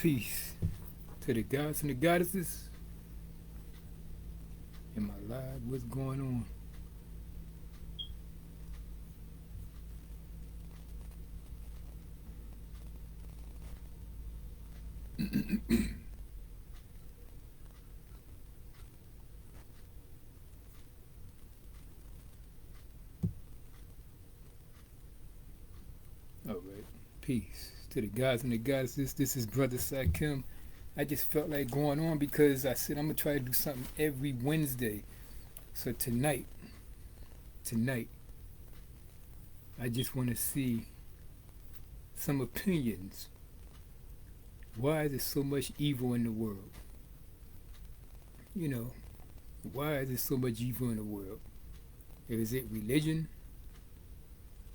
Peace to the gods and the goddesses. Am I live? What's going on? All right. Peace to the gods and the goddesses. This is Brother Sakim. I just felt like going on because I said I'm gonna try to do something every Wednesday. So tonight, I just want to see some opinions. Why is there so much evil in the world? You know, why is there so much evil in the world? Is it religion?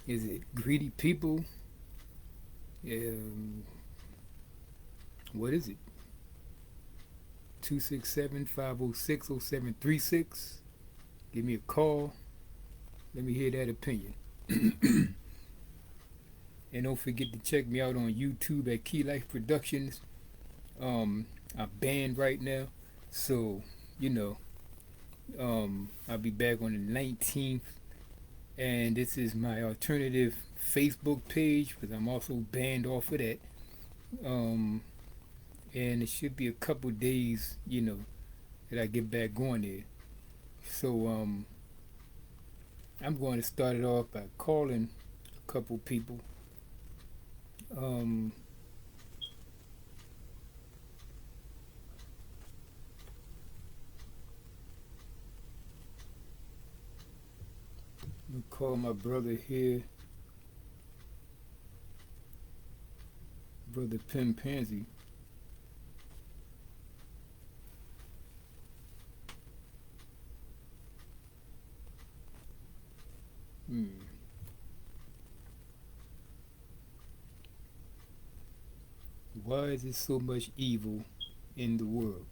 Is it greedy people? Um, what is it? 267-506-0736. Give me a call. Let me hear that opinion. And don't forget to check me out on YouTube at Key Life Productions. I'm banned right now, so you know, I'll be back on the 19th. And this is my alternative Facebook page because I'm also banned off of that. And it should be a couple days, that I get back going there. So I'm going to start it off by calling a couple people. Um, I'm gonna call my brother here, Brother Pim Pansy. Hmm. Why is there so much evil in the world?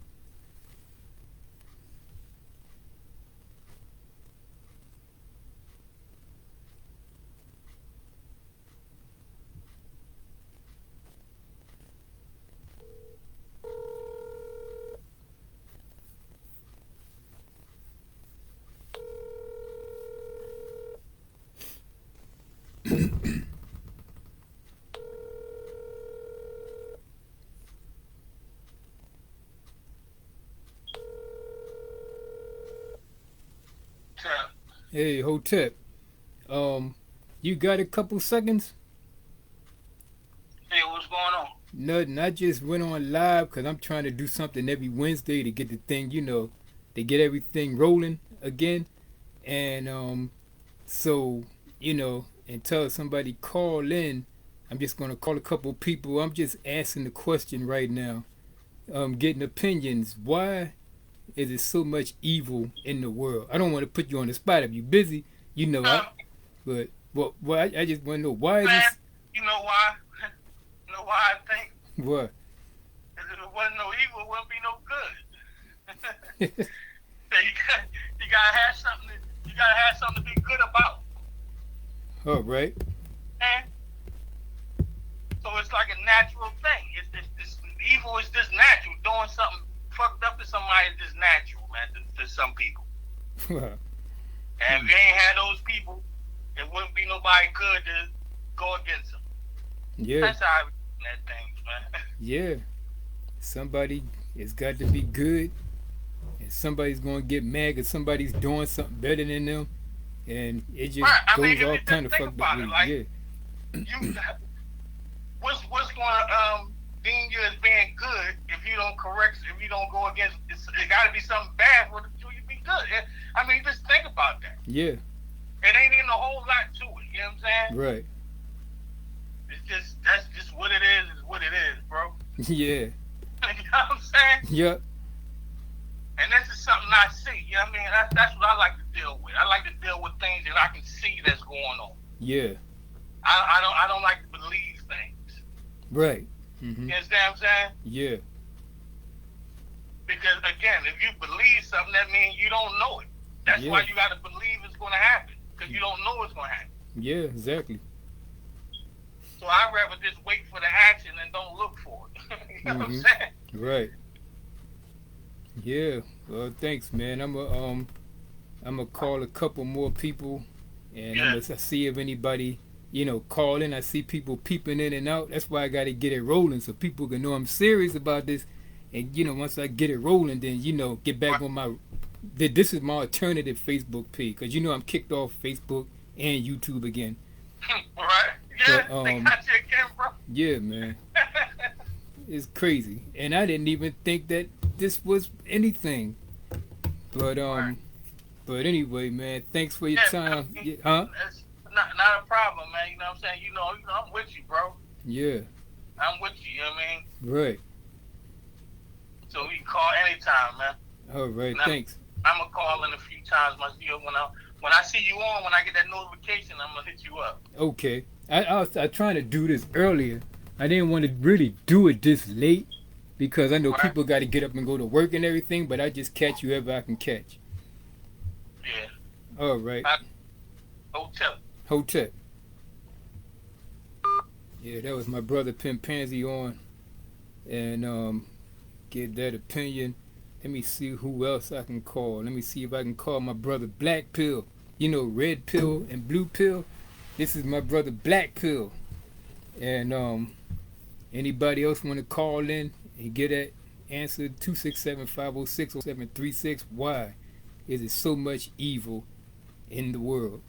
Hey, Hotep. You got a couple seconds? Hey, what's going on? Nothing. I just went on live because I'm trying to do something every Wednesday to get the thing, to get everything rolling again. And so, until somebody call in, I'm just gonna call a couple people. I'm just asking the question right now. Getting opinions. Why is there so much evil in the world? I don't want to put you on the spot if you're busy, I. Um, But I just want to know why is man, this? you know why? You know why I think? What? Because if it wasn't no evil, it wouldn't be no good. So you gotta have something. You gotta have something to be good about, All right. man. So it's like a natural thing. It's evil is just natural. Doing something fucked up to somebody is just natural, man. To some people. And if you ain't had those people, it wouldn't be nobody good to go against them. Yeah. That's how I read that things, man. Yeah. Somebody it's got to be good, and somebody's gonna get mad because somebody's doing something better than them, and it just Right. I mean, goes if all you kind just of think fucked up about it, ways. like Yeah. you, what's going to deem you as being good if you don't correct, if you don't go against? It got to be something bad for you to be good. I mean, just think about that. Yeah. It ain't even a whole lot to it. You know what I'm saying? Right. It's just that's just what it is. Is what it is, bro. Yeah. You know what I'm saying? Yep. And this is something I see. You know what I mean? That's what I like to deal with. I like to deal with things that I can see that's going on. Yeah. I don't like to believe things. Right. You understand what I'm saying? Yeah. Because again, if you believe something, that means you don't know it. That's Yeah. why you got to believe it's going to happen, because you don't know it's going to happen. Yeah. Exactly. So I'd rather just wait for the action and don't look for it. know what I'm Mm-hmm. saying? Right. Yeah. Well, thanks, man. I'm gonna call a couple more people, and I'm Yeah. gonna see if anybody, calling. I see people peeping in and out. That's why I gotta get it rolling so people can know I'm serious about this. And once I get it rolling, then get back Right. on my. This is my alternative Facebook page because I'm kicked off Facebook and YouTube again. Right. Yeah. But They got you again, bro. yeah, man, it's crazy, and I didn't even think that this was anything. But Right. but anyway, man, thanks for your Yeah. I time. mean, Yeah, huh? it's not a problem, man. You know what I'm saying? I'm with you, bro. Yeah, I'm with you. You know what I mean? right. So we can call anytime, man. All right, And thanks. I'm gonna call in a few times. When I see you on, when I get that notification, I'm gonna hit you up. Okay. I trying to do this earlier. I didn't want to really do it this late because I know Right? people got to get up and go to work and everything, but I just catch you ever I can catch. Yeah. All right. Hotel. Hotep. Yeah, that was my brother Pimpanzi on, and get that opinion. Let me see who else I can call. Let me see if I can call my brother Black Pill. Red Pill and Blue Pill. This is my brother Black Pill. And anybody else want to call in and get that answer? 267-506-0736. Why is there so much evil in the world?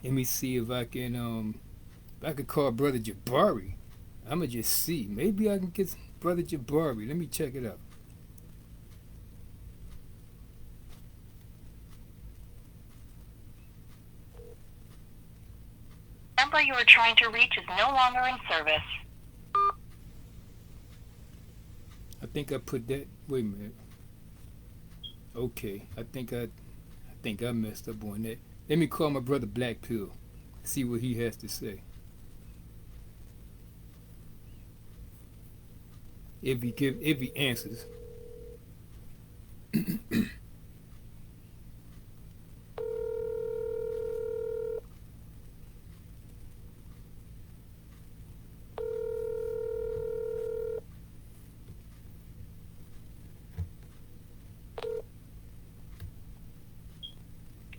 Let me see if I can call brother Jabari. I'ma just see. Maybe I can get brother Jabari. Let me check it out. The number you are trying to reach is no longer in service. I think I put that. Wait a minute. Okay, I think I messed up on that. Let me call my brother Black Pill. See what he has to say. If he answers.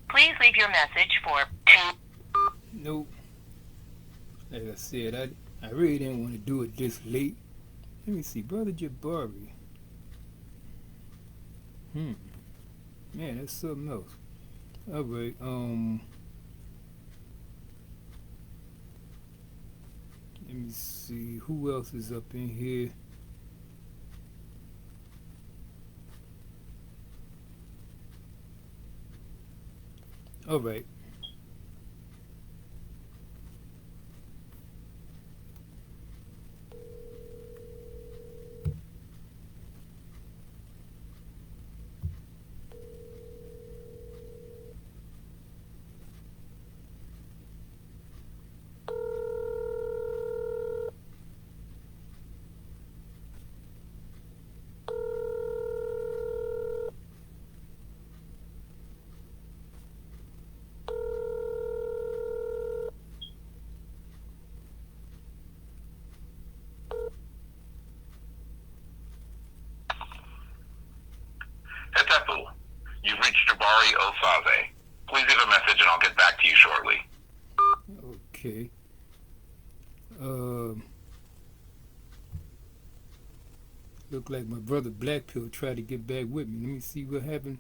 Please leave your message for 2. Nope. Like I said, I really didn't want to do it this late. Let me see, brother Jabari. Man, that's something else. All right. Let me see who else is up in here. All right. Hetepu, you've reached Jabari Osaze. Please leave a message and I'll get back to you shortly. Okay. Look like my brother Black Pill tried to get back with me. Let me see what happened.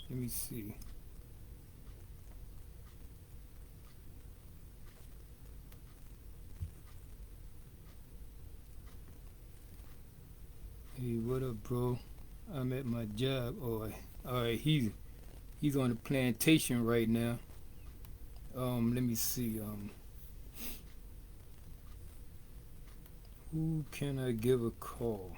Let me see. Hey, what up, bro? I'm at my job. Oh, all right. He's on the plantation right now. Let me see. Who can I give a call?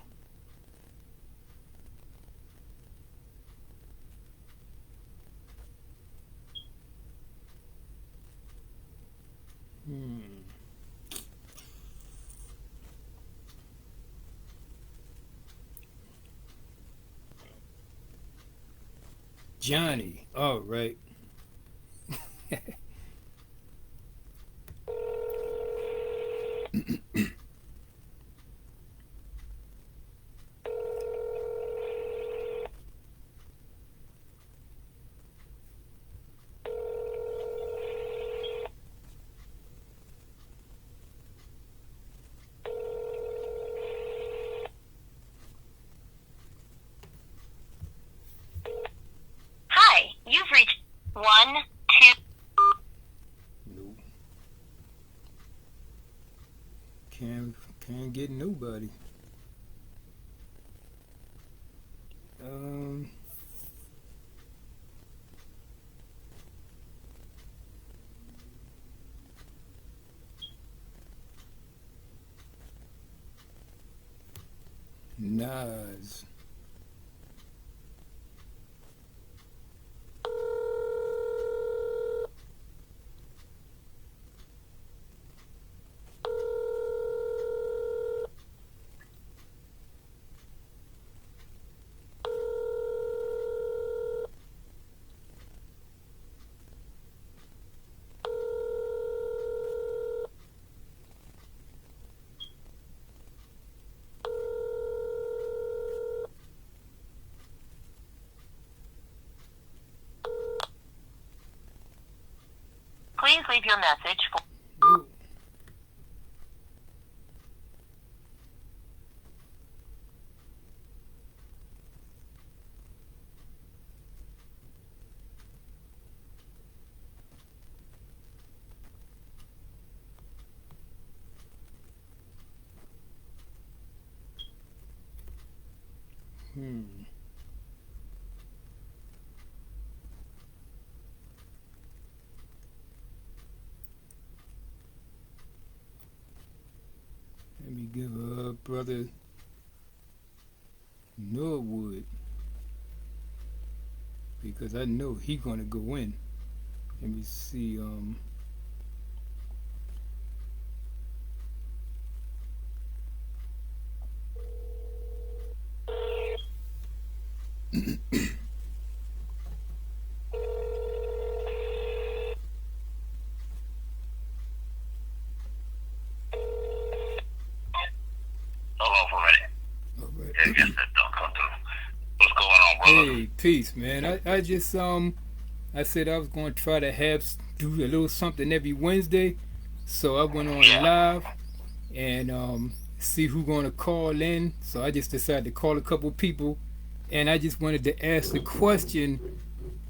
Johnny. All right. Hi, you've reached 1, 2. Nope. Can't get nobody. Nas. Please leave your message for. Nope. Let me give brother Norwood, because I know he gonna go in. Let me see. Hold on for a minute. All right. Yeah, I guess that don't come through. What's going on, brother? Hey, peace, man. I just I said I was gonna try to do a little something every Wednesday, so I went on live and see who gonna call in. So I just decided to call a couple people, and I just wanted to ask the question,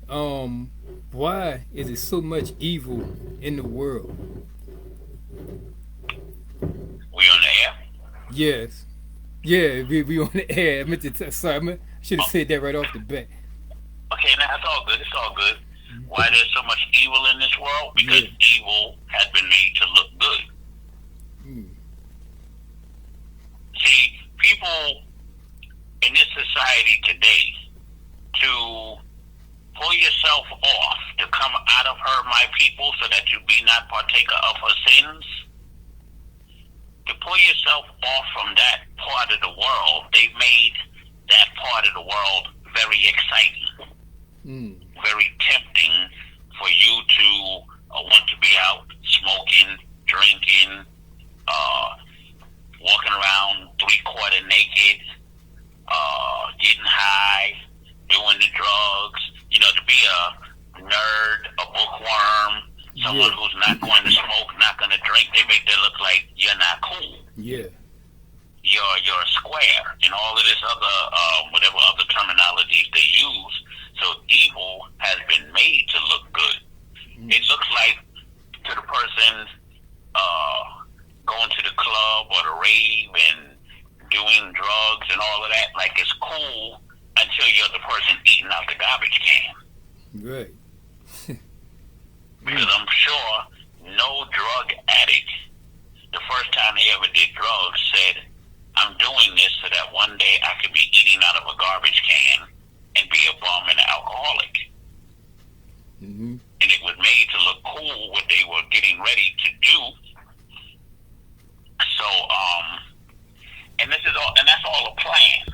why is it so much evil in the world? We on the air? Yes. Yeah, we on the air. I meant to sorry, I should have said that right off the bat. Okay, now it's all good. It's all good. Why there's so much evil in this world? Because evil has been made to look good. See, people in this society today, to pull yourself off, to come out of her, my people, so that you be not partaker of her sins, to pull yourself off from that part of the world, they've made that part of the world very exciting, very tempting for you to want to be out smoking, drinking, walking around 3/4 naked, getting high, doing the drugs, to be a nerd, a bookworm, someone who's not going to smoke, not going to drink. They make it look like you're not cool. Yeah. You're a square, and all of this other, whatever other terminologies they use. So evil has been made to look good. It looks like to the person going to the club or the rave and doing drugs and all of that, like it's cool until you're the person eating out the garbage can. Right. Because I'm sure no drug addict, the first time they ever did drugs, said, I'm doing this so that one day I could be eating out of a garbage can and be a bum and an alcoholic. And it was made to look cool what they were getting ready to do. So, and this is all, and that's all a plan.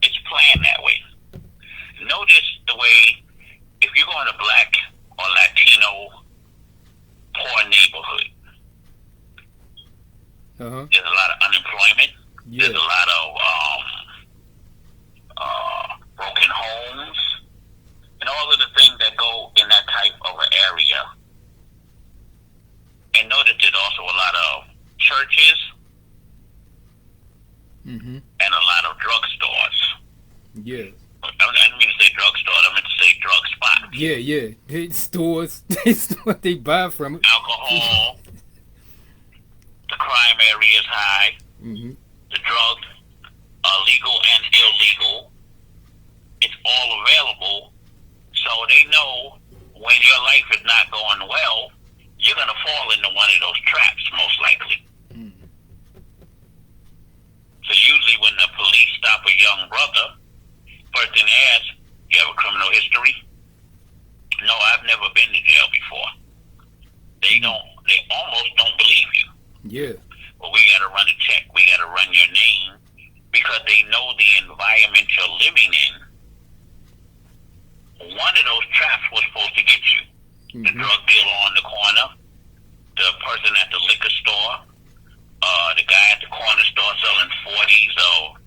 It's planned that way. Notice the way, if you're going to black or Latino There's a lot of unemployment. Yeah. There's a lot of broken homes, and all of the things that go in that type of an area. And know that there's also a lot of churches Mm-hmm. and a lot of drugstores. Yeah. I didn't mean to say drugstores. I meant to say drug spots. Yeah, yeah. They stores, they buy from it. Alcohol. The crime area is high. Mm-hmm. The drugs are legal and illegal. It's all available. So they know when your life is not going well, you're going to fall into one of those traps, most likely. Mm-hmm. So usually when the police stop a young brother, first thing they ask, you have a criminal history? No, I've never been to jail before. They almost don't believe you. Yeah. Well, we got to run a check. We got to run your name because they know the environment you're living in. One of those traps was supposed to get you. The drug dealer on the corner, the person at the liquor store, the guy at the corner store selling 40s or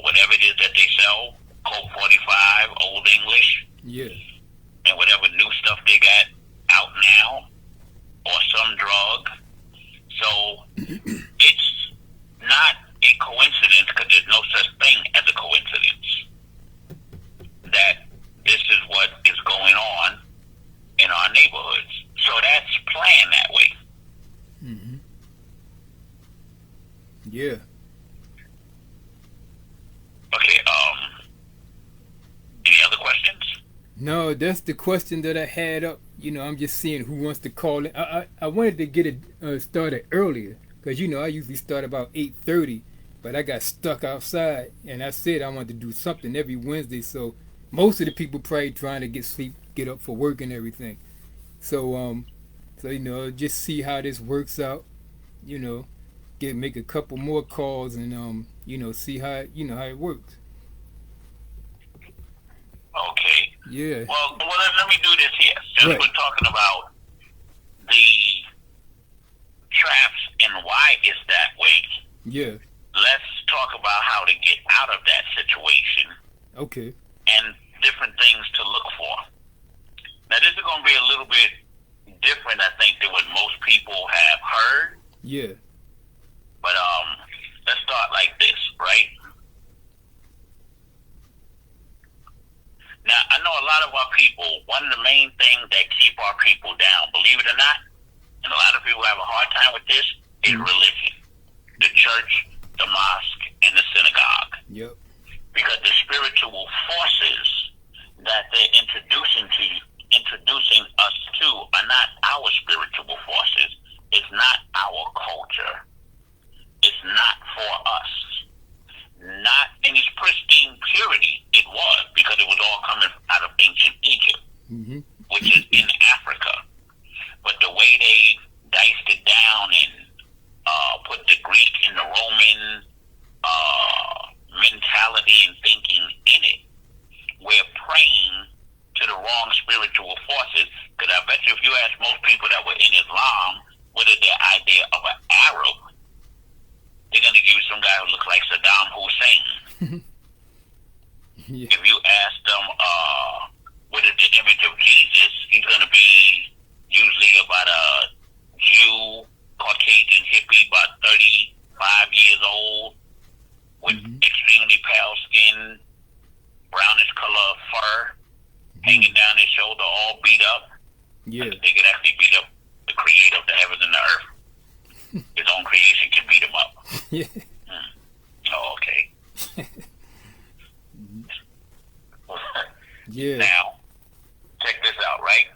whatever it is that they sell, Coke 45, Old English, Yeah. and whatever new stuff they got out now, or some drug. So it's not a coincidence, because there's no such thing as a coincidence, that this is what is going on in our neighborhoods. So that's planned that way. Mm-hmm. Yeah. Okay, any other questions? No, that's the question that I had up. You know, I'm just seeing who wants to call it. I wanted to get it started earlier, because, you know, I usually start about 8:30, but I got stuck outside, and I said I wanted to do something every Wednesday, so most of the people probably trying to get sleep, get up for work and everything. So, you know, just see how this works out, you know, make a couple more calls and, you know, see how, you know, how it works. Okay. Yeah. Well, let me do this here. Since Right. we're talking about the traps and why it's that way, Yeah. let's talk about how to get out of that situation Okay. and different things to look for. Now, this is going to be a little bit different, I think, than what most people have heard. Yeah. But let's start like this, right? Now, I know a lot of our people, one of the main things that keep our people down, believe it or not, and a lot of people have a hard time with this, is religion. The church, the mosque, and the synagogue. Yep. Because the spiritual forces that they're introducing us to are not our spiritual forces. It's not our culture. It's not for us. Not in its pristine purity, it was, because it was all coming out of ancient Egypt, which is in Africa. But the way they diced it down and put the Greek and the Roman mentality and thinking in it, we're praying to the wrong spiritual forces. Because I bet you if you ask most people that were in Islam, what is their idea of an Arab, they're going to give you some guy who looks like Saddam Hussein. Yeah. If you ask them what is the image of Jesus, he's going to be usually about a Jew, Caucasian hippie, about 35 years old, with extremely pale skin, brownish color fur, hanging down his shoulder, all beat up. Yeah. They could actually beat up the creator of the heavens and the earth. His own creation can beat him up. Yeah. Oh, okay. Yeah. Now, check this out, right?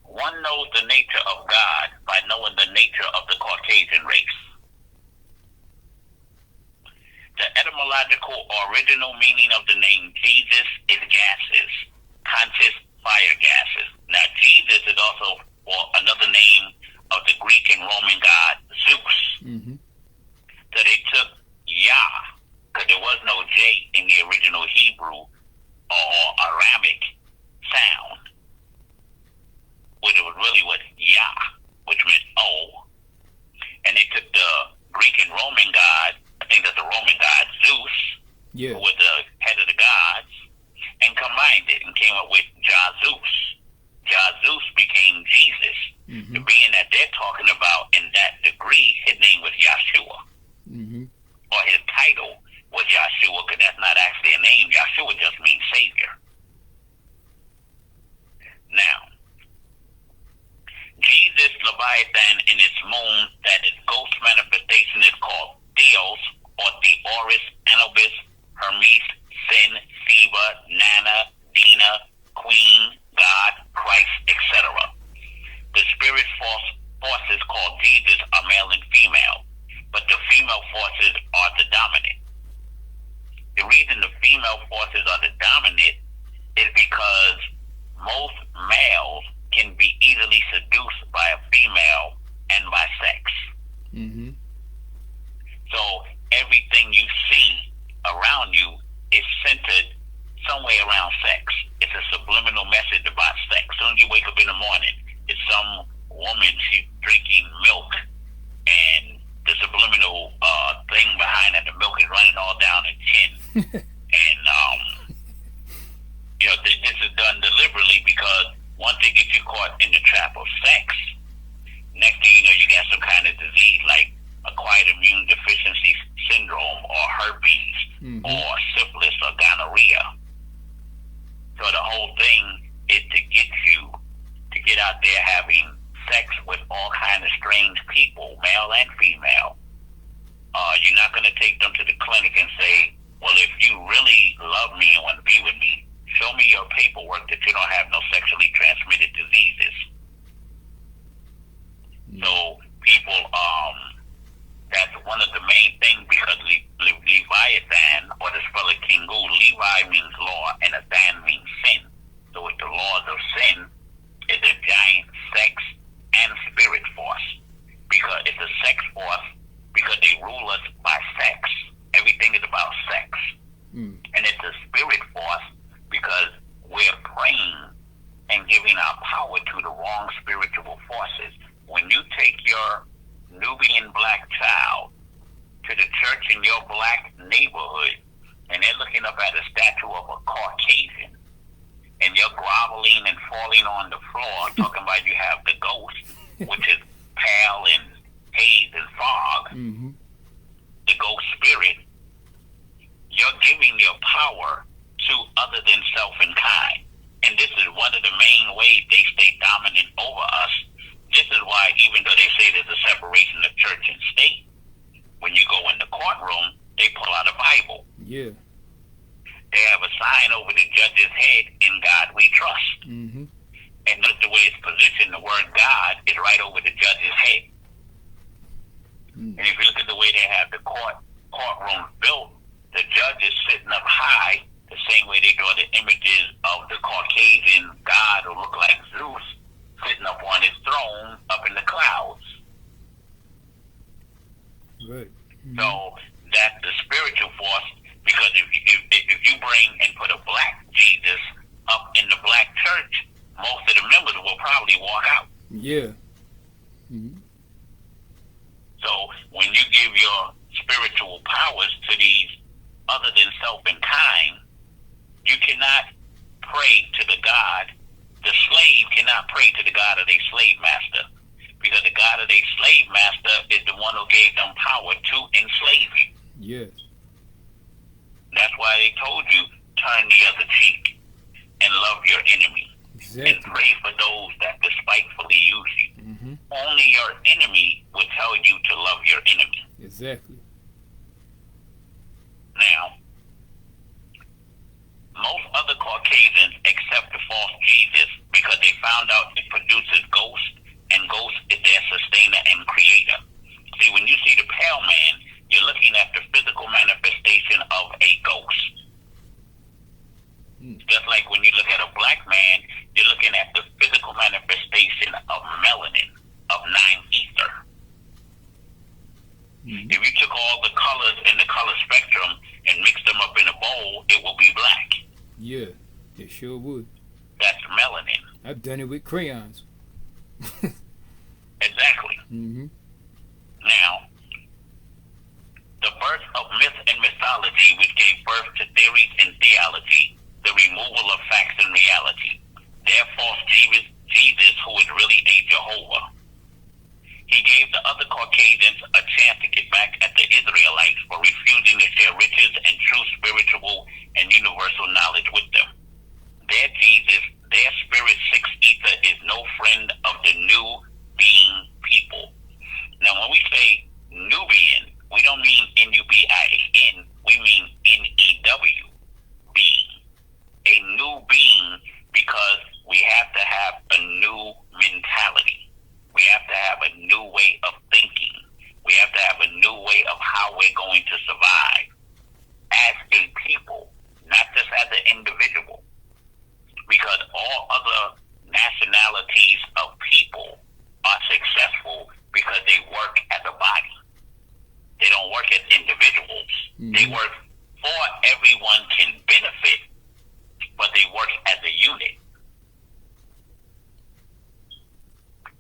One knows the nature of God by knowing the nature of the Caucasian race. The etymological or original meaning of the name Jesus is gases, conscious fire gases. Now, Jesus is also another name of the Greek and Roman god Zeus. So they took Yah, because there was no J in the original Hebrew or Aramic sound, which was really what Yah, which meant O, and they came up with Jesus. Jesus became Jesus. Mm-hmm. The being that they're talking about in that degree, his name was Yahshua. Mm-hmm. Or his title was Yahshua, because that's not actually a name. Yahshua just means Savior. Now, Jesus, Leviathan, in its moon, that its ghost manifestation is called Theos, or Theoris, Anubis, Hermes, Sin, Siva, Nana, Dina, Queen, God, Christ, etc. The spirit forces called Jesus are male and female, but the female forces are the dominant. The reason the female forces are the dominant is because most males can be easily seduced by a female and by sex. Mm-hmm. So everything you see around you is centered somewhere around sex. It's a subliminal message about sex. Soon as you wake up in the morning, it's some woman, she's drinking milk, and the subliminal thing behind that, the milk is running all down her chin. And, this is done deliberately because once they get you caught in the trap of sex, next thing you know, you got some kind of disease like acquired immune deficiency syndrome or herpes or syphilis or gonorrhea. So the whole thing is to get out there having sex with all kinds of strange people, male and female. You're not going to take them to the clinic and say, well, if you really love me and want to be with me, show me your paperwork that you don't have no sexually transmitted diseases. So people, that's one of the main things, because Leviathan, or the spell of Kingu, Levi means law and Athan means sin. So with the laws of sin is a giant sex and spirit force, because it's a sex force because they rule us by sex. Everything is about sex. And it's a spirit force because we're praying and giving our power to the wrong spiritual forces. When you take your Nubian black child to the church in your black neighborhood and they're looking up at a statue of a Caucasian and you're groveling and falling on the floor talking about you have the ghost, which is pale and haze and fog, the ghost spirit, you're giving your power to other than self and kind. And this is one of the main ways they stay dominant over us. This is why, even though they say there's a separation of church and state, when you go in the courtroom, they pull out a Bible. Yeah. They have a sign over the judge's head, "In God We Trust." And look the way it's positioned, the word God is right over the judge's head. And if you look at the way they have the courtroom built, the judge is sitting up high, the same way they draw the images of the Caucasian god who look like Zeus, sitting up on his throne up in the clouds. Right. So that's the spiritual force, because if you bring and put a black Jesus up in the black church, most of the members will probably walk out. Yeah. So when you give your spiritual powers to these other than self and kind, you cannot pray to the God. The slave cannot pray to the God of their slave master, because the God of their slave master is the one who gave them power to enslave you. Yes. That's why they told you, turn the other cheek and love your enemy. Exactly. And pray for those that despitefully use you. Only your enemy will tell you to love your enemy. Exactly. Now, most other Caucasians accept the false Jesus because they found out it produces ghosts, and ghost is their sustainer and creator. See, when you see the pale man, you're looking at the physical manifestation of a ghost. Just like when you look at a black man, you're looking at the physical manifestation of melanin, of 9-ether. If you took all the colors in the color spectrum and mixed them up in a bowl, it will be black. Yeah, it sure would. That's melanin. I've done it with crayons. Exactly. Now, the birth of myth and mythology, which gave birth to theories and theology, the removal of facts and reality. Their false Jesus, who is really a Jehovah. He gave the other Caucasians a chance to get back at the Israelites for refusing to share riches and true spiritual and universal knowledge with them. Their Jesus, their spirit sixth ether, is no friend of the new being people. Now, when we say Nubian, we don't mean Nubian. We mean New being. A new being, because we have to have a new mentality. We have to have a new way of thinking. We have to have a new way of how we're going to survive as a people, not just as an individual. Because all other nationalities of people are successful because they work as a body. They don't work as individuals. Mm-hmm. They work for everyone can benefit, but they work as a unit.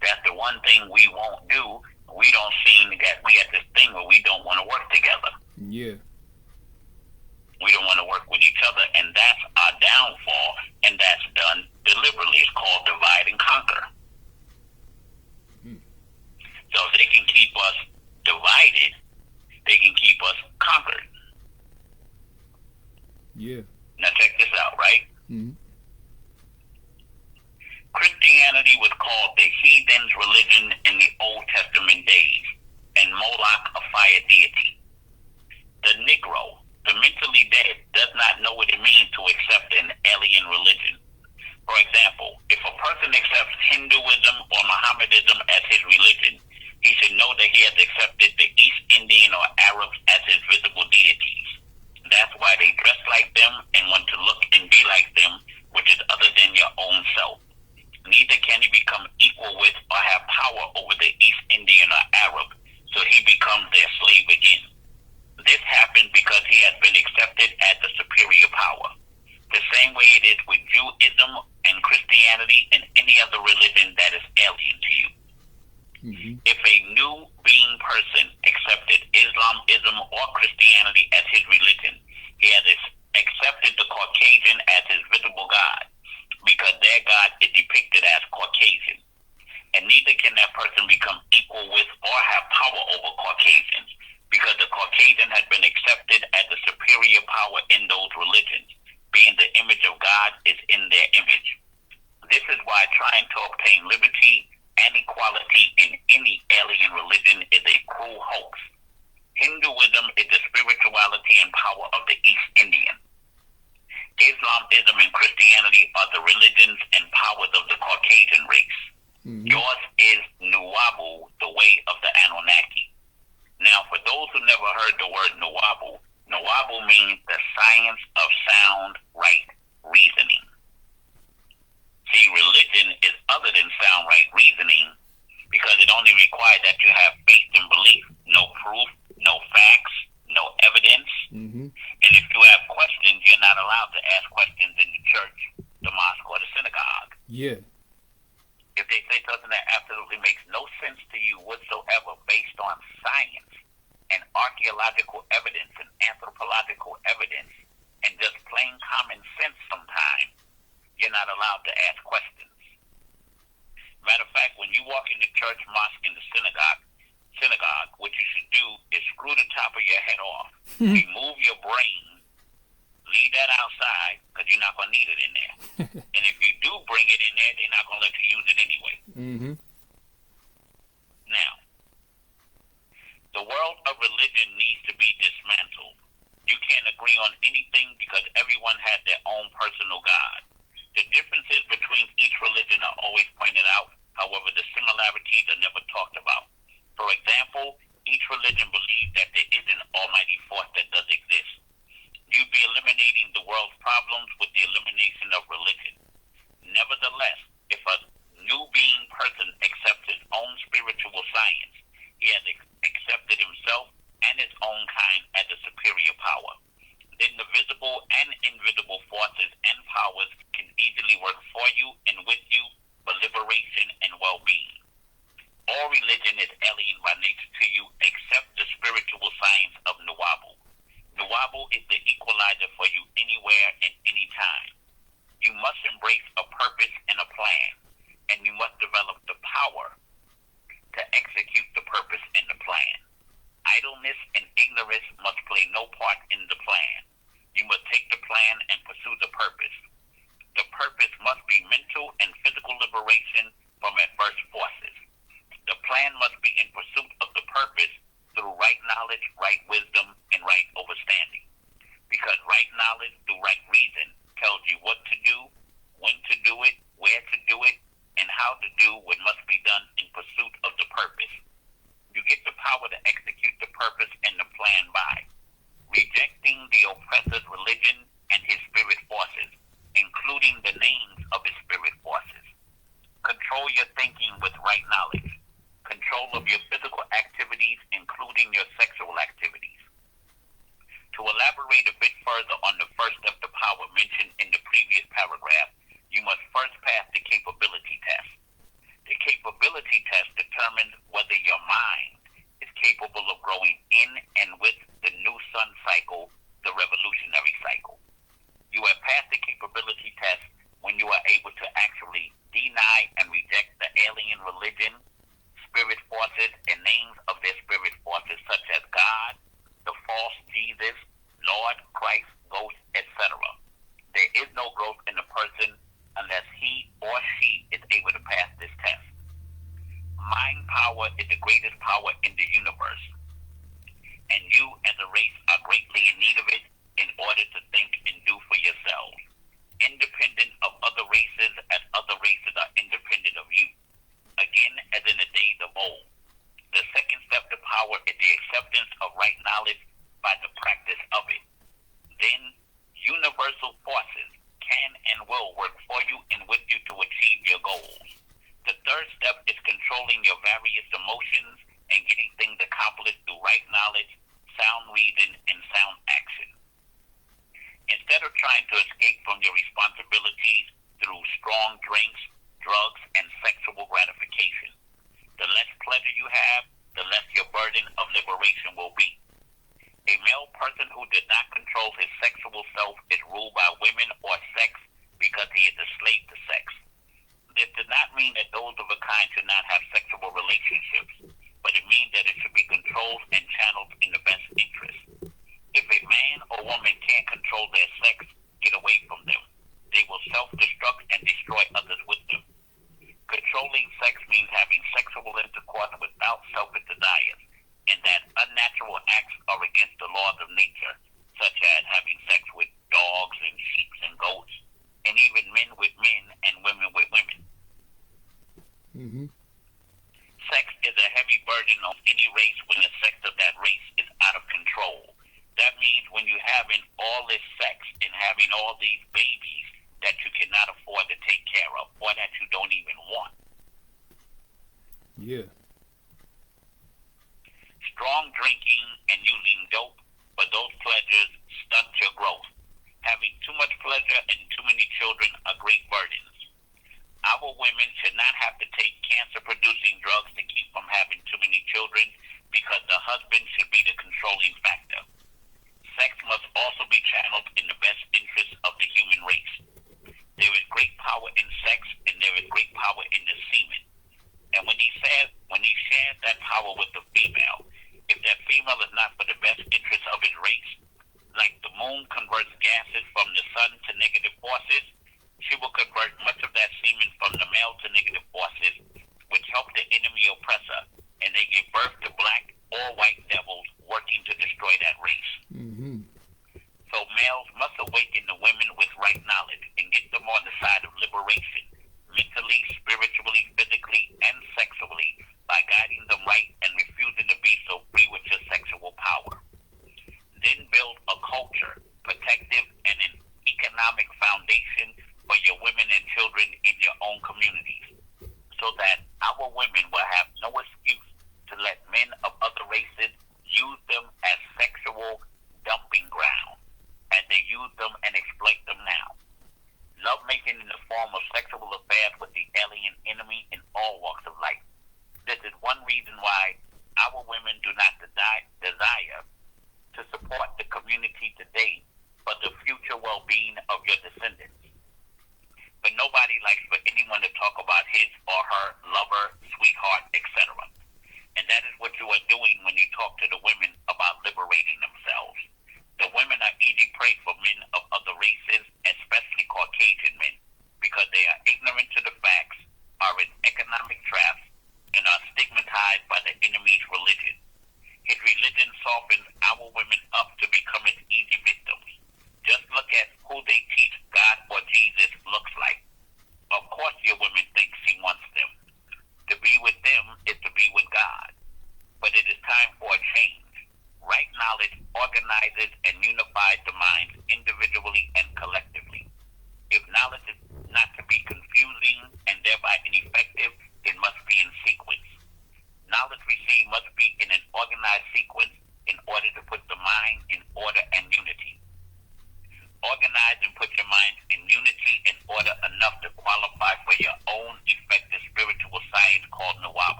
That's the one thing we won't do. We don't seem to get, we have this thing where we don't want to work together. Yeah. We don't want to work with each other, and that's our downfall, and that's done deliberately. It's called divide and conquer. So if they can keep us divided, they can keep us conquered. Yeah. Now check this out, right? Mm-hmm. Christianity was called the heathen's religion in the Old Testament days, and Moloch a fire deity. The Negro, the mentally dead, does not know what it means to accept an alien religion. For example, if a person accepts Hinduism or Mohammedanism as his religion, he should know that he has accepted the East Indian or Arabs as his visible deities. That's why they dress like them and want to look and be like them, which is other than your own self. Neither can he become equal with or have power over the East Indian or Arab, so he becomes their slave again. This happened because he has been accepted as the superior power. The same way it is with Judaism and Christianity and any other religion that is alien to you. Mm-hmm. If a new being person accepted Islamism or Christianity as his religion, he has accepted the Caucasian as his visible God, because their God is depicted as Caucasian. And neither can that person become equal with or have power over Caucasians, because the Caucasian has been accepted as the superior power in those religions, being the image of God is in their image. This is why trying to obtain liberty and equality in any alien religion is a cruel hoax. Hinduism is the spirituality and power of the East Indian. Islamism and Christianity are the religions and powers of the Caucasian race. Mm-hmm. Yours is Nuwabu, the way of the Anunnaki. Now, for those who never heard the word Nuwabu, Nuwabu means the science of sound, right reasoning. See, religion is other than sound, right reasoning because it only requires that you have faith and belief, no proof, no facts, no evidence. Mm-hmm. And if you have questions, you're not allowed to ask questions in the church, the mosque, or the synagogue. Yeah. If they say something that absolutely makes no sense to you whatsoever based on science and archaeological evidence and anthropological evidence and just plain common sense sometimes, you're not allowed to ask questions. Matter of fact, when you walk in the church, mosque, and the synagogue, what you should do is screw the top of your head off, remove your brain, leave that outside because you're not going to need it in there. And if you do bring it in there, they're not going to let you use it anyway. Mm-hmm. Now, the world of religion needs to be dismantled. You can't agree on anything because everyone has their own personal God. The differences between each religion are always pointed out. However, the similarities are never talked about. For example, each religion believes that there is an almighty force that does exist. You'd be eliminating the world's problems with the elimination of religion. Nevertheless, if a new being person accepts his own spiritual science, he has accepted himself and his own kind as a superior power. Then the visible and invisible forces and powers can easily work for you and with you for liberation and well-being. liberation from adverse forces. The plan must be in pursuit of the purpose through right knowledge, right wisdom, and right understanding. Because right knowledge through right reason tells you what to do, when to do it, where to do it, and how to do what must be done in pursuit of the purpose. You get the power to execute the purpose and the plan by rejecting the oppressor's religion and his spirit forces, including the names of his spirit forces. Control your thinking with right knowledge. Control of your physical activities, including your sexual activities. To elaborate a bit further on the first step to power mentioned in the previous paragraph, you must first pass the capability test. The capability test determines whether your mind is capable of growing in and with the new sun cycle, the revolutionary cycle. You have passed the capability test when you are able to actually deny and reject the alien religion, spirit forces, and names of their spirit forces such as God, the false Jesus, Lord, Christ, Ghost, etc. There is no growth in a person unless he or she is able to pass this test. Mind power is the greatest power in the universe, and you as a race are greatly in need of it in order to think and do for yourselves, independent of other races as other races are independent of you. Again, as in the days of old. The second step to power is the acceptance of right knowledge by the practice of it. Then, universal forces can and will work for you and with you to achieve your goals. The third step is controlling your various emotions and getting things accomplished through right knowledge, sound reason, and sound action. Instead of trying to escape from your responsibilities through strong drinks, drugs, and sexual gratification, the less pleasure you have, the less your burden of liberation will be. A male person who does not control his sexual self is ruled by women or sex because he is a slave to sex. This does not mean that those of a kind should not have sexual relationships, but it means that it should be controlled and channeled in the best interest. If a man or woman can't control their sex, get away from them. They will self-destruct and destroy others with them. Controlling sex means having sexual intercourse without selfish desires, and that unnatural acts are against the laws of nature, such as having sex with dogs and sheep and goats, and even men with men and women with women. Mm-hmm. Sex is a heavy burden on any race when the sex of that race is out of control. That means when you're having all this sex and having all these babies that you cannot afford to take care of or that you don't even want. Yeah. Strong drinking and using dope, but those pleasures stunt your growth. Having too much pleasure and too many children are great burdens. Our women should not have to take cancer-producing drugs to keep from having too many children because the husband should be the controlling factor. Sex must also be channeled in the best interest of the human race. There is great power in sex and there is great power in the semen. And when he shares that power with the female, if that female is not for the best interest of his race, like the moon converts gases from the sun to negative forces, she will convert much of that semen from the male to negative forces, which help the enemy oppressor, and they give birth to black or white devils working to destroy that race. Mm-hmm. So males must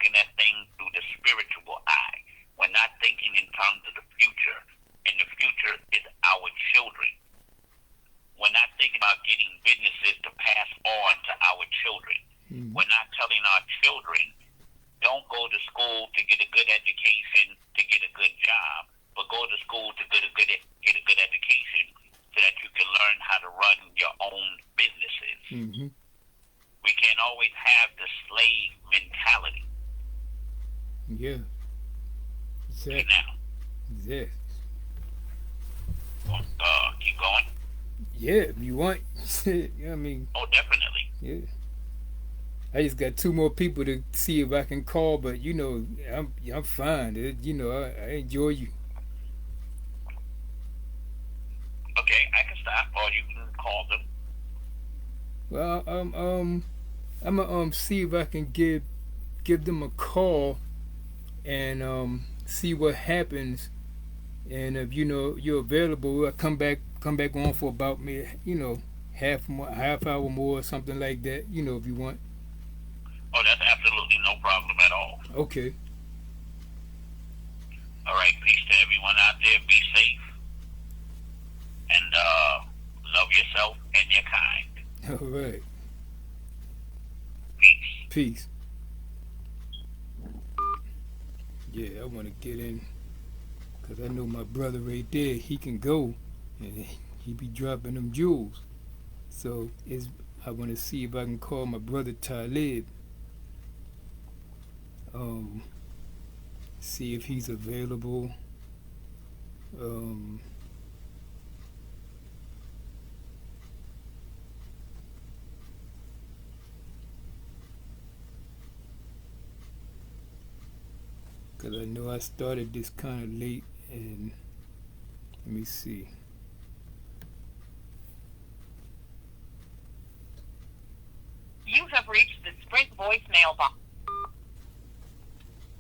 looking at things through the spiritual eye. We're not thinking in terms of the future, and the future is our children. We're not thinking about getting businesses to pass on to our children. We're not telling our children, don't go to school to get a good education, to get a good job, but go to school to get a good education so that you can learn how to run your own businesses. Mm-hmm. We can't always have the slave mentality. Yeah. Exactly. Now, Exactly. keep going. Yeah, if you want. I mean. Oh, definitely. Yeah. I just got 2 more people to see if I can call, but you know, I'm fine. You know, I enjoy you. Okay, I can stop, or you can call them. Well, I'm gonna see if I can give them a call and see what happens, and if you know you're available, I'll come back on for about half hour more or something like that. You know, if you want. Oh, that's absolutely no problem at all. Okay. All right, peace to everyone out there. Be safe and love yourself and your kind. All right. Peace. Peace. Yeah, I want to get in because I know my brother right there. He can go and he be dropping them jewels. So I want to see if I can call my brother Talib. See if he's available. Because I know I started this kind of late, and let me see. You have reached the Sprint voicemail box.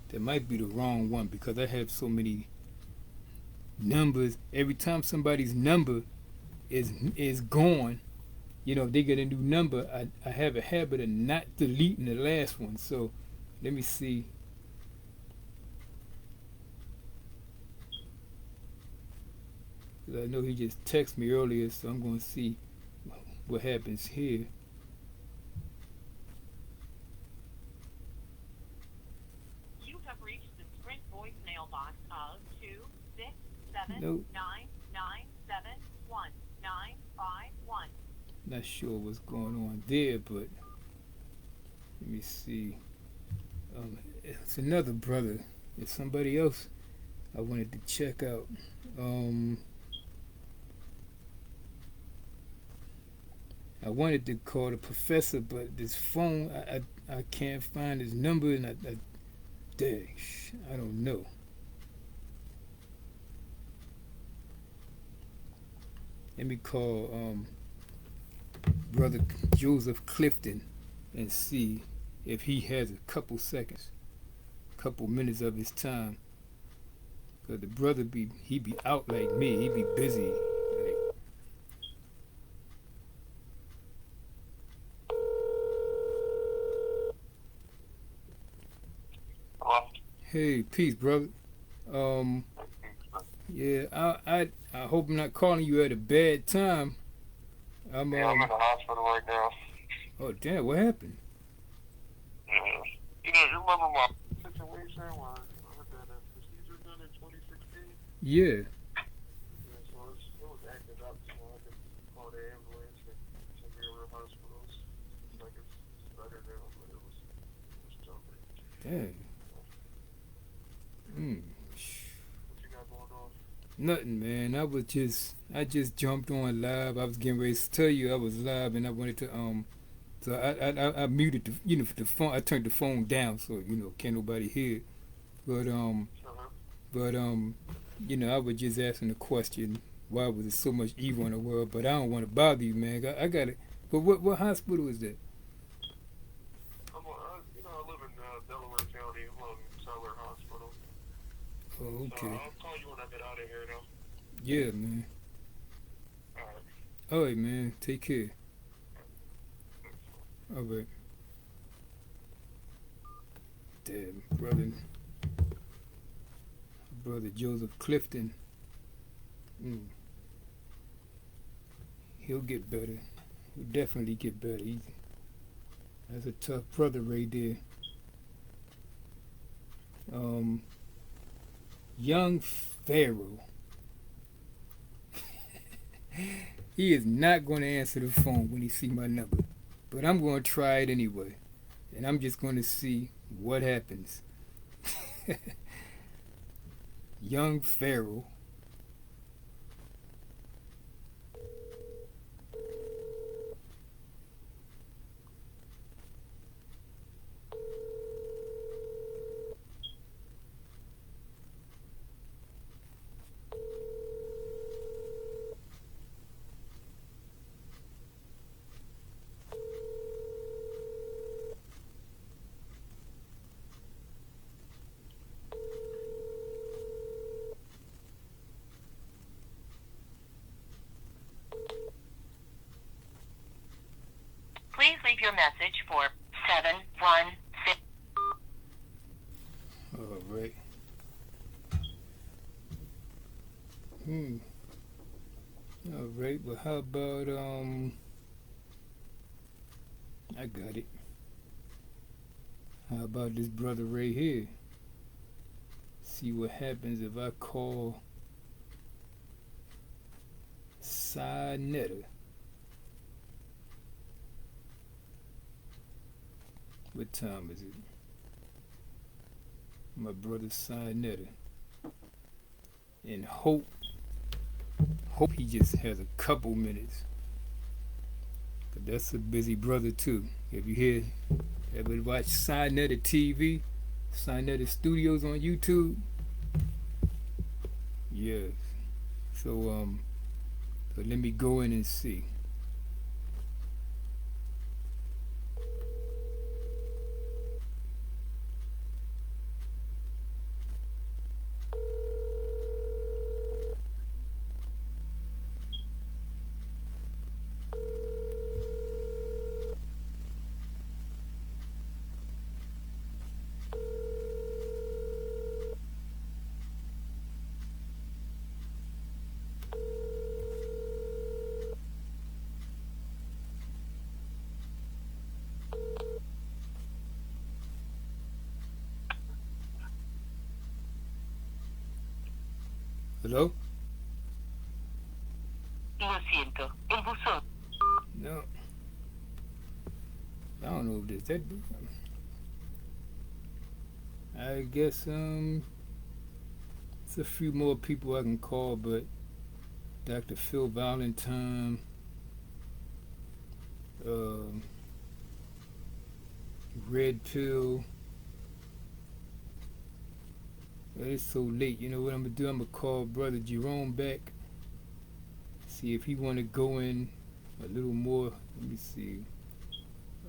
That might be the wrong one because I have so many numbers. Every time somebody's number is gone, you know, if they get a new number, I have a habit of not deleting the last one. So let me see. I know he just texted me earlier, so I'm going to see what happens here. You have reached the Sprint voicemail box of 267 Nope. 9971951. Not sure what's going on there, but let me see. It's another brother. It's somebody else I wanted to check out. I wanted to call the professor, but this phone, I can't find his number, and I don't know. Let me call Brother Joseph Clifton and see if he has a couple seconds, couple minutes of his time. Cause the brother he be out like me. He be busy. Hello? Hey, peace, brother. Yeah, I hope I'm not calling you at a bad time. I'm I'm in the hospital right now. Oh damn, what happened? You remember my situation where I had that procedure done in 2016? Yeah. So it was acting up, so I had to call the ambulance and take me over to hospitals. Like it's better now, but it was jumping. Dang. What you got going on? Nothing, man. I just jumped on live. I was getting ready to tell you I was live, and I wanted to so I muted the phone. I turned the phone down so can't nobody hear. But I was just asking the question, why was there so much evil in the world? But I don't want to bother you, man. I got it. But what hospital is that? I live in Delaware County. I'm on Cellular Hospital. Oh, okay. So I'll call you when I get out of here, though. Yeah, man. All right. All right, man. Take care. All right. Damn, brother Joseph Clifton. He'll get better. He'll definitely get better. That's a tough brother right there. Young Pharaoh. He is not going to answer the phone when he see my number, but I'm going to try it anyway, and I'm just going to see what happens. Young Pharaoh. Please leave your message for 716. All right. All right, but how about I got it. How about this brother right here? See what happens if I call Sinetta. What time is it? My brother Sinetta. And hope he just has a couple minutes. But that's a busy brother too. If you ever watch Sinetta TV, Sinetta Studios on YouTube. Yes. So let me go in and see. Hello? Lo siento, el buzón. No. I don't know if this that. I guess it's a few more people I can call, but Dr. Phil Valentine, Red Pill. It's so late. You know what I'm gonna do? I'm gonna call Brother Jerome back. See if he wanna go in a little more. Let me see.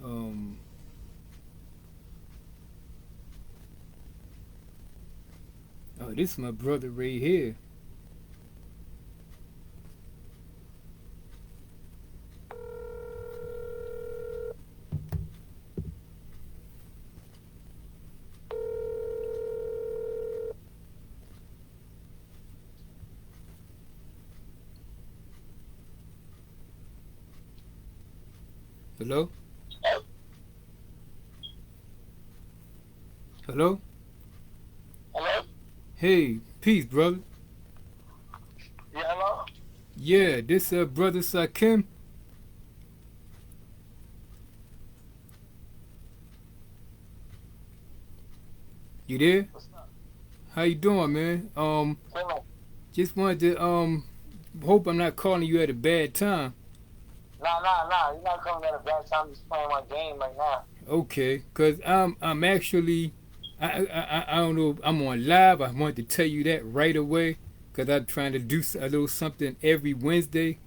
Oh, this is my brother right here. Hello? Hello? Hello? Hey, peace, brother. Yeah, hello? Yeah, this brother Sakim. You there? What's up? How you doing, man? Hello. Just wanted to hope I'm not calling you at a bad time. Nah. You're not coming at a bad time. I'm just playing my game right now. Okay, cause I'm actually I don't know, I'm on live. I wanted to tell you that right away, cause I'm trying to do a little something every Wednesday,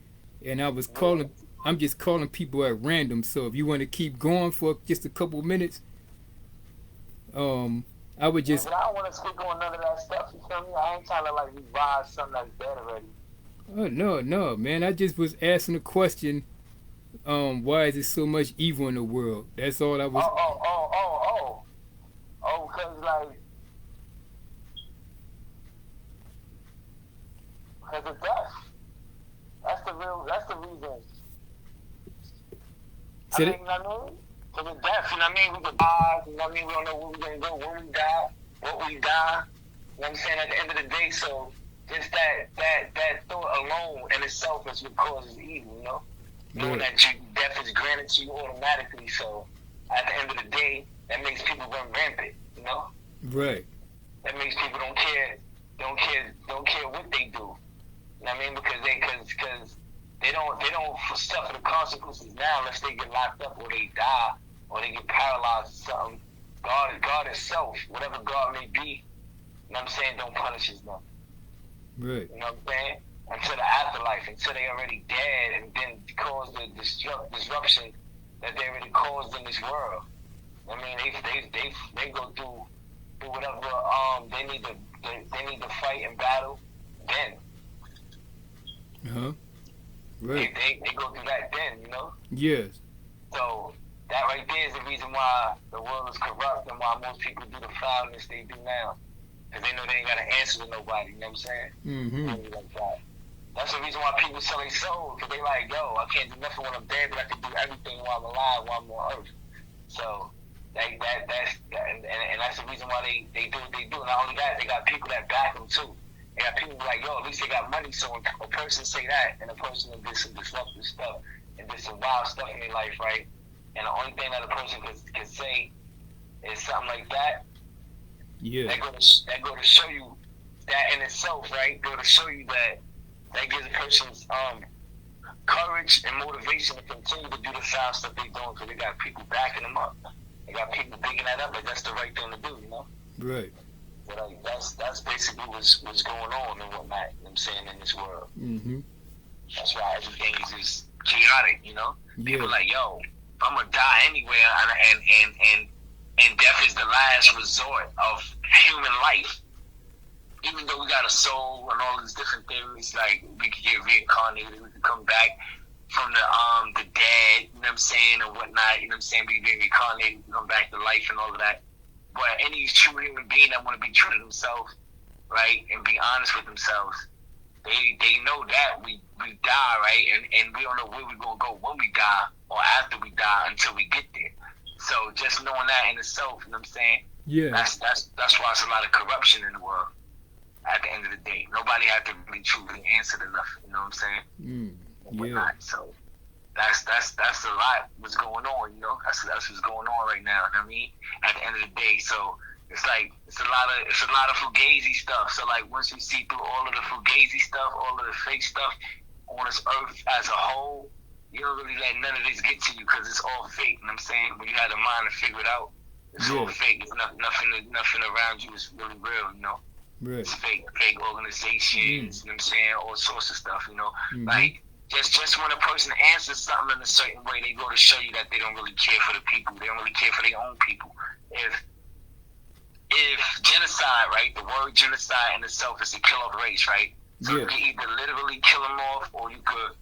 and I was calling. I'm just calling people at random. So if you want to keep going for just a couple minutes, I would just. Yeah, but I don't want to speak on none of that stuff. You feel me? I ain't trying to like revise something that's dead already. Oh no, man! I just was asking a question. Why is there so much evil in the world? That's all I was. Oh, because because of death. That's the reason. Said it? You know what I mean? Because of death, you know what I mean? We could die, you know what I mean? We don't know where we're going to go, when we die, what we die. You know what I'm saying? At the end of the day, so just that thought alone in itself is what causes evil, you know? Knowing that death is granted to you automatically, so at the end of the day, that makes people run rampant, you know? Right. That makes people don't care what they do. You know what I mean? Because they don't suffer the consequences now unless they get locked up or they die or they get paralyzed or something. God itself, whatever God may be, you know what I'm saying, don't punish his nothing. Right. You know what I'm saying? Until the afterlife, until they already dead and then cause the disruption that they already caused in this world. I mean, they go through whatever they need to fight and battle then. Right. They go through that then, you know? Yes. So that right there is the reason why the world is corrupt and why most people do the foulness they do now. Because they know they ain't got to answer to nobody, you know what I'm saying? Mm-hmm. Like that. That's the reason why people sell their soul, because they like, yo, I can't do nothing when I'm dead, but I can do everything while I'm alive, while I'm on earth. So and that's the reason why they do what they do. Not only that, they got people that back them too. They got people like, yo, at least they got money, so when a person say that, and a person will do some disruptive stuff, and do some wild stuff in their life, right? And the only thing that a person can say is something like that. Yeah. That go to show you that in itself, right? Go to show you that gives a person's courage and motivation to continue to do the foul stuff they're doing, because they got people backing them up. They got people digging that up like that's the right thing to do, you know? Right. But that's basically what's going on and whatnot, you know what I'm saying, in this world. Mm-hmm. That's why everything is just chaotic, you know? Yeah. People like, yo, I'm gonna die anyway, and death is the last resort of human life. Even though we got a soul and all these different theories, like we could get reincarnated, we could come back from the dead, you know what I'm saying, and whatnot, you know what I'm saying, we get reincarnated, we come back to life and all of that. But any true human being that want to be true to themselves, right, and be honest with themselves, they know that we die, right, and we don't know where we're going to go when we die or after we die until we get there. So just knowing that in itself, you know what I'm saying, yeah, that's why it's a lot of corruption in the world. At the end of the day, nobody had to really truly answer to nothing, you know what I'm saying? Yeah. So that's a lot what's going on, you know. That's what's going on right now. You know what I mean, at the end of the day, so it's like it's a lot of fugazi stuff. So like once you see through all of the fugazi stuff, all of the fake stuff on this earth as a whole, you don't really let none of this get to you because it's all fake. You know what I'm saying? When you have the mind to figure it out, it's all fake. It's nothing around you is really real, you know. Right. It's fake organizations, you know what I'm saying? All sorts of stuff, you know. Mm-hmm. Like just when a person answers something in a certain way, they go to show you that they don't really care for the people. They don't really care for their own people. If genocide, right? The word genocide in itself is to kill off a race, right? So you can either literally kill them off, or you could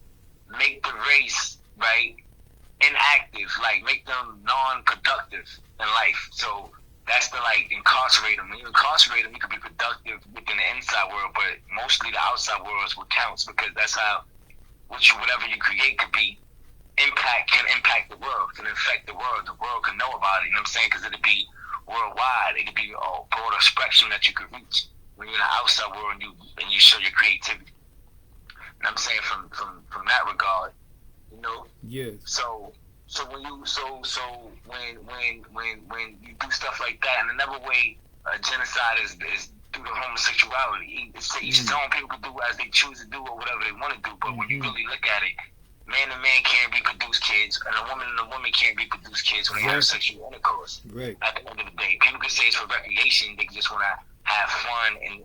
make the race, right, inactive, like make them non-productive in life. So that's the incarcerate them. When you incarcerate them, you can be productive within the inside world, but mostly the outside world is what counts, because that's how whatever you create can impact the world, can affect the world. The world can know about it, you know what I'm saying? Because it'll be worldwide. It could be a broader spectrum that you could reach when you're in the outside world and you show your creativity. And I'm saying from that regard, you know. Yes. So when you when you do stuff like that, and another way genocide is through the homosexuality. Each his own, people can do as they choose to do or whatever they want to do. But when you really look at it, man and man can't reproduce kids, and a woman can't reproduce kids when they have sexual intercourse. Right. At the end of the day, people can say it's for recreation. They just want to have fun and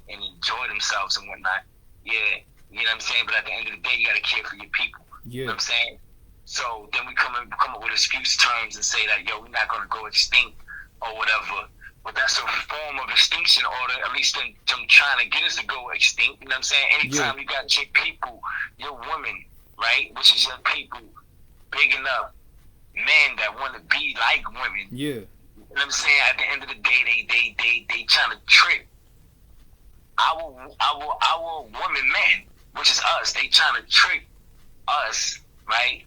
enjoy themselves and whatnot. Yeah, you know what I'm saying. But at the end of the day, you got to care for your people. Yeah. You know what I'm saying. So then we come up with excuse terms and say that, yo, we're not going to go extinct or whatever. But that's a form of extinction, or at least them trying to get us to go extinct. You know what I'm saying? Anytime you got your people, your women, right, which is your people, bigging up men that want to be like women. Yeah. what I'm saying? At the end of the day, they trying to trick our woman men, which is us. They trying to trick us, right?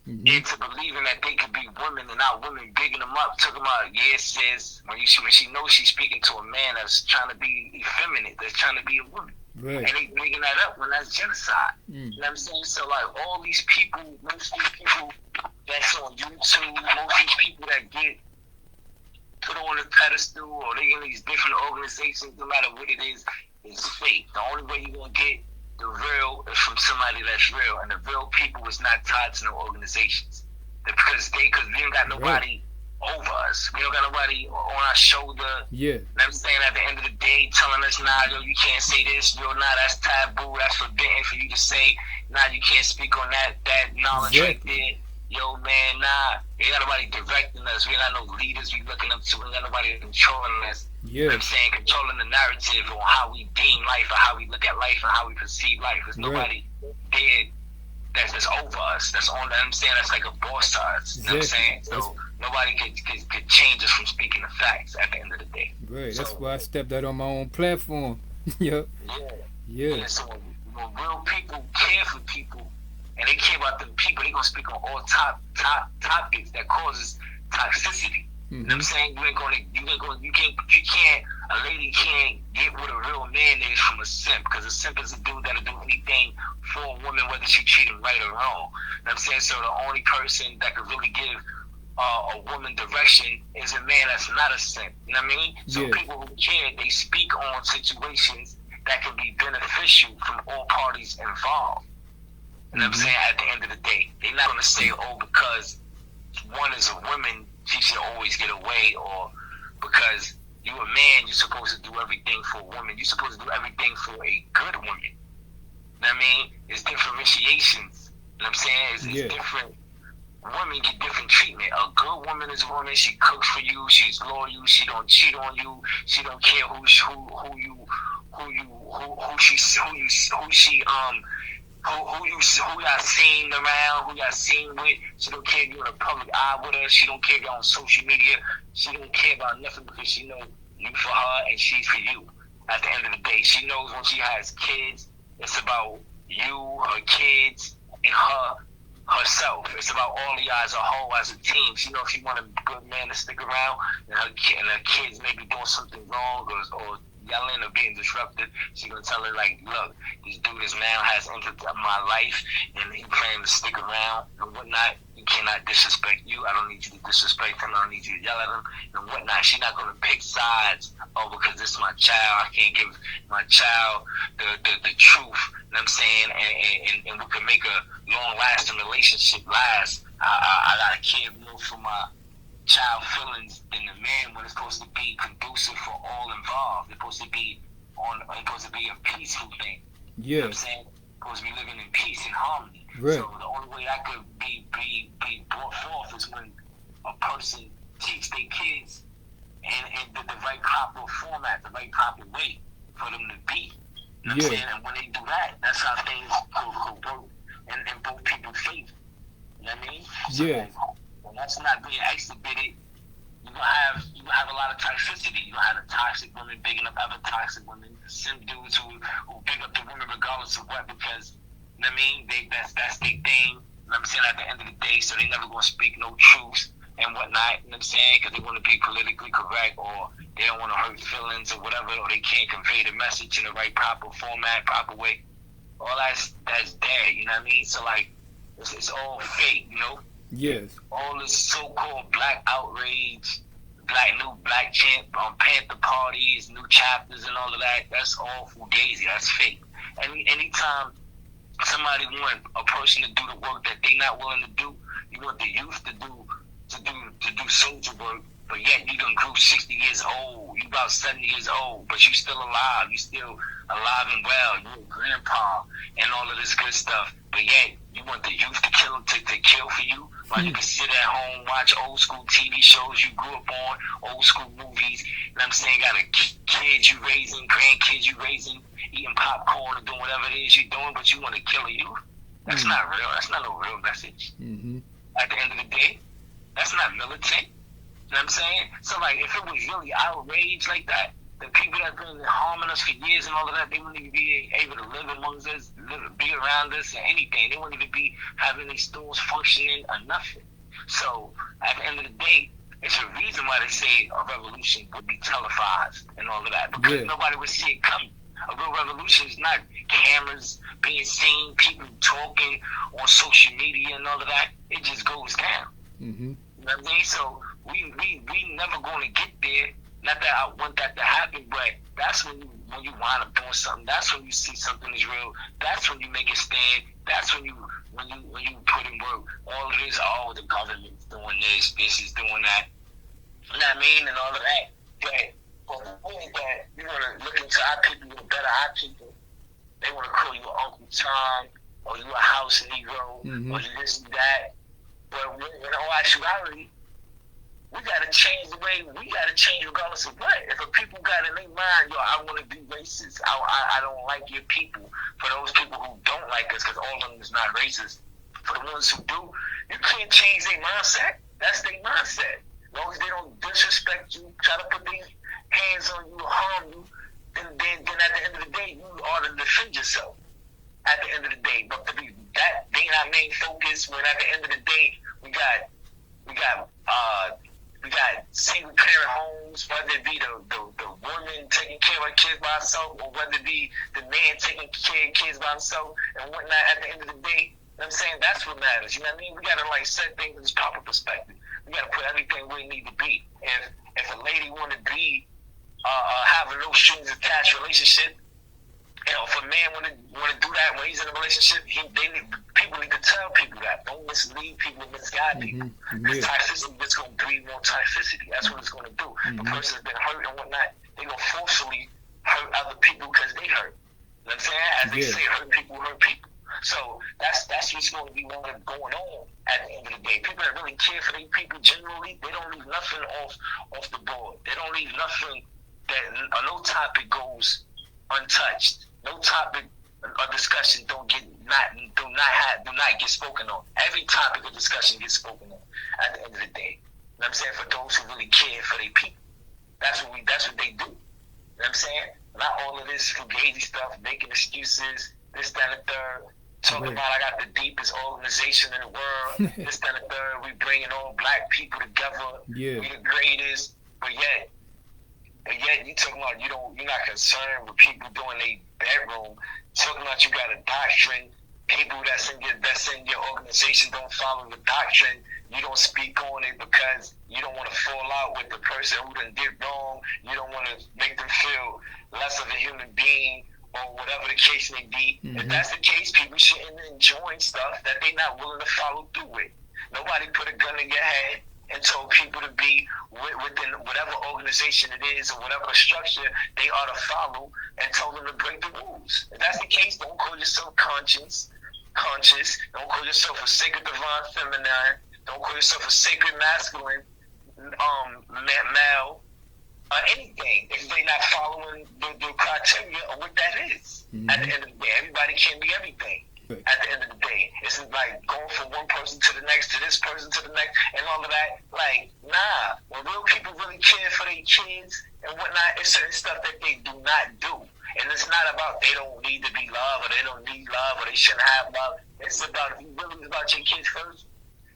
Mm-hmm. Into believing that they could be women and not women, bigging them up, talking about, yeah, sis, when she knows she's speaking to a man that's trying to be effeminate, that's trying to be a woman. Right. And they bigging that up when that's genocide. You know what I'm saying? So, like, all these people, most of these people that's on YouTube, most of these people that get put on a pedestal or they in these different organizations, no matter what it is fake. The only way you're going to get the real is from somebody that's real, and the real people is not tied to no organizations. Because we ain't got nobody over us. We don't got nobody on our shoulder. Yeah. You know what I'm saying? At the end of the day, telling us, nah, yo, you can't say this, yo, nah, that's taboo, that's forbidden for you to say, nah, you can't speak on that knowledge right there. Yo, man, nah, we ain't got nobody directing us. We ain't got no leaders we looking up to. We ain't got nobody controlling us. Yeah. You know what I'm saying? Controlling the narrative on how we deem life or how we look at life and how we perceive life. There's nobody there that's over us. That's on, you know what I'm saying? That's like a boss to us. You know what I'm saying? So nobody could change us from speaking the facts at the end of the day. Right. So, that's why I stepped out on my own platform. Yep. Yeah. So when real people care for people and they care about the people, they gonna speak on all top topics that causes toxicity. You know what I'm saying? You can't, a lady can't get what a real man is from a simp, because a simp is a dude that'll do anything for a woman, whether she treat him right or wrong. You know what I'm saying? So the only person that could really give a woman direction is a man that's not a simp. You know what I mean? So people who care, they speak on situations that can be beneficial from all parties involved. You know what I'm saying? At the end of the day, they're not gonna say, oh, because one is a woman, she should always get away, or because you a man, you're supposed to do everything for a woman. You're supposed to do everything for a good woman. You know what I mean? It's differentiations. You know what I'm saying? It's different. Women get different treatment. A good woman is a woman. She cooks for you. She's loyal. She don't cheat on you. She don't care who she got seen around, who got seen with. She don't care if you're in a public eye with her. She don't care if you're on social media. She don't care about nothing because she knows you for her and she's for you. At the end of the day, she knows when she has kids, it's about you, her kids, and herself. It's about all of y'all as a whole, as a team. She knows if she want a good man to stick around and her kids maybe doing something wrong or yelling or being disrupted, she gonna tell her, like, look, this dude is now has entered my life and he planning to stick around and whatnot. He cannot disrespect you. I don't need you to disrespect him. I don't need you to yell at him and whatnot. She's not gonna pick sides. Oh, because this is my child, I can't give my child the truth. You know what I'm saying? And we can make a long lasting relationship last. I gotta care more for my child feelings than the man when it's supposed to be conducive for all involved. It's supposed to be a peaceful thing. Yeah. You know what I'm saying? It's supposed to be living in peace and harmony. Right. So the only way that could be brought forth is when a person takes their kids and the right proper format, the right proper way for them to be. You know what I'm saying? And when they do that, that's how things go work in both people's favor. You know what I mean? So when that's not being exhibited, you're gonna have a lot of toxicity. You're gonna have a toxic women bigging up other toxic women, some dudes who big up the women regardless of what, because you know what I mean, that's their thing. You know what I'm saying? At the end of the day, so they never gonna speak no truth and whatnot. You know what I'm saying? Because they want to be politically correct, or they don't want to hurt feelings or whatever, or they can't convey the message in the right proper format, proper way. All that's dead. You know what I mean? So like, it's all fake. You know? Yes. All this so-called black outrage, black chant, Panther parties, new chapters, and all of that. That's all fugazi. That's fake. Anytime somebody want a person to do the work that they not willing to do, you want the youth to do soldier work, but yet you done grew 60 years old. You about 70 years old, but you still alive. You still alive and well. You're a grandpa and all of this good stuff. But yet you want the youth to kill for you, while you can sit at home, watch old school TV shows you grew up on, old school movies. You know what I'm saying? Got a kids you raising, grandkids you raising, eating popcorn and doing whatever it is you're doing, but you want to kill a youth. That's not real. That's not a real message. At the end of the day, that's not militant. know what I'm saying? So, like, if it was really outrage like that, the people that have been harming us for years and all of that, they wouldn't even be able to live amongst us, be around us, or anything. They wouldn't even be having these stores functioning or nothing. So, at the end of the day, it's a reason why they say a revolution would be televised and all of that, because nobody would see it coming. A real revolution is not cameras being seen, people talking on social media and all of that. It just goes down. Mm-hmm. You know what I mean? So we never going to get there. Not that I want that to happen, but that's when you wind up doing something. That's when you see something is real. That's when you make a stand. That's when you put in work. All of this, the government's doing this is doing that. You know what I mean? And all of that. But the point that you want to look into our people, you better our people. They want to call you Uncle Tom, or you a house Negro, or you this and that. But in all actuality, we got to change the way we got to change regardless of what. If a people got in their mind, I want to be racist. I don't like your people. For those people who don't like us, because all of them is not racist. For the ones who do, you can't change their mindset. That's their mindset. As long as they don't disrespect you, try to put their hands on you, harm you, then at the end of the day, you ought to defend yourself. At the end of the day, but to be that being our main focus, when at the end of the day we got single parent homes, whether it be the woman taking care of her kids by herself, or whether it be the man taking care of kids by himself and whatnot. At the end of the day, you know what I'm saying, that's what matters. You know what I mean? We gotta set things in its proper perspective. We gotta put everything where it need to be. If a lady wanna be have a no strings attached relationship, if a man want to do that when he's in a relationship, people need to tell people that. Don't mislead people, misguide people. Because toxicity is going to breed more toxicity. That's what it's going to do. The person's been hurt and whatnot, they're going to forcefully hurt other people because they hurt. You know what I'm saying? As they say, hurt people hurt people. So that's what's going to be going on at the end of the day. People that really care for their people generally, they don't leave nothing off the board. They don't leave nothing no topic goes untouched. No topic or discussion do not get spoken on. Every topic of discussion gets spoken on at the end of the day. You know what I'm saying? For those who really care for their people. That's what they do. You know what I'm saying? Not all of this fugazi stuff, making excuses, this, that, and the third. Talking about I got the deepest organization in the world, this, that, and the third. We bringing all black people together. We the greatest. But yet you talking about you're not concerned with people doing their bedroom. Talking about you got a doctrine. People that's in your organization don't follow the doctrine. You don't speak on it because you don't want to fall out with the person who done did wrong. You don't want to make them feel less of a human being or whatever the case may be. If that's the case, people shouldn't enjoy stuff that they're not willing to follow through with. Nobody put a gun in your head and told people to be within whatever organization it is or whatever structure they ought to follow, and told them to break the rules. If that's the case, don't call yourself conscious. Don't call yourself a sacred divine feminine. Don't call yourself a sacred masculine male or anything if they're not following the criteria of what that is. At the end of the day, everybody can't be everything. At the end of the day, it's like going from one person to the next, to this person to the next, and all of that. Like, nah. When real people really care for their kids and whatnot, it's certain stuff that they do not do. And it's not about they don't need to be loved, or they don't need love, or they shouldn't have love. It's about, if you really about your kids first,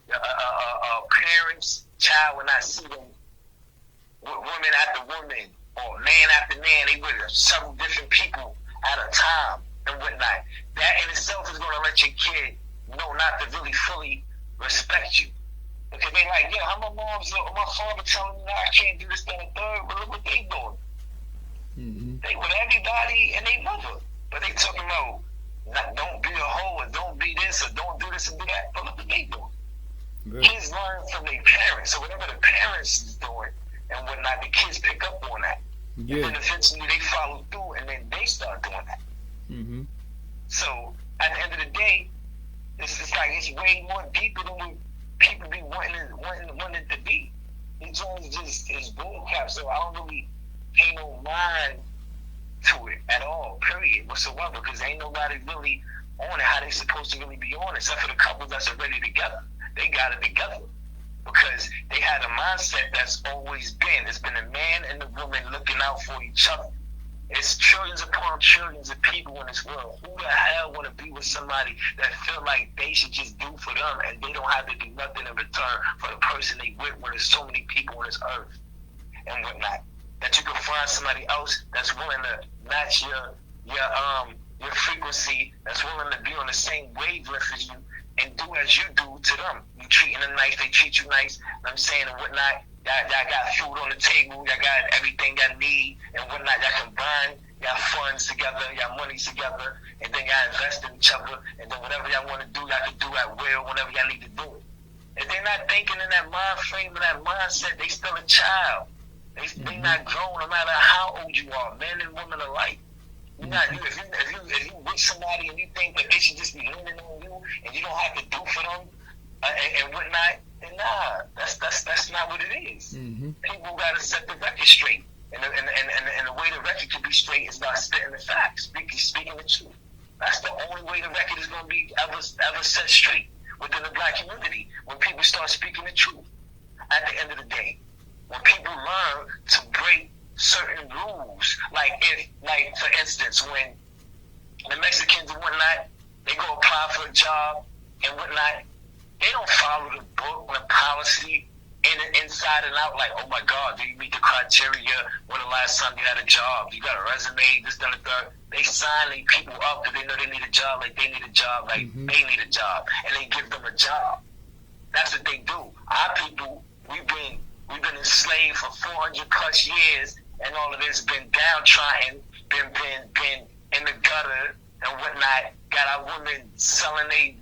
parents, child will not see them woman after woman, or man after man. They with several different people at a time and whatnot. That in itself is going to let your kid know not to really fully respect you. Because they like, yeah, how my father telling me now I can't do this, that, and third, but look what they doing. They with everybody and they mother. But they talking about, don't be a hoe, or don't be this, or don't do this and do that. But look what they doing. Kids learn from their parents. So whatever the parents is doing and whatnot, the kids pick up on that. And then eventually they follow through, and then they start doing that. So at the end of the day, it's like it's way more deeper than what people be wanting it to be. It's only just it's bullcrap. So I don't really pay no mind to it at all, period, whatsoever, because ain't nobody really on it how they supposed to really be on it, except for the couples that's already together. They got it together. because they had a mindset that's always been. It's been a man and a woman looking out for each other. It's trillions upon trillions of people in this world. Who the hell want to be with somebody that feel like they should just do for them and they don't have to do nothing in return for the person they with when there's so many people on this earth and whatnot? That you can find somebody else that's willing to match your frequency, that's willing to be on the same wavelength as you and do as you do to them. You treating them nice, they treat you nice, I'm saying, and whatnot. Y'all got food on the table, y'all got everything y'all need and whatnot. Y'all combine y'all funds together, y'all money together, and then y'all invest in each other, and then whatever y'all want to do, y'all can do at will whenever y'all need to do it. If they're not thinking in that mind frame or that mindset, they still a child. They not grown no matter how old you are, men and women alike. You're not, if you with somebody and you think that they should just be leaning on you and you don't have to do for them and whatnot, then nah, that's not what it is. People gotta set the record straight, and the way the record can be straight is by spitting the facts, speaking the truth. That's the only way the record is gonna be ever set straight within the black community, when people start speaking the truth. At the end of the day, when people learn to break certain rules, like for instance, when the Mexicans and whatnot, they go apply for a job and whatnot, they don't follow the book and the policy inside and out, like, oh my God, do you meet the criteria? When the last time you had a job? You got a resume, this, that, and the third. They sign these people up because they know they need a job, like they need a job, like they need a job, and they give them a job. That's what they do. Our people, we've been enslaved for 400 plus years, and all of this been downtrodden, been in the gutter and whatnot. Got our women selling they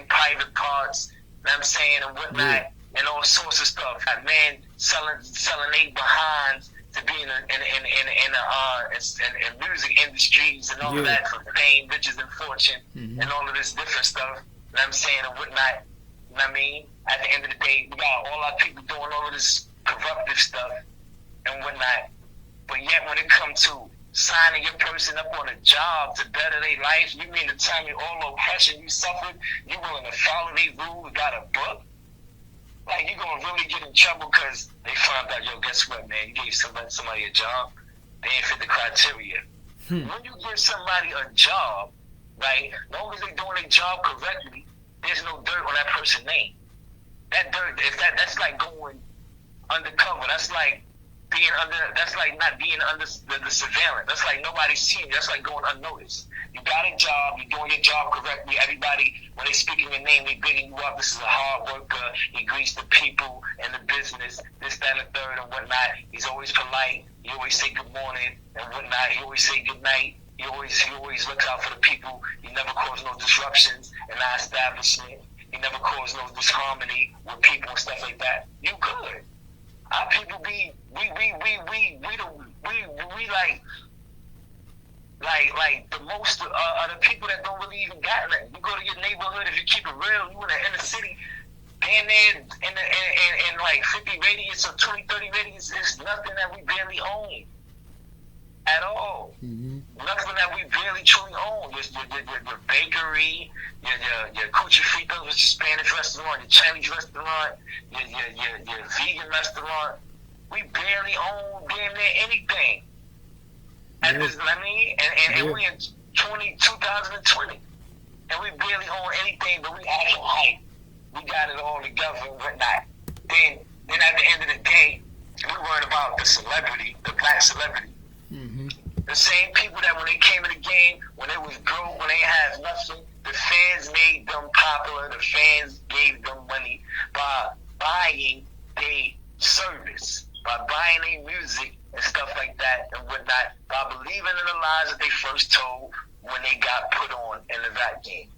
private parts, you know what I'm saying, and whatnot, and all sorts of stuff. Got men selling they behinds to be in music industries and all of that for fame, riches, and fortune, and all of this different stuff. You know what I'm saying, and whatnot. You know what I mean? At the end of the day, we got all our people doing all of this corruptive stuff and whatnot. But yet, when it comes to signing your person up on a job to better their life, you mean to tell me all oppression you suffered, you willing to follow these rules, got a book? Like, you gonna really get in trouble because they found out, yo, guess what, man? You gave somebody a job, they ain't fit the criteria. When you give somebody a job, right, as long as they doing their job correctly, there's no dirt on that person's name. That dirt, that's like going undercover. That's like being under. That's like not being under the surveillance. That's like nobody's seeing you. That's like going unnoticed. You got a job. You're doing your job correctly. Everybody, when they speaking your name, they bigging you up. This is a hard worker. He greets the people and the business. This, that, and the third, and whatnot. He's always polite. He always say good morning and whatnot. He always say good night. He always looks out for the people. He never cause no disruptions in our establishment. He never caused no disharmony with people and stuff like that. You good. Our people be like the most of the people that don't really even got nothing. You go to your neighborhood, if you keep it real, you in the inner city, down there in like 50 radius or 20, 30 radius, there's nothing that we barely own at all. Nothing that we barely truly own. Your bakery, your Cuchi Fritos, which is Spanish restaurant, your Chinese restaurant, your vegan restaurant. We barely own damn near anything. And this, I mean, and we in 2020, and we barely own anything, but we acting hype. We got it all together and whatnot. Then at the end of the day, we worried about the celebrity, the black celebrity. The same people that when they came to the game, when they was broke, when they had nothing, the fans made them popular. The fans gave them money by buying their service, by buying their music and stuff like that and whatnot, by believing in the lies that they first told when they got put on in the rap game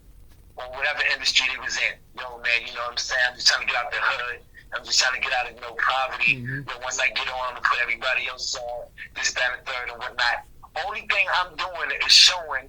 or whatever industry they was in. Yo, man, you know what I'm saying? I'm just trying to get out the hood. I'm just trying to get out of poverty. But once I get on, I'm going to put everybody else on, this, that, and the third, and whatnot. Only thing I'm doing is showing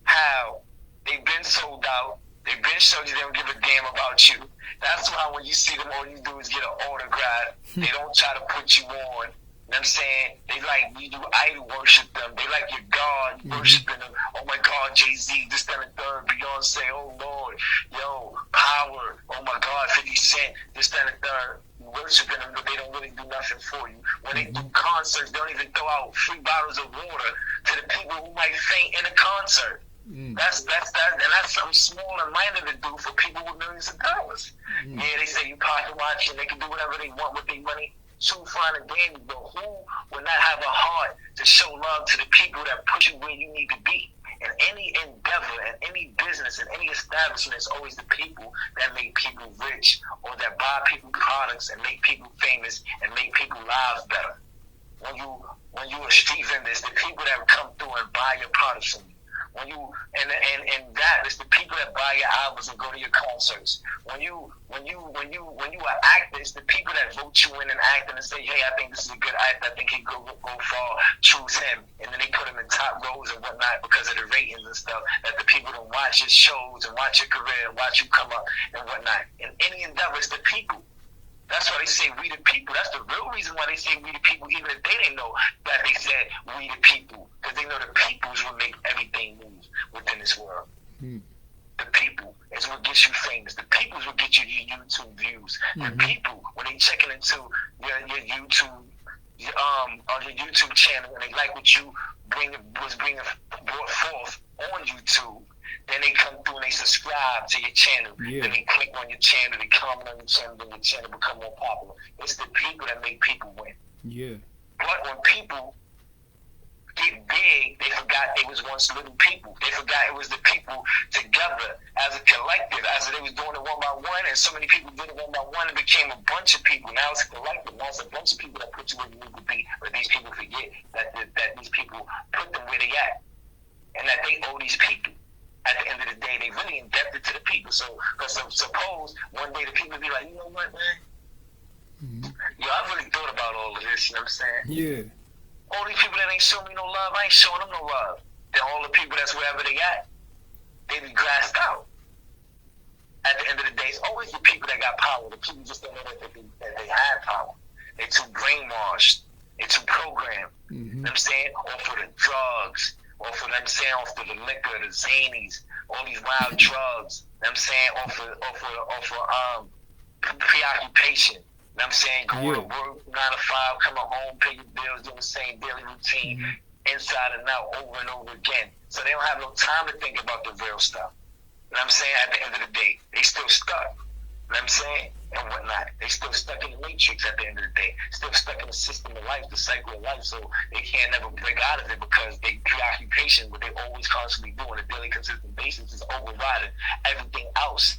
how they've been sold out. They've been showing you they don't give a damn about you. That's why when you see them, all you do is get an autograph. They don't try to put you on. You know what I'm saying? They like you idol worship them. They like your God, you worshiping them. Oh my God, Jay-Z, this, that, and third. Beyonce, oh Lord, yo, Power, oh my God, 50 Cent, this, that, and third. You worshiping them, but they don't really do nothing for you. When they do concerts, they don't even throw out free bottles of water to the people who might faint in a concert. That's that, and that's something small and minor to do for people with millions of dollars. Yeah, they say you pocket watch and they can do whatever they want with their money. So fine and dandy, but who would not have a heart to show love to the people that push you where you need to be? In any endeavor, in any business, in any establishment, it's always the people that make people rich or that buy people products and make people famous and make people lives better. When you are street vendors, the people that come through and buy your products from you. When you and that is the people that buy your albums and go to your concerts. When you are actors, the people that vote you in and act and say, hey, I think this is a good actor, I think he go far, choose him, and then they put him in top roles and whatnot because of the ratings and stuff. That the people don't watch his shows and watch your career and watch you come up and whatnot. In any endeavor, it's the people. That's why they say we the people. That's the real reason why they say we the people, even if they didn't know that they said we the people. Because they know the peoples will make everything move within this world. The people is what gets you famous. The peoples will get you your YouTube views. The people, when they checking into your YouTube on your YouTube channel and they like what you brought forth on YouTube, then they come through and they subscribe to your channel. Then they click on your channel, they comment on your channel, then your channel become more popular. It's the people that make people win. Yeah. But when people get big, they forgot they was once little people. They forgot it was the people together as a collective, as they was doing it one by one, and so many people did it one by one, it became a bunch of people. Now it's a collective. Now it's a bunch of people that put you where you need to be, but these people forget that these people put them where they at, and that they owe these people. At the end of the day, they really indebted to the people. So, because suppose one day the people be like, you know what, man? Yo, I really thought about all of this, you know what I'm saying? Yeah. All these people that ain't showing me no love, I ain't showing them no love. Then all the people that's wherever they at, they be grassed out. At the end of the day, it's always the people that got power. The people just don't know that they have power. They're too brainwashed. They're too programmed. You know what I'm saying? Or for the drugs. Or for them saying off of the liquor, the zanies, all these wild drugs. You know what I'm saying? Or for preoccupation. You know what I'm saying? Going to work, 9 to 5, coming home, pay your bills, doing the same daily routine, inside and out, over and over again. So they don't have no time to think about the real stuff. You know what I'm saying? At the end of the day, they still stuck. You know what I'm saying? And whatnot. They still stuck in the matrix at the end of the day. Still stuck in the system of life, the cycle of life. So they can't never break out of it because they preoccupation, what they always constantly do on a daily consistent basis is overriding everything else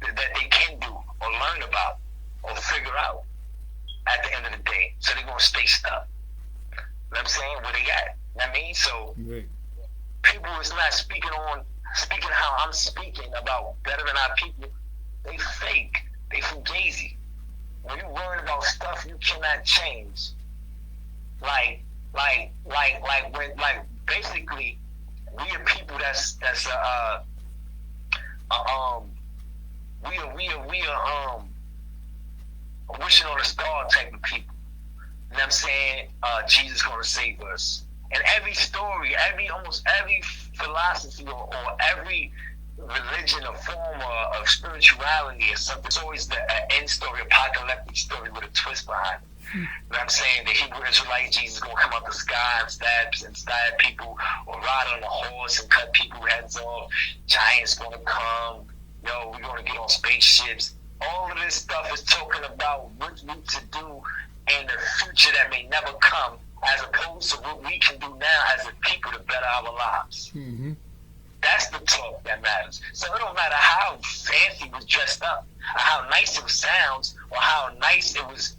that they can do or learn about or figure out at the end of the day. So they're going to stay stuck. You know what I'm saying? Where they at? You know what I mean? So people is not speaking how I'm speaking about bettering our people. They fake. They fugazi. When you worried about stuff you cannot change, basically, we are people we are wishing on a star type of people. You know what I'm saying? Jesus gonna save us. And every story, almost every philosophy or every religion or form of spirituality or something, it's always the end story, apocalyptic story with a twist behind it. You know what I'm saying? The Hebrew Israelite Jesus is going to come out the sky and stab people, or ride on a horse and cut people's heads off. Giants going to come. Yo, we're going to get on spaceships. All of this stuff is talking about what we need to do in the future that may never come, as opposed to what we can do now as a people to better our lives. That's the talk that matters. So it don't matter how fancy it was dressed up, or how nice it sounds, or how nice it was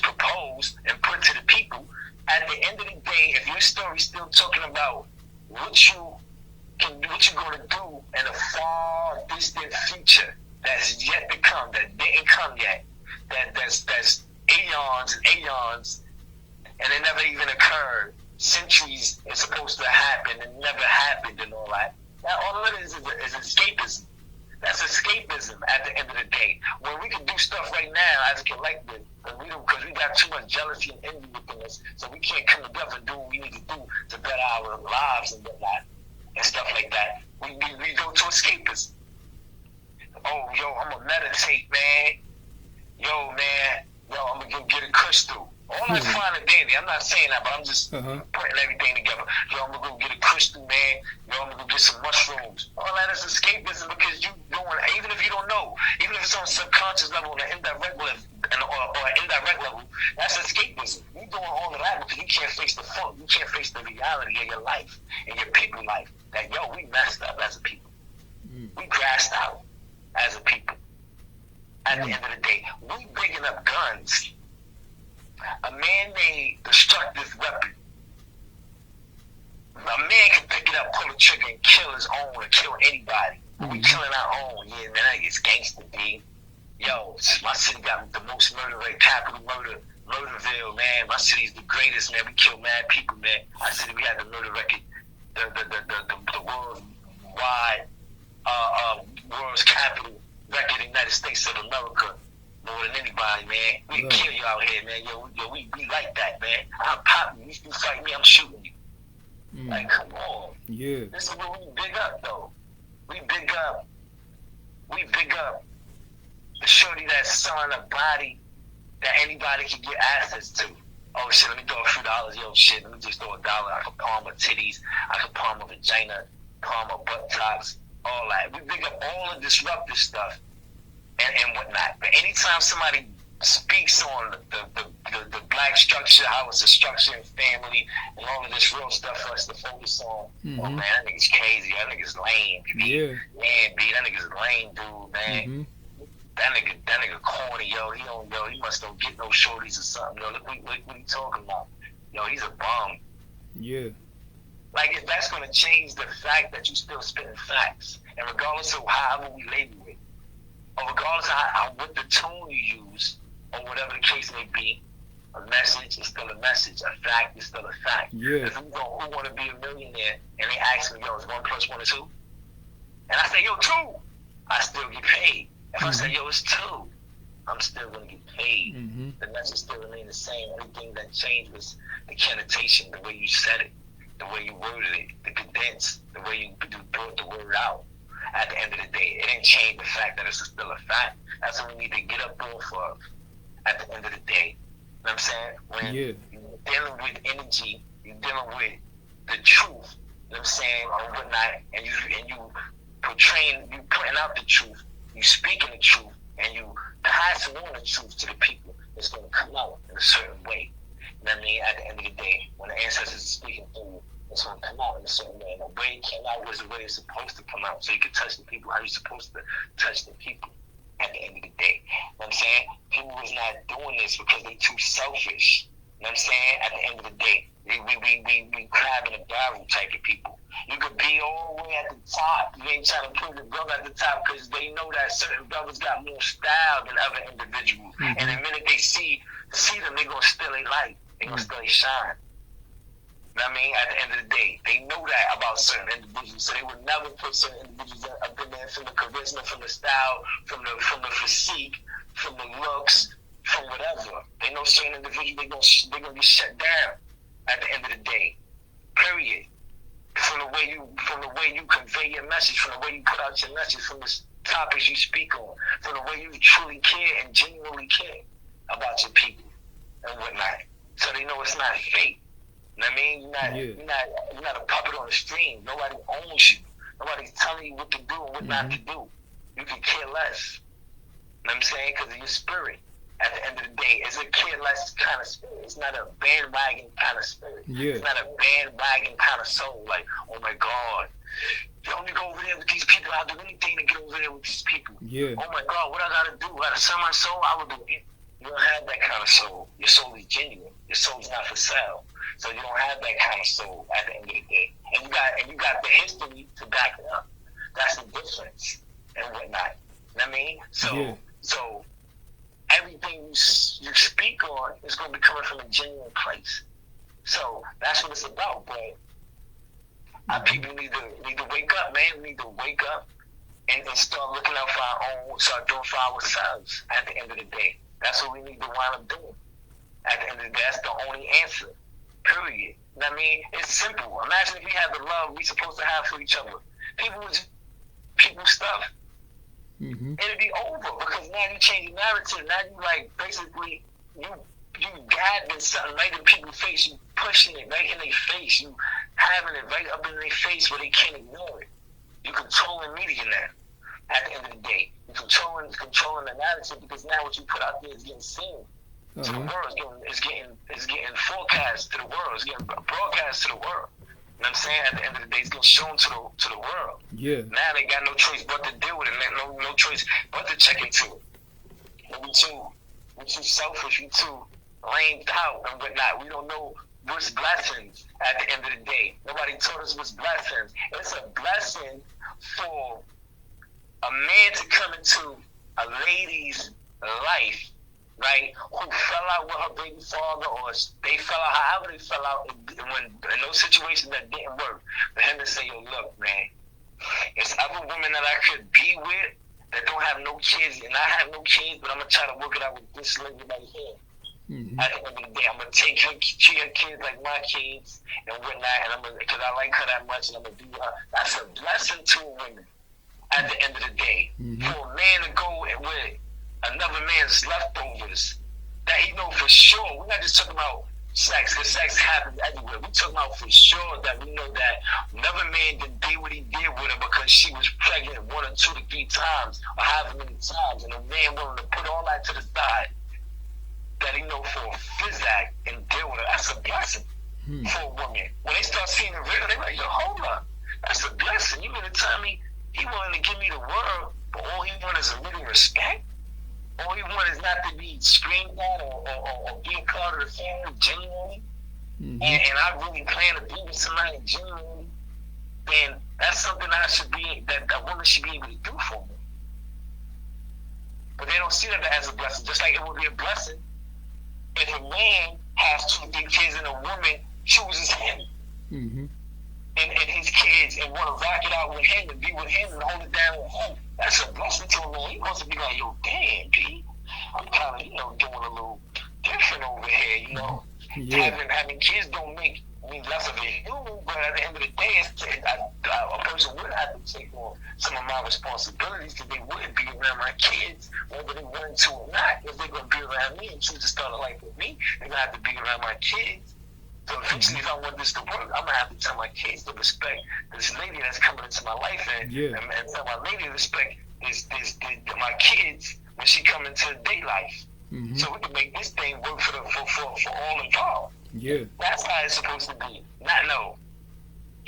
proposed and put to the people. At the end of the day, if your story's still talking about what you're going to do in a far distant future that's yet to come, that didn't come yet, that's aeons and aeons, and it never even occurred. Centuries is supposed to happen and never happened and all that. Now, all it is escapism. That's escapism at the end of the day. When we can do stuff right now as a collective Because we got too much jealousy and envy within us, so we can't come together and do what we need to do to better our lives and whatnot and stuff like that. We go to escapism. Oh, yo, I'm gonna meditate, man. Yo, man, I'm gonna go get a crystal. All that's fine and dandy. I'm not saying that, but I'm just putting everything together. Yo, I'm gonna go get a crystal, man. Yo, I'm gonna go get some mushrooms. All that is escapism because you doing, even if you don't know, even if it's on a subconscious level, on an indirect level, or an indirect level, that's escapism. You doing all of that because you can't face the funk. You can't face the reality of your life and your people life. That, yo, we messed up as a people. We grassed out as a people. At the end of the day, we bigging up guns. A man-made destructive weapon. A man can pick it up, pull the trigger, and kill his own or kill anybody. We killing our own. Yeah, man, that gets gangster, B. Yo, my city got the most murder rate, capital Murderville, man. My city's the greatest, man. We kill mad people, man. Our city, we had the murder record, the worldwide, world's capital record in the United States of America. More than anybody, man. We can kill you out here, man. Yo, we like that, man. I'm popping you. You fight me, I'm shooting you. Like, come on. Yeah. This is what we big up, though. We big up the shorty that's selling a body that anybody can get access to. Oh, shit, let me throw a few dollars. Yo, shit, let me just throw $1. I can palm her titties. I can palm her vagina, palm her butt tops, all that. We big up all the disruptive stuff. And whatnot. But anytime somebody speaks on the black structure, how it's a structure and family, and all of this real stuff for us to focus on, oh man, that nigga's crazy. That nigga's lame. Yeah. Man, B, that nigga's lame, dude, man. That nigga corny, yo. He must don't get no shorties or something. Yo, look what he talking about. Yo, he's a bum. Yeah. Like, if that's gonna change the fact that you still spitting facts, and regardless of however we label it, or regardless of what the tone you use, or whatever the case may be, a message is still a message. A fact is still a fact. Yeah. If who want to be a millionaire, and they ask me, yo, is 1 + 1 2? And I say, yo, 2. I still get paid. If I say, yo, it's 2, I'm still going to get paid. The message still remains the same. Everything that changed was the connotation, the way you said it, the way you worded it, the cadence, the way you brought the word out. At the end of the day, it didn't change the fact that it's still a fact. That's what we need to get up off of at the end of the day. You know what I'm saying? When you're dealing with energy, you're dealing with the truth, you know what I'm saying, or whatnot, and you portraying, you putting out the truth, you speaking the truth, and you passing on the truth to the people, it's going to come out in a certain way. You know what I mean? At the end of the day, when the ancestors are speaking through you, it's going to come out in a certain way. And the way it came out was the way it's supposed to come out. So you can touch the people how you're supposed to touch the people at the end of the day. You know what I'm saying? People was not doing this because they too selfish. You know what I'm saying? At the end of the day, we crab in a barrel type of people. You could be all the way at the top. You ain't trying to put the brother at the top because they know that certain brothers got more style than other individuals. And the minute they see them, they're going to steal their light. They're going to steal their shine. You know what I mean? At the end of the day, they know that about certain individuals, so they would never put certain individuals up in there from the charisma, from the style, from the physique, from the looks, from whatever. They know certain individuals, they're gonna be shut down at the end of the day. Period. From the way you convey your message, from the way you put out your message, from the topics you speak on, from the way you truly care and genuinely care about your people and whatnot. So they know it's not fake. You know what I mean? You're not a puppet on the string. Nobody owns you. Nobody's telling you what to do and what not to do. You can care less. You know what I'm saying? Because of your spirit. At the end of the day, it's a care less kind of spirit. It's not a bandwagon kind of spirit. Yeah. It's not a bandwagon kind of soul. Like, oh my God, let me go over there with these people. I'll do anything to get over there with these people. Yeah. Oh my God, what I gotta do? I gotta sell my soul? I will do it. You don't have that kind of soul. Your soul is genuine. Your soul's not for sale. So you don't have that kind of soul at the end of the day. And you got the history to back it up. That's the difference and whatnot. You know what I mean? So everything you speak on is going to be coming from a genuine place. So that's what it's about. But our people need to wake up, man. We need to wake up and start looking out for our own, start doing for ourselves at the end of the day. That's what we need to wind up doing. At the end of the day, that's the only answer. Period. You know what I mean? It's simple. Imagine if we had the love we supposed to have for each other. People stuff. Mm-hmm. It'd be over because now you change the narrative. Now you like basically you gathering something right in people's face. You pushing it right in their face. You having it right up in their face where they can't ignore it. You controlling media now. At the end of the day, you're controlling the narrative because now what you put out there is getting seen. To the world, it's getting forecast to the world. It's getting broadcast to the world. You know what I'm saying? At the end of the day, it's getting shown to the world. Yeah. Now they got no choice but to deal with it. No choice but to check into it. But we too selfish. We too lamed out and whatnot. We don't know what's blessings at the end of the day. Nobody told us what's blessings. It's a blessing for a man to come into a lady's life, right, who fell out with her baby father, or they fell out, however they fell out, when in those situations that didn't work, for him to say, yo, look, man, there's other women that I could be with that don't have no kids, and I have no kids, but I'm going to try to work it out with this lady right here. Mm-hmm. At the end of the day, I'm going to treat her kids like my kids and whatnot, and because I like her that much, and I'm going to do her. That's a blessing to a woman at the end of the day. Mm-hmm. For a man to go with another man's leftovers that he know for sure. We're not just talking about sex, because sex happens everywhere. We're talking about for sure that we know that another man didn't do what he did with her because she was pregnant 1 or 2 to 3 times, or however many times, and a man willing to put all that to the side that he know for a physic and deal with her. That's a blessing for a woman. When they start seeing the real, they're like, yo, hold up. That's a blessing. You mean to tell me he willing to give me the world, but all he wants is a little respect? All he wants is not to be screamed at or being part of the family genuinely. Mm-hmm. And I really plan to be with somebody genuinely. Then that's something that woman should be able to do for me. But they don't see that as a blessing. Just like it would be a blessing if a man has 2 big kids and a woman chooses him. Mm-hmm. And his kids and want to rock it out with him and be with him and hold it down with him. That's a blessing to a man. He wants to be like, yo, damn, P, I'm kind of, doing a little different over here, Yeah. Having kids don't make me less of a human, but at the end of the day, a person would have to take on some of my responsibilities because they wouldn't be around my kids, whether they wanted to or not. If they're going to be around me and choose to start a life with me, they're going to have to be around my kids. So eventually, if I want this to work, I'm going to have to tell my kids to respect this lady that's coming into my life and tell my lady to respect my kids when she come into their life. Mm-hmm. So we can make this thing work for all involved. Yeah. That's how it's supposed to be. Not no.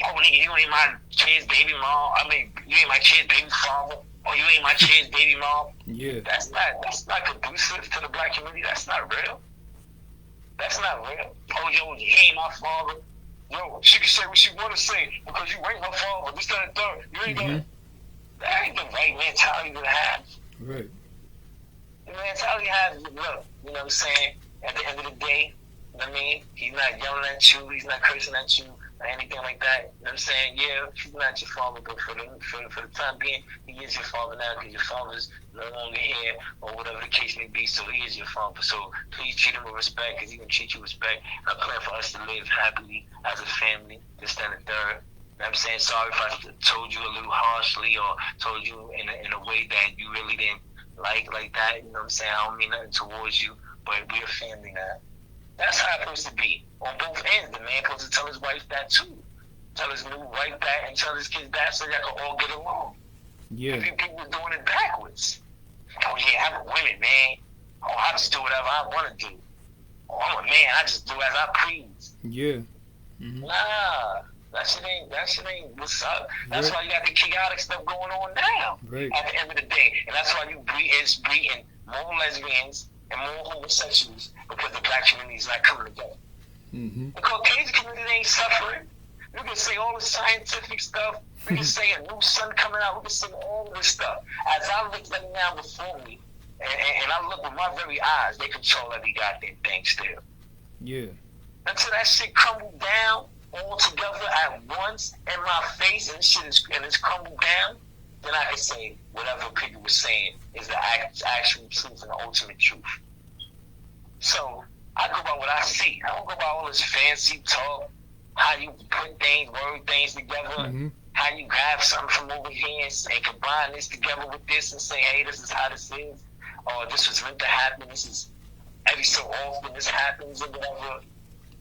Oh, nigga, you ain't my kid's baby mom. I mean, you ain't my kid's baby father. Or you ain't my kid's baby mom. Yeah. That's not conducive to the black community. That's not real. That's not real. Oh, yo, he ain't my father. Yo, she can say what she want to say because you ain't her father. This, that, and third. You ain't gonna. That ain't the right mentality to have. Right. The mentality to have is look. You know what I'm saying? At the end of the day, you know what I mean? He's not yelling at you. He's not cursing at you or anything like that. You know what I'm saying? Yeah, he's not your father, but for the time being, he is your father now because your father's no longer here or whatever the case may be. So he is your father. So please treat him with respect because he can treat you with respect. I plan for us to live happily as a family, this, that, and the third. You know what I'm saying? Sorry if I told you a little harshly or told you in a way that you really didn't like that. You know what I'm saying? I don't mean nothing towards you, but we're a family now. That's how it's supposed to be on both ends. The man supposed to tell his wife that too. Tell his new wife that and tell his kids that so they can all get along. Yeah. I think people are doing it backwards. Oh yeah, I'm a woman, man. Oh, I just do whatever I want to do. Oh, I'm a man. I just do as I please. Yeah. Mm-hmm. Nah, that shit ain't what's up. That's why you got the chaotic stuff going on now. Right. At the end of the day, and that's why you breeding more lesbians and more homosexuals because the black community is not coming together. Mm-hmm. The Caucasian community ain't suffering. We can say all the scientific stuff. We can say a new sun coming out. We can say all this stuff. As I look right now before me, and I look with my very eyes, they control every goddamn thing still. Yeah. Until that shit crumbled down all together at once in my face and it's crumbled down, then I can say whatever people were saying is the actual truth and the ultimate truth. So I go by what I see. I don't go by all this fancy talk, how you put things, word things together, how you grab something from over here and combine this together with this and say, hey, this is how this is, or this was meant to happen, this is every so often this happens or whatever.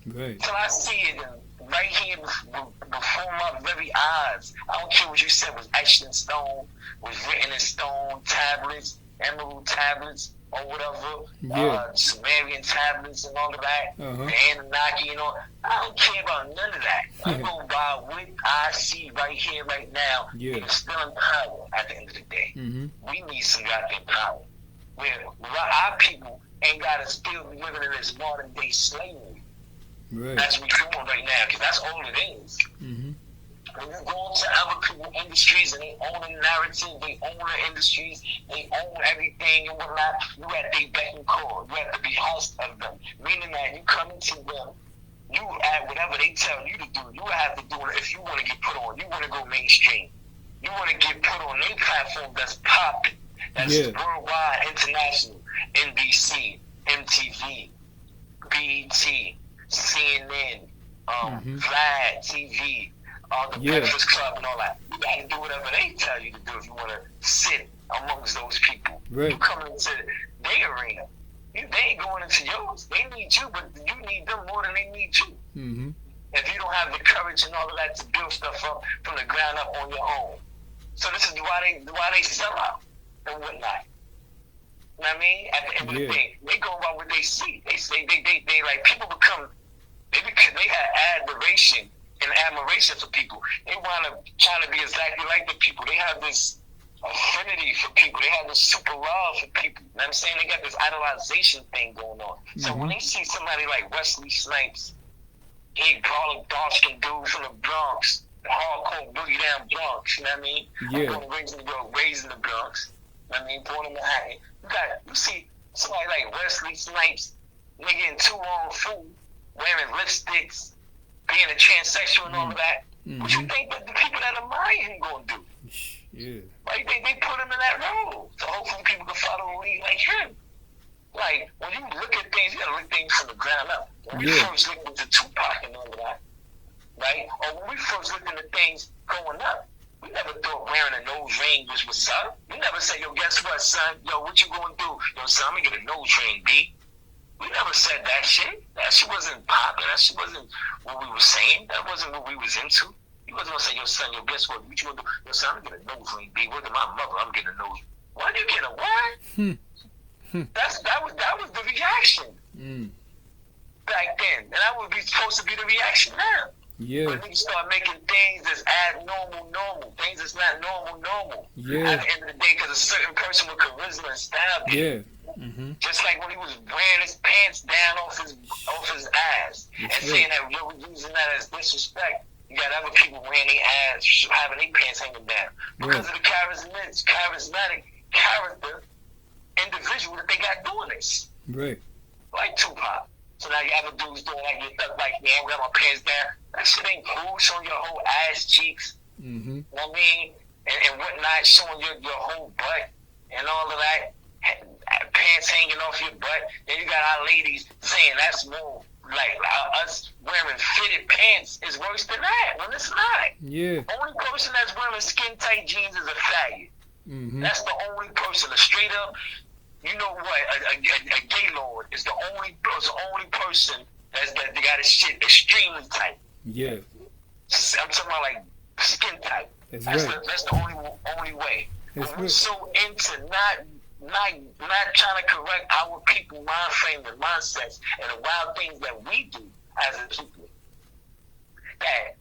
Right. So I see it right here before my very eyes. I don't care what you said was etched in stone, was written in stone, tablets, emerald tablets, or whatever, Sumerian tablets and all of that, the Anunnaki and all. I don't care about none of that. I go by what I see right here, right now. It's still in power at the end of the day. We need some goddamn power. Where our people ain't got to still be living in this modern day slavery. Right. That's what we're doing right now, because that's all it is. When you go into other people's industries and they own the narrative, they own the industries, they own everything and whatnot, you at their beck and call. You at the behest of them. Meaning that you come into them, you add whatever they tell you to do. You have to do it if you want to get put on. You want to go mainstream. You want to get put on their platform that's popping. That's worldwide, international. NBC, MTV, BET, CNN, Vlad TV, the Breakfast Club and all that. You got to do whatever they tell you to do if you want to sit amongst those people. Right. You come into their arena. They ain't going into yours. They need you, but you need them more than they need you. If you don't have the courage and all of that to build stuff up from the ground up on your own. So this is why they sell out and whatnot. You know what I mean? At the end of the day, they go about what they see. They say they like people become they have admiration and admiration for people. They want to try to be exactly like the people. They have this affinity for people. They have this super love for people. You know what I'm saying? They got this idolization thing going on. So when they see somebody like Wesley Snipes, he garlic dark-skinned dude from the Bronx, the hardcore boogie down Bronx, you know what I mean? I'm raised in the Bronx. You know what I mean? Born in Manhattan. You see somebody like Wesley Snipes, nigga in too long food, wearing lipsticks, being a transsexual and all of that. What you think that the people that admire him gonna do? Like they put him in that role. So hopefully people can follow a lead like him. Like when you look at things, you gotta look at things from the ground up. When we first looked into Tupac and all of that, right? Or when we first looked into things going up, we never thought wearing a nose ring was what's up. We never said, yo, guess what, son? Yo, what you gonna do? Yo, son, I'm gonna get a nose ring, B. We never said that shit. That shit wasn't popping. That shit wasn't what we were saying. That wasn't what we was into. You wasn't gonna say, yo, son, yo, guess what? What you gonna do? Yo, son, I'm gonna get a nose ring, B. Word to my mother, I'm getting a nose ring. Why do you get a what? That was the reaction back then. And that would be supposed to be the reaction now. But you start making things that's normal, things that's not normal. At the end of the day, because a certain person with charisma and style. Just like when he was wearing his pants down off his ass and saying that we were using that as disrespect. You got other people wearing their ass, having their pants hanging down because of the charismatic character individual that they got doing this. Right. Like Tupac. So now you have a dudes doing like you stuff like me, I got my pants down. That shit ain't cool, showing your whole ass cheeks. You know what I mean? And whatnot, showing your whole butt and all of that. Pants hanging off your butt. Then you got our ladies saying that's more like us wearing fitted pants is worse than that when it's not. Only person that's wearing skin tight jeans is a faggot. That's the only person. A straight up, you know what? A gay lord is the only person that got his shit extremely tight. I'm talking about like skin tight. That's the only way. We're so into not trying to correct our people mind frame and mindsets and the wild things that we do as a people that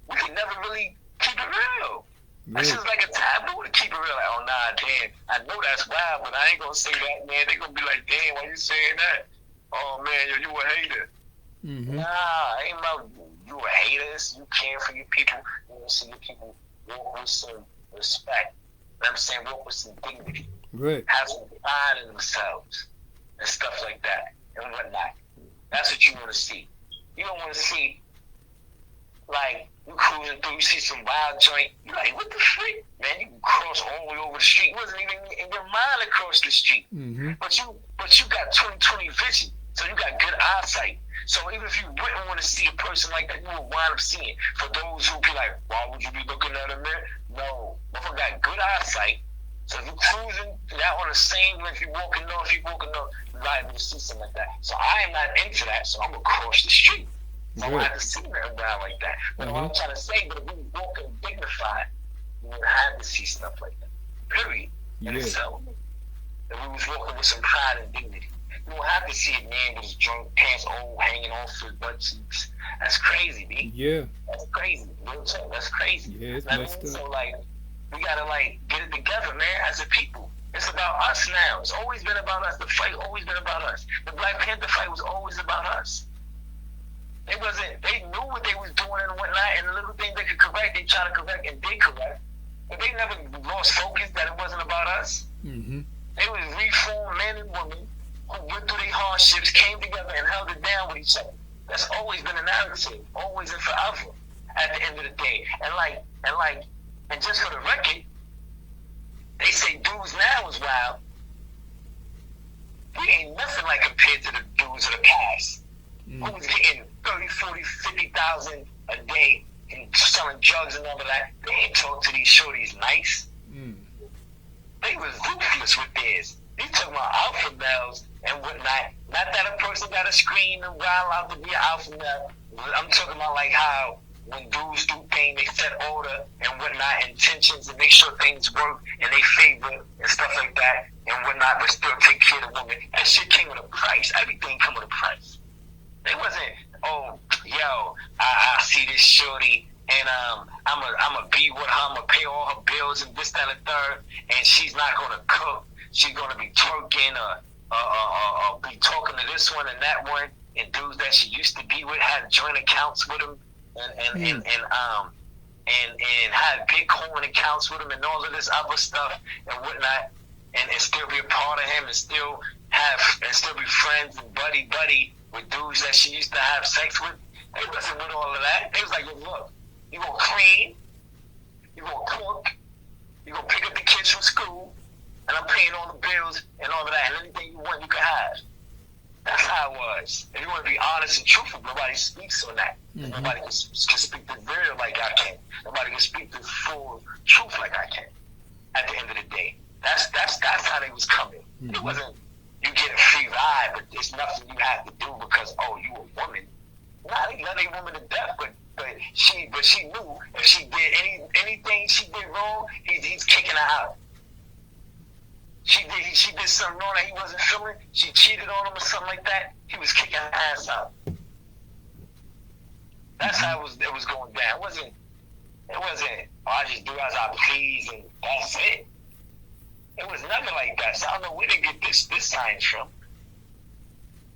we can never really keep it real. That's just like a taboo to keep it real. Like, oh nah, damn, I know that's wild, but I ain't gonna say that, man. They gonna be like, damn, why you saying that? Oh man, you a hater. Nah, ain't about you a hater. You care for your people. You want to see your people walk with some respect. You know what I'm saying? Walk with some dignity. Have some pride in themselves and stuff like that and whatnot. That's what you want to see. You don't want to see like you cruising through, you see some wild joint. You're like, what the freak, man? You can cross all the way over the street. It wasn't even in your mind to cross the street. But you got 20/20 vision So you got good eyesight. So even if you wouldn't want to see a person like that, you will wind up seeing. For those who be like, why would you be looking at a man? No. Motherfucker got good eyesight. So if you're cruising out on the same, if you're walking north, you're liable to see something like that. So I am not into that, so I'm going to cross the street. So I don't have to see nothing around like that. But what I'm trying to say, but if we walking dignified, we would have to see stuff like that. Period. In itself. If we was walking with some pride and dignity. You don't have to see a man with his joint pants all hanging off his butt cheeks. That's crazy, B. Yeah. That's crazy. Real talk. That's crazy. Yeah, it's messed up. So, like, we gotta, like, get it together, man, as a people. It's about us now. It's always been about us. The fight always been about us. The Black Panther fight was always about us. They knew what they was doing and whatnot, and the little things they could correct, they try to correct and did correct. But they never lost focus that it wasn't about us. Mm-hmm. They was reformed men and women who went through their hardships, came together and held it down with each other. That's always been a narrative, always and forever. At the end of the day, and just for the record, they say dudes now is wild. We ain't nothing like compared to the dudes of the past. Who was getting 30, 40, 50,000 a day and selling drugs and all of that. They ain't talk to these shorties nice. They was ruthless with theirs. They talking about alpha males and whatnot. Not that a person got to scream and wild out to be an alpha male. I'm talking about like how when dudes do things, they set order and whatnot, intentions, and make sure things work in their favor and stuff like that and whatnot, but still take care of the woman. That shit came with a price. Everything come with a price. They wasn't, oh, yo, I see this shorty and I'm a be with her, I'm gonna pay all her bills and this, that, and the third, and she's not gonna cook. She's gonna be twerking or be talking to this one and that one, and dudes that she used to be with had joint accounts with them and had Bitcoin accounts with him and all of this other stuff and whatnot, and still be a part of him and still be friends and buddy with dudes that she used to have sex with. They wasn't with all of that. They was like, look, you gonna clean, you gonna cook, you gonna pick up the kids from school, and I'm paying all the bills and all of that, and anything you want, you can have. That's how it was. If you want to be honest and truthful, nobody speaks on that. Mm-hmm. Nobody can speak the real like I can. Nobody can speak the full truth like I can. At the end of the day, that's how they was coming. Mm-hmm. It wasn't you get a free ride, but there's nothing you have to do because you a woman. Nah, they love a woman to death, but she knew if she did anything she did wrong, he's kicking her out. She did something wrong that he wasn't feeling. She cheated on him or something like that. He was kicking her ass out. That's how it was going down. It wasn't. I just do as I please and that's it. It was never like that. So I don't know where they get this science from.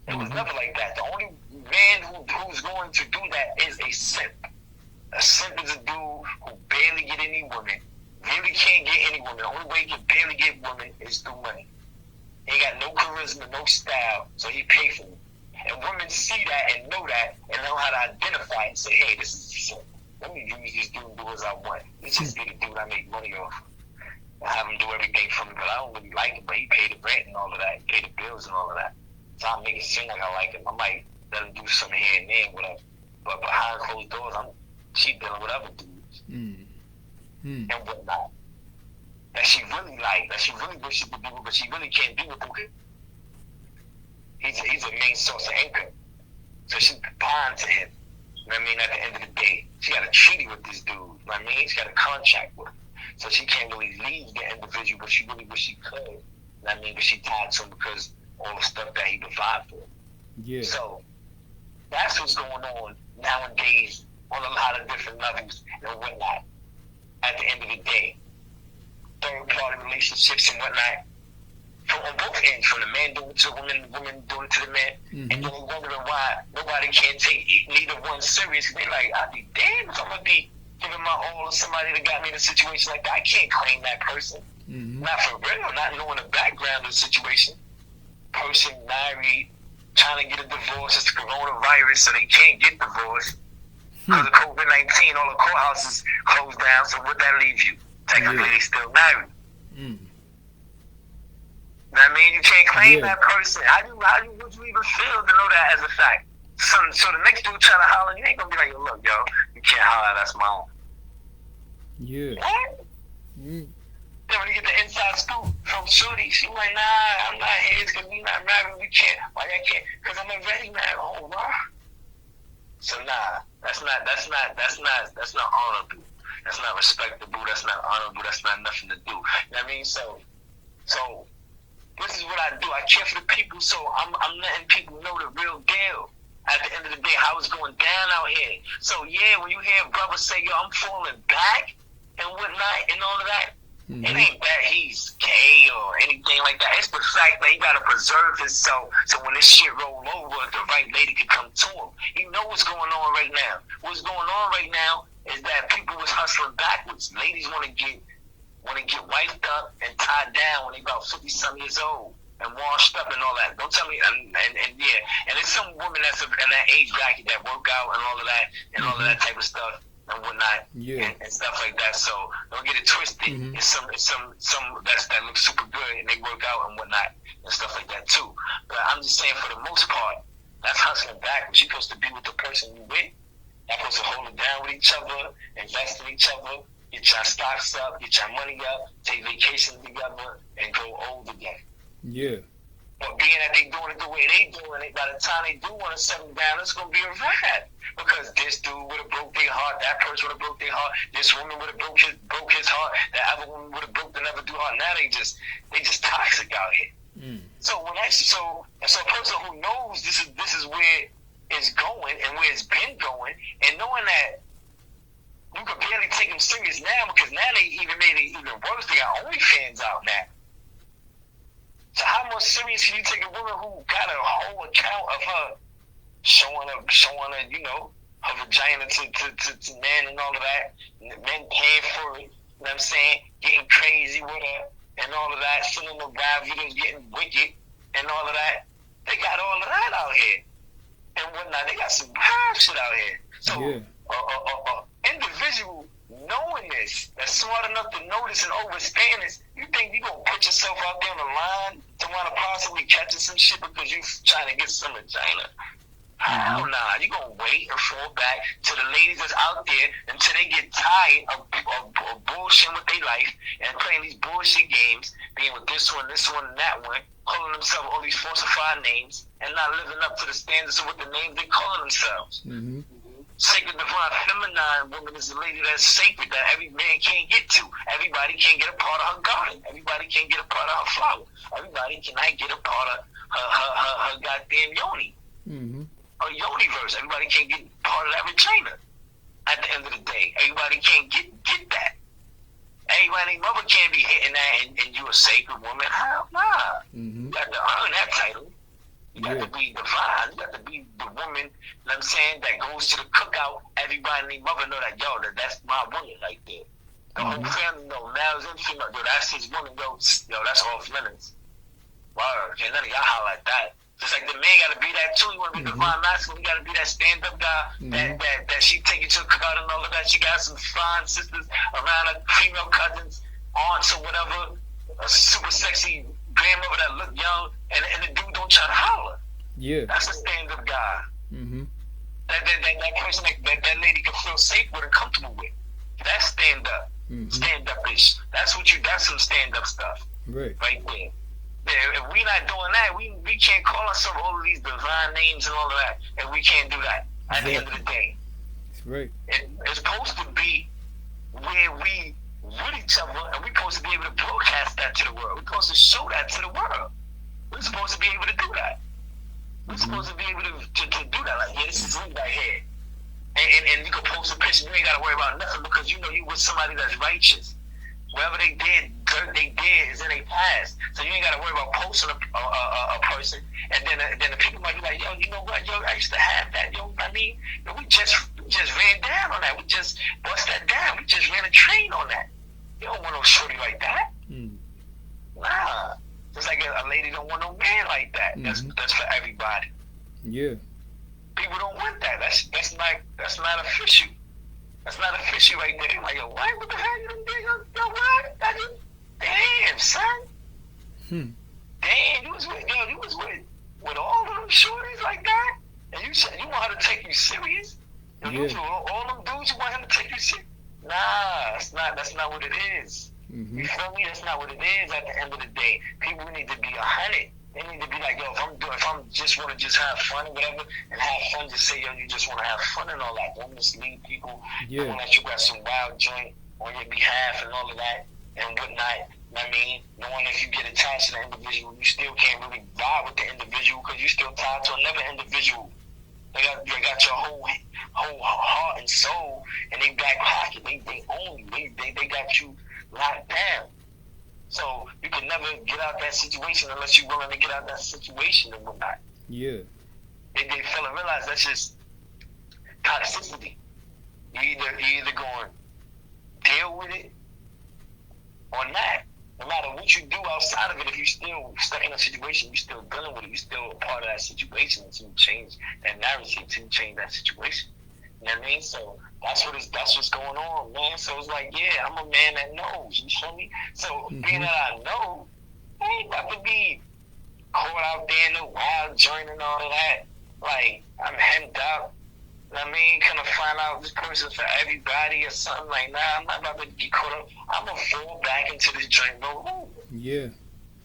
It was never like that. The only man who's going to do that is a simp. A simp is a dude who barely get any women. Really can't get any woman. The only way he can barely get women is through money. He ain't got no charisma, no style, so he pay for them. And women see that and know that and know how to identify and say, hey, this is a simp. Let me use this dude and do as I want. This is the dude I make money off. I have him do everything for me, but I don't really like him, but he paid the rent and all of that, he paid the bills and all of that. So I make it seem like I like him. I might let him do something here and there, whatever. But behind closed doors, she dealing with other dudes. And whatnot. That she really like, that she really wishes to be with, but she really can't be with him. He's a main source of income. So she's bound to him. You know what I mean? At the end of the day, she got a treaty with this dude. You know what I mean? She got a contract with him. So she can't really leave the individual, but she really wish she could. You know what I mean? But she tied to him because all the stuff that he provided for her. Yeah. So that's what's going on nowadays on a lot of different levels and whatnot. At the end of the day, third-party relationships and whatnot, on both ends, from the man doing it to the woman, the woman doing it to the man, and then wondering why nobody can take neither one serious. They like, I'd be damned if I'm gonna be giving my all to somebody that got me in a situation like that. I can't claim that person. Not for real, not knowing the background of the situation. Person married, trying to get a divorce, it's the coronavirus, so they can't get divorced. Because of COVID-19, all the courthouses closed down, so would that leave you? Technically, they still married. know what I mean? You can't claim that person. Would you even feel to know that as a fact? So the next dude trying to holler, you ain't gonna be like, yo, look, yo, you can't holler, that's my own. Yeah. What? Mm. Then when you get the inside scoop from Shorty, she like, nah, I'm not here because we not married, we can't. Why I can't? Because I'm already married. Oh, wow. So nah, that's not honorable. That's not respectable. That's not honorable. That's not nothing to do. You know what I mean? So this is what I do. I care for the people, so I'm letting people know the real deal. At the end of the day, how it's going down out here. So yeah, when you hear brothers say, yo, I'm falling back and whatnot and all of that, it ain't that he's gay or anything like that. It's the fact that he got to preserve himself so when this shit roll over, the right lady can come to him. You know what's going on right now. What's going on right now is that people was hustling backwards. Ladies want to get wiped up and tied down when they about 50-some years old and washed up and all that. Don't tell me, and it's some women that's in that age bracket that work out and all of that and all of that type of stuff and whatnot, and stuff like that. So don't get it twisted. It's some that looks super good and they work out and whatnot and stuff like that too. But I'm just saying, for the most part, that's hustling backwards. You're supposed to be with the person you with. You're supposed to hold it down with each other, invest in each other, get your stocks up, get your money up, take vacations together, and grow old again. Yeah. But being that they doing it the way they doing it, by the time they do want to settle down, it's going to be a wrap. Because this dude would have broke their heart, that person would have broke their heart, this woman would have broke his heart, that other woman would have broke the never do heart. Now they just toxic out here. So a person who knows this is where it's going and where it's been going, and knowing that you could barely take them serious now, because now they even made it even worse. They got OnlyFans out now. So how much serious can you take a woman who got a whole account of her showing her, you know, her vagina to men and all of that, and men paying for it, you know what I'm saying, getting crazy with her and all of that, sending them rap videos, getting wicked and all of that. They got all of that out here and whatnot. They got some bad shit out here. So individual knowing this, that's smart enough to know this and understand this, you think you gonna put yourself out there on the line to want to possibly catch some shit because you trying to get some vagina? Hell nah. You gonna wait and fall back to the ladies that's out there until they get tired of bullshitting with their life and playing these bullshit games, being with this one, and that one, calling themselves all these falsified names and not living up to the standards of what the names they calling themselves. Sacred, divine, feminine woman is a lady that's sacred, that every man can't get to. Everybody can't get a part of her garden. Everybody can't get a part of her flower. Everybody cannot get a part of her goddamn yoni. Her yoni-verse. Everybody can't get part of that vagina. At the end of the day, everybody can't get that. Everybody, mother can't be hitting that and you a sacred woman. Hell nah. You got to earn that title. You got to be divine. You got to be the woman, you know what I'm saying, that goes to the cookout. Everybody and their mother know that, yo, that's my woman right there. The whole family know, males and females, yo, that's his woman, yo, that's off limits. Word. Can't none of y'all holler like that. Just like the man got to be that too. You want to be divine masculine, you got to be that stand-up guy that she take you to the cookout and all of that. She got some fine sisters around her, female cousins, aunts or whatever, a super sexy grandmother that look young, and the dude don't try to holler. Yeah. That's a stand-up guy. That person, that lady can feel safe with and comfortable with. That's stand-up. Stand-up-ish. That's some stand-up stuff. Right there. If we not doing that, we can't call ourselves all of these divine names and all of that, and we can't do that at the end of the day. That's right. It's supposed to be where we with each other, and we're supposed to be able to broadcast that to the world. We're supposed to show that to the world. We're supposed to be able to do that. We're supposed to be able to do that. Like, yeah, this is me right here. And you can post a picture. You ain't got to worry about nothing because you know you with somebody that's righteous. Whatever they did, dirt they did is in their past. So you ain't got to worry about posting a person. And then the people might be like, yo, you know what? Yo, I used to have that. Yo, I mean, we just ran down on that. We just bust that down. We just ran a train on that. You don't want no shorty like that. Nah. Just like a lady don't want no man like that. That's for everybody. Yeah. People don't want that. That's not official. That's not official right there. Like, yo, what the hell you done did? Yo, what? Damn, son. damn, you was with all of them shorties like that? And you said you want her to take you serious? Yeah. All them dudes, you want him to take you serious? Nah, that's not what it is. Mm-hmm. You feel me? That's not what it is at the end of the day. People need to be 100. They need to be like, yo, if I'm just want to just have fun or whatever, and have fun, just say, yo, you just want to have fun and all that. Don't mislead people. Yeah. Don't let you got some wild joint on your behalf and all of that and whatnot. I mean, knowing if you get attached to the individual, you still can't really vibe with the individual because you're still tied to another individual. They got your whole heart and soul in their back pocket. They own you. They got you locked down. So you can never get out that situation unless you're willing to get out that situation and whatnot. Yeah. They fail to realize that's just toxicity. You either going to deal with it or not. No matter what you do outside of it, if you still stuck in a situation, you still dealing with it, you still a part of that situation until you change that narrative, until you change that situation. You know what I mean? So that's what's going on, man. So it's like, yeah, I'm a man that knows. You feel me? So being that I know, I ain't about to be caught out there in the wild joint and all of that. Like, I'm hemmed out. You know what I mean? Kind of find out this person for everybody or something like, nah, I'm not about to get caught up. I'm going to fall back into this joint and roll over. Yeah.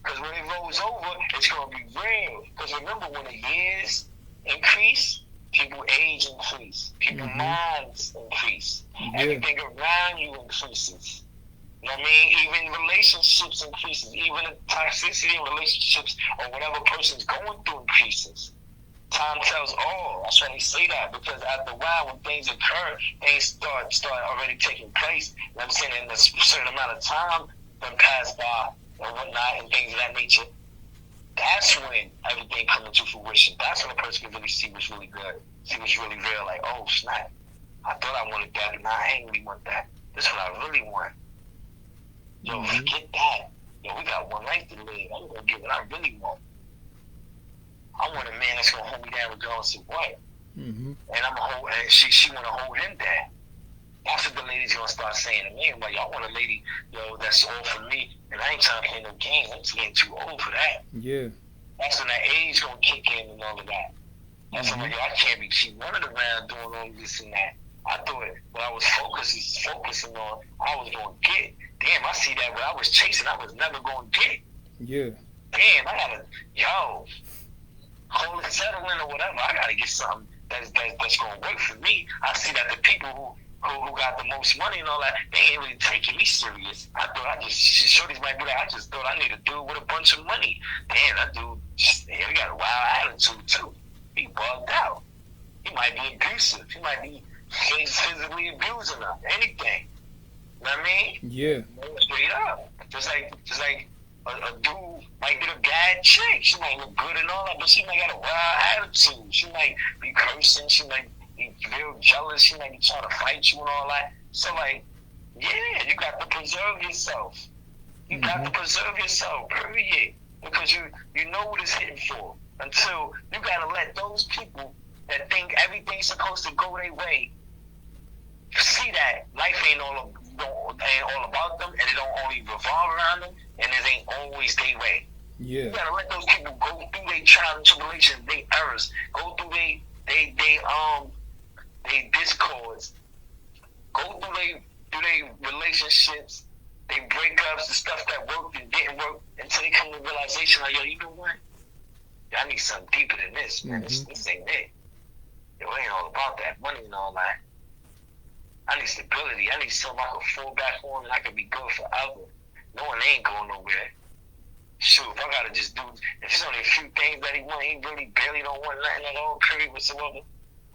Because when it rolls over, it's going to be real. Because remember, when the years increase, people age increase. People's minds increase. Yeah. Everything around you increases. You know what I mean? Even relationships increases. Even the toxicity in relationships or whatever person's going through increases. Time tells all. That's why they say that, because after a while, when things occur, things start already taking place. You know what I'm saying? In a certain amount of time then pass by and whatnot and things of that nature. That's when everything comes into fruition. That's when a person can really see what's really good, see what's really real. Like, oh snap, I thought I wanted that, and I ain't really want that. This is what I really want. Yo, forget that. Yo, we got one life to live. I'm gonna get what I really want. I want a man that's gonna hold me down regardless of what. And and she wanna hold him down. That's what the lady's gonna start saying to me. I'm like, I want a lady, yo, that's all for me, and I ain't trying to play no games. I'm just getting too old for that. Yeah. That's when that age gonna kick in and all of that. That's when I'm like, yo, I can't be cheap running around doing all this and that. I thought what I was focusing on, I was gonna get. Damn, I see that what I was chasing, I was never gonna get. Yeah. Damn, I gotta, hold it, settle in or whatever. I gotta get something that's gonna work for me. I see that the people who got the most money and all that, they ain't really taking me serious. I thought shorties might be like, I just thought I need a dude with a bunch of money. Damn, that dude, he got a wild attitude too. He bugged out. He might be abusive. He might be physically abusing her. Anything. You know what I mean? Yeah. Straight up. Just like a dude might get a bad chick. She might look good and all that, but she might got a wild attitude. She might be cursing. She might be real jealous. She might be trying to fight you and all that. So, like, yeah, you got to preserve yourself. You got to preserve yourself, period. Because you know what it's hitting for. Until you got to let those people that think everything's supposed to go their way see that life ain't all about them, and it don't only revolve around them, and it ain't always their way. Yeah. You gotta let those people go through their trials and tribulations, their errors, go through they discords, go through their relationships, they breakups, the stuff that worked and didn't work, until they come to the realization like, yo, you know what? I need something deeper than this, man. This ain't it. Yo, it ain't all about that money and all that. I need stability. I need something I can fall back on and I can be good forever. No one ain't going nowhere. Shoot, if I gotta just do, if it's only a few things that he want, he really barely don't want nothing at all, period whatsoever,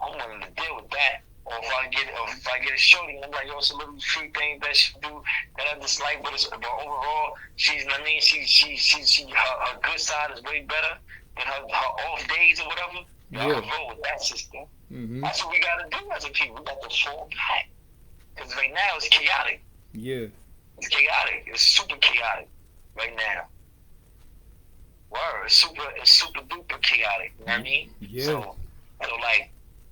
I'm willing to deal with that. Or if I get a shorty, I'm like, yo, it's a little few things that she do that I dislike, but overall, she's, I mean, her good side is way better than her off days or whatever. Yeah. I would roll with that system. That's what we gotta do as a people. We got to fall back. Because right now it's chaotic. Yeah. It's chaotic. It's super chaotic right now. Word. It's super duper chaotic. You know what I mean? Yeah. So, like,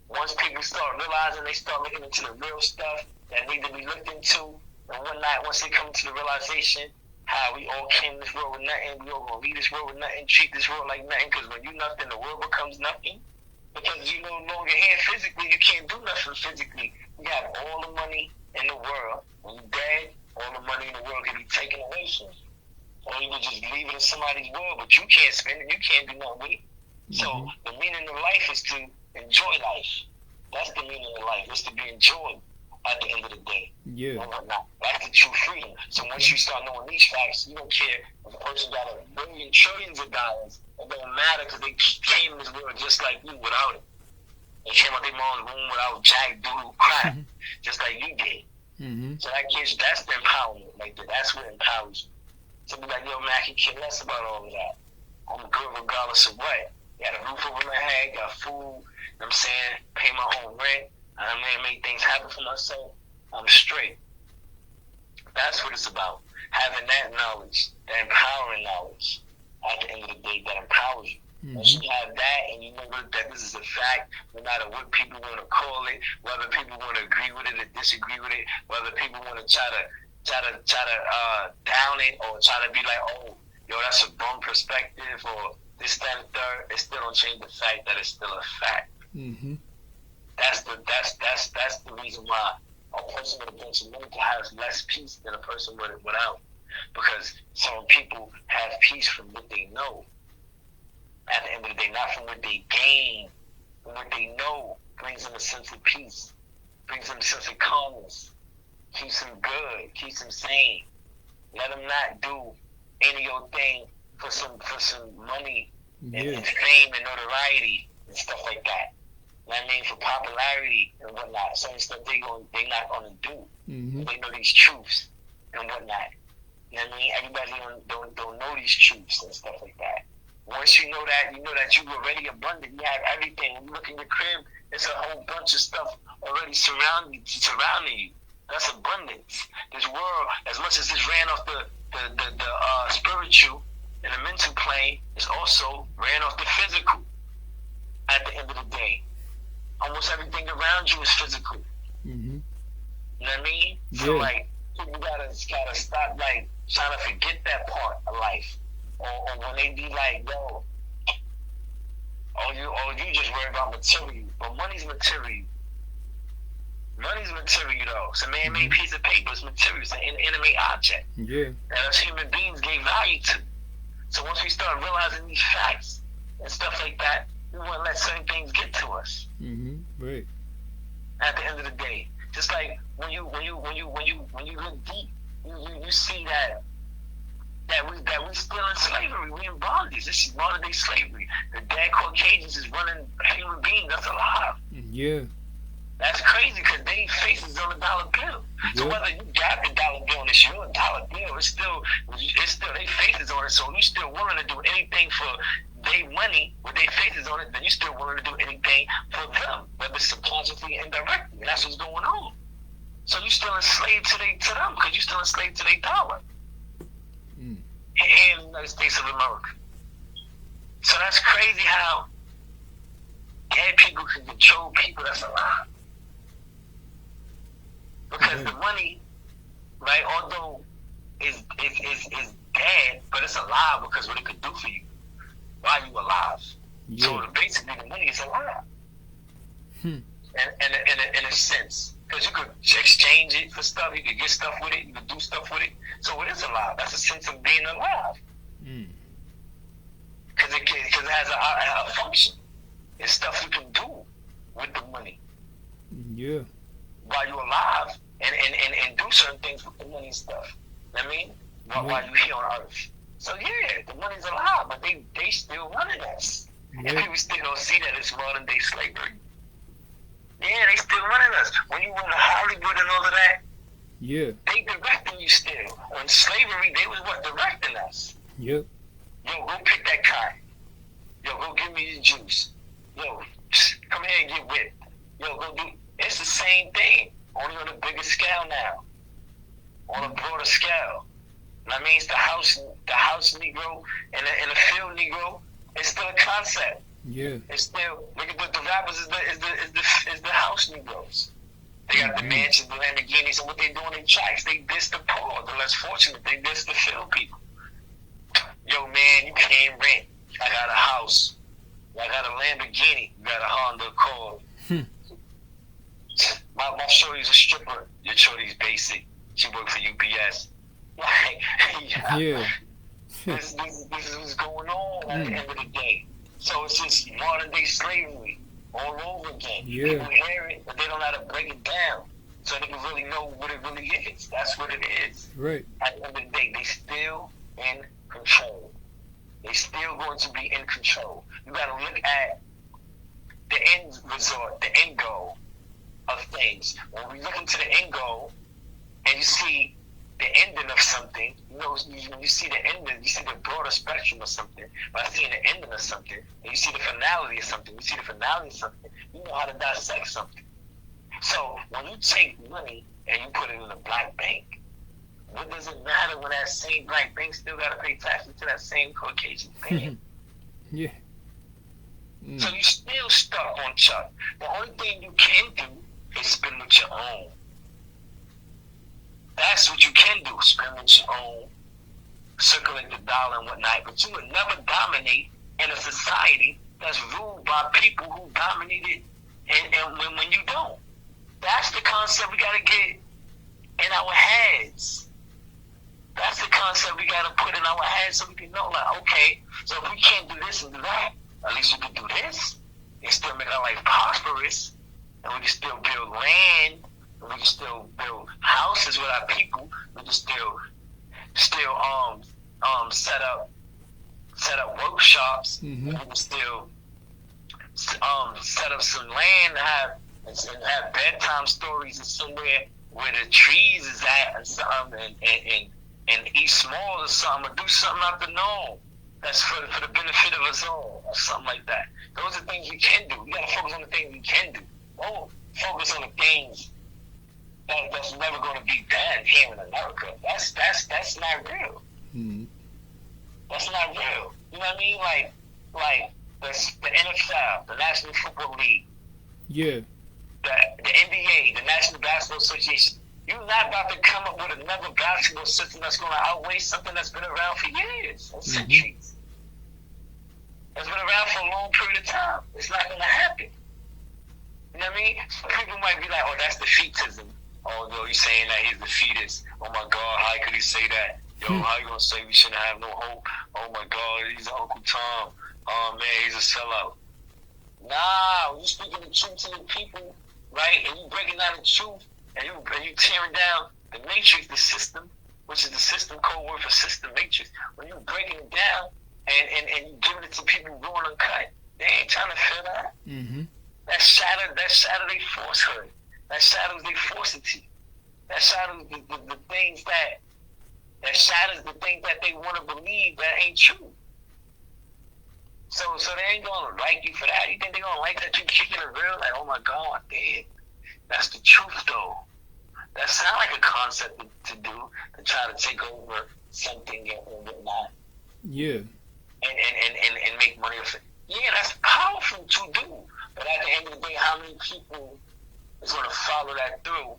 once people start realizing, they start looking into the real stuff that need to be looked into and whatnot, once they come to the realization, how we all came to this world with nothing. We all gonna leave this world with nothing. Treat this world like nothing. Because when you nothing, the world becomes nothing. Because you no longer here physically, you can't do nothing physically. You have all the money in the world. When you're dead, all the money in the world can be taken away from you. Or you can just leave it in somebody's world, but you can't spend it. You can't do nothing with it. So the meaning of life is to enjoy life. That's the meaning of life. It's to be enjoyed at the end of the day. Yeah. And whatnot. That's the true freedom. So once you start knowing these facts, you don't care if a person got a billion, trillions of dollars. It don't matter because they came in this world just like you without it. They came out their mom's womb without jack, doodle, crap, just like you did. So that gives, that's the empowerment. Like that's what empowers you. So be like, yo, man, I can care less about all of that. I'm good regardless of what. Got a roof over my head, got food, you know what I'm saying, pay my own rent, I'm gonna make things happen for myself, I'm straight. That's what it's about. Having that knowledge, that empowering knowledge, at the end of the day, that empowers you. Once you have that and you know that this is a fact, no matter what people want to call it, whether people want to agree with it or disagree with it, whether people want to try to down it or try to be like, oh, yo, that's a bum perspective or this, that, and third, it still don't change the fact that it's still a fact. That's the reason why a person with a bunch of money has less peace than a person with it without. Because some people have peace from what they know. At the end of the day, not from what they gain, from what they know brings them a sense of peace, brings them a sense of calmness, keeps them good, keeps them sane. Let them not do any old thing for some money and fame and notoriety and stuff like that. You know what I mean? For popularity and whatnot. Certain stuff they not gonna do. They know these truths and whatnot. You know what I mean? Everybody don't know these truths and stuff like that. Once you know that you're already abundant. You have everything. When you look in your crib, it's a whole bunch of stuff already surrounding you. That's abundance. This world, as much as it's ran off the spiritual and the mental plane, it's also ran off the physical. At the end of the day, almost everything around you is physical. You know what I mean? Yeah. So like, you gotta stop like trying to forget that part of life. Or when they be like, yo, you just worry about material. But money's material. Money's material, though. It's a man-made piece of paper. It's material. It's an inanimate object. Yeah. That us human beings gave value to. So once we start realizing these facts and stuff like that, we won't let certain things get to us. Right. At the end of the day, just like when you look deep, you see that we still in slavery. We in bondage. This is modern day slavery. The dead Caucasians is running human beings that's alive. Yeah. That's crazy because they faces on a dollar bill. So whether you got the dollar bill and it's your dollar bill, it's still they faces on it. So you still willing to do anything for their money with their faces on it, then you still willing to do anything for them, whether subconsciously and indirectly. And that's what's going on. So you still enslaved to them because you still enslaved to their dollar. In the United States of America. So that's crazy how dead people can control people that's alive. Because the money, right, although is dead, but it's alive because what it could do for you while you alive. So basically the money is alive. In a sense. Because you could exchange it for stuff, you could get stuff with it, you could do stuff with it. So it is alive. That's a sense of being alive. Because it has a function. It's stuff you can do with the money. Yeah. While you're alive and do certain things with the money and stuff. You know what I mean? While you're here on earth. So yeah, the money's alive, but they still running us. And people still don't see that it's modern day slavery. Yeah, they still running us. When you went to Hollywood and all of that, they directing you still. On slavery, they was directing us. Yo, go pick that cotton. Yo, go give me the juice. Yo, come here and get whipped. Yo, go do. It's the same thing, only on a bigger scale now, on a broader scale. That means the house Negro and the field Negro is still a concept. Yeah. It's still look at the rappers is the house Negroes. They got the mansions, the Lamborghinis, and what they do in their tracks, they diss the poor, the less fortunate. They diss the field people. Yo, man, you paying rent. I got a house. I got a Lamborghini. You got a Honda Accord. My shorty's a stripper. Your shorty's basic. She works for UPS. Like, yeah. This is what's going on at the end of the day. So it's just modern day slavery all over again. Yeah. People hear it, but they don't know how to break it down so they can really know what it really is. That's what it is. Right. At the end of the day, they still in control. They still going to be in control. You got to look at the end result, the end goal of things. When we look into the end goal and you see the ending of something, you see the ending, you see the broader spectrum of something. By seeing the ending of something, and you see the finality of something, you know how to dissect something. So when you take money and you put it in a black bank, what does it matter when that same black bank still got to pay taxes to that same Caucasian bank? Yeah. So you still stuck on Chuck. The only thing you can do is spend with your own. That's what you can do, spend with your own, circulate the dollar and whatnot, but you would never dominate in a society that's ruled by people who dominated and when you don't. That's the concept we got to get in our heads. That's the concept we got to put in our heads so we can know, like, okay, so if we can't do this and do that, at least we can do this and still make our life prosperous, and we can still build land, and we can still build houses with our people. We can still set up workshops. Mm-hmm. We can still set up some land and have bedtime stories and somewhere where the trees is at and something and eat small or something, or do something out the norm that's for the benefit of us all, or something like that. Those are things we can do. We gotta focus on the things we can do. Don't focus on the things that's never going to be done here in America. That's not real. Mm-hmm. That's not real. You know what I mean? Like the NFL, the National Football League, yeah, the NBA, the National Basketball Association. You're not about to come up with another basketball system that's going to outweigh something that's been around for years and centuries. It's been around for a long period of time. It's not going to happen. You know what I mean? People might be like, oh, that's defeatism. Oh, no, he's saying that he's defeatist. Oh, my God, how could he say that? Yo, how you going to say we shouldn't have no hope? Oh, my God, he's Uncle Tom. Oh, man, he's a sellout. Nah, you speaking the truth to the people, right? And you breaking down the truth, and you tearing down the matrix, the system, which is the system code word for system matrix. When you breaking it down and you giving it to people raw and uncut, they ain't trying to feel that. Mm-hmm. That shatters their falsehood. That shatters their falsity. That shatters the things that shatters the things that they want to believe that ain't true. So they ain't gonna like you for that. You think they gonna like that you kicking it real? Like, oh my God, damn. That's the truth though. That sounds like a concept to do, to try to take over something and whatnot. Yeah. And make money off it. Yeah, that's powerful to do. But at the end of the day, how many people is going to follow that through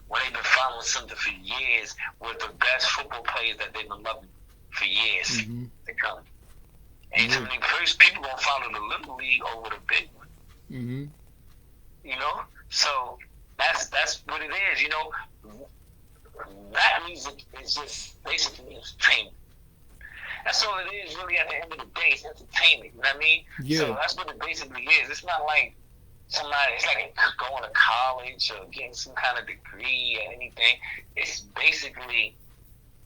when they've been following something for years with the best football players that they've been loving for years to come? And so many people going to follow the little league over the big one. Mm-hmm. You know? So that's what it is, you know? Rap music is just basically entertainment. That's all it is really at the end of the day. It's entertainment, you know what I mean? Yeah. So that's what it basically is. It's not like it's like going to college or getting some kind of degree or anything. It's basically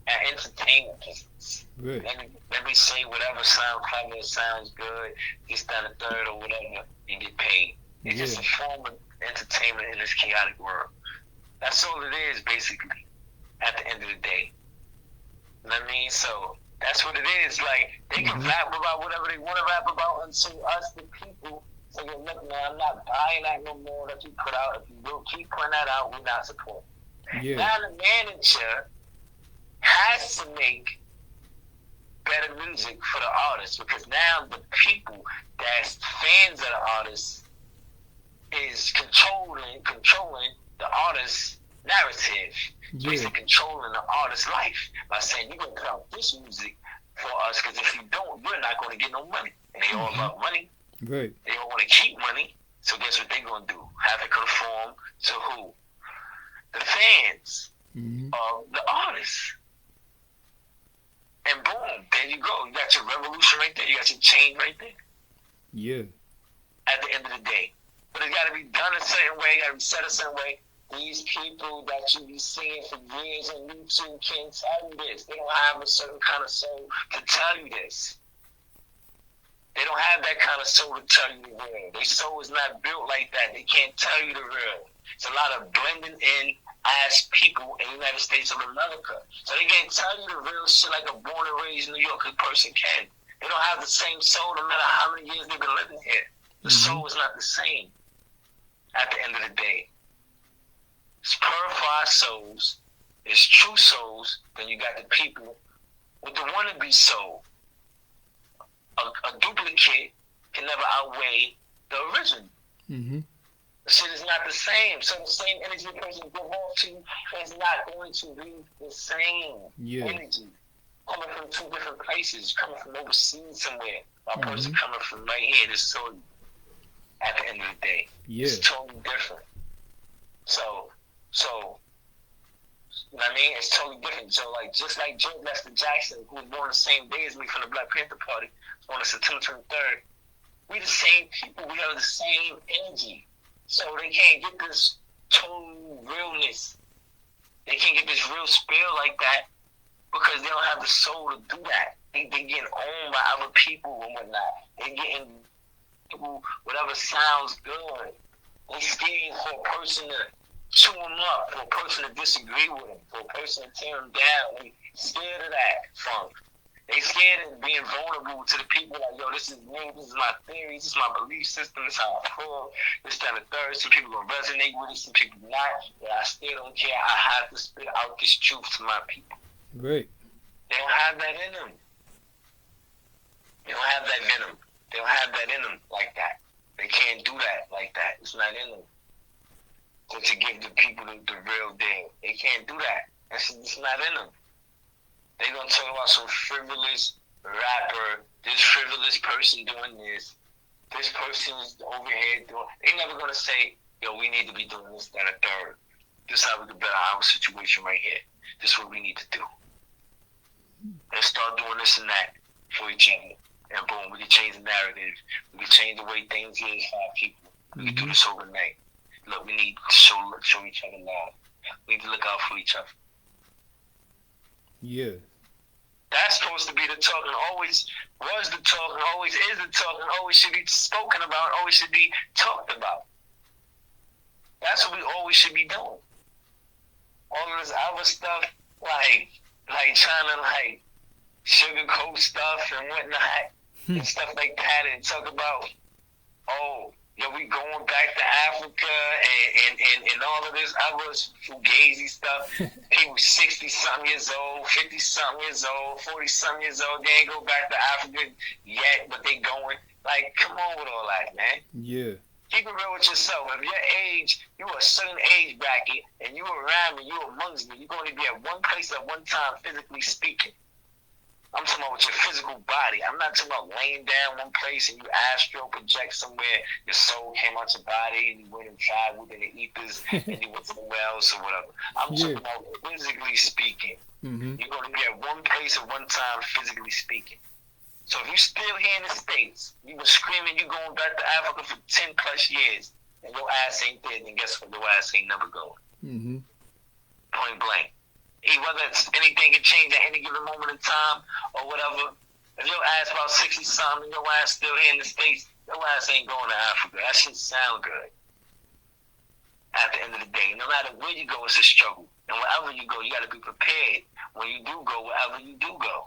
an entertainment business. Right. Let me say whatever sounds clever, sounds good, gets down a third or whatever, and get paid. It's just a form of entertainment in this chaotic world. That's all it is, basically, at the end of the day. You know what I mean? So that's what it is. Like, they can rap about whatever they want to rap about until us, the people, say, look, man, I'm not buying that no more that you put out. If you will keep putting that out, we're not supporting. Yeah. Now the manager has to make better music for the artist, because now the people that's fans of the artist is controlling the artist's narrative. Yeah. Basically controlling the artist's life by saying, you're going to put out this music for us, because if you don't, you're not going to get no money. And they all love money. Right. They all want to keep money. So guess what they're going to do? Have it conform to who? The fans of the artist. And boom, there you go. You got your revolution right there. You got your change right there. Yeah. At the end of the day. But it got to be done a certain way. It got to be said a certain way. These people that you be seeing for years on YouTube can't tell you this. They don't have a certain kind of soul to tell you this. They don't have that kind of soul to tell you the real. Their soul is not built like that. They can't tell you the real. It's a lot of blending in as people in the United States of America. So they can't tell you the real shit like a born and raised New Yorker person can. They don't have the same soul no matter how many years they've been living here. The soul is not the same at the end of the day. It's purified souls, it's true souls, then you got the people with the wannabe soul. A duplicate can never outweigh the original. The shit is not the same. So the same energy a person give off to is not going to be the same energy. Coming from two different places, coming from overseas somewhere. A person coming from right here, this soul, at the end of the day. It's totally different. So, you know what I mean? It's totally different. So, like, just like George Lester Jackson, who was born the same day as me from the Black Panther Party, on September 23rd, we the same people. We have the same energy. So they can't get this total realness. They can't get this real spill like that because they don't have the soul to do that. They getting owned by other people and whatnot. They getting people, whatever sounds good. They scared for a person to chew them up, for a person to disagree with them, for a person to tear them down. They scared of that funk. They scared of being vulnerable to the people like, yo, this is me, this is my theory, this is my belief system, this is how I feel, this, that, and the third. Some people gonna resonate with it, some people not, but I still don't care. I have to spit out this truth to my people. Great. They don't have that in them. They don't have that venom. They don't have that in them like that. They can't do that like that. It's not in them. So to give the people the real deal, they can't do that. It's not in them. They're going to talk about some frivolous rapper, this frivolous person doing this person's over here doing... They're never going to say, yo, we need to be doing this, that, and third. This is how we can better our situation right here. This is what we need to do. Let's start doing this and that for each other. And boom, we can change the narrative. We can change the way things is for our people. We can do this overnight. Look, we need to show each other love. We need to look out for each other. Yeah. That's supposed to be the talk, and always was the talk, and always is the talk, and always should be spoken about, always should be talked about. That's what we always should be doing. All of this other stuff, like trying to like sugarcoat stuff and whatnot, and stuff like that, and talk about, oh, yo, we going back to Africa and all of this other fugazi stuff. People 60-something years old, 50-something years old, 40-something years old. They ain't go back to Africa yet, but they going. Like, come on with all that, man. Yeah. Keep it real with yourself. If your age, you a certain age bracket, and you around me, you amongst me, you're going to be at one place at one time, physically speaking. I'm talking about with your physical body. I'm not talking about laying down one place and you astral project somewhere. Your soul came out your body and you went and traveled in the ethers and you went somewhere else or whatever. I'm talking about physically speaking. You're going to be at one place at one time, physically speaking. So if you're still here in the States, you were screaming you going back to Africa for 10 plus years and your ass ain't there, then guess what? Your ass ain't never going. Point blank. Whether it's anything can change at any given moment in time or whatever. If your ass about 60-something and your ass still here in the States, your ass ain't going to Africa. That shit sound good. At the end of the day, no matter where you go, it's a struggle. And wherever you go, you got to be prepared. When you do go, wherever you do go,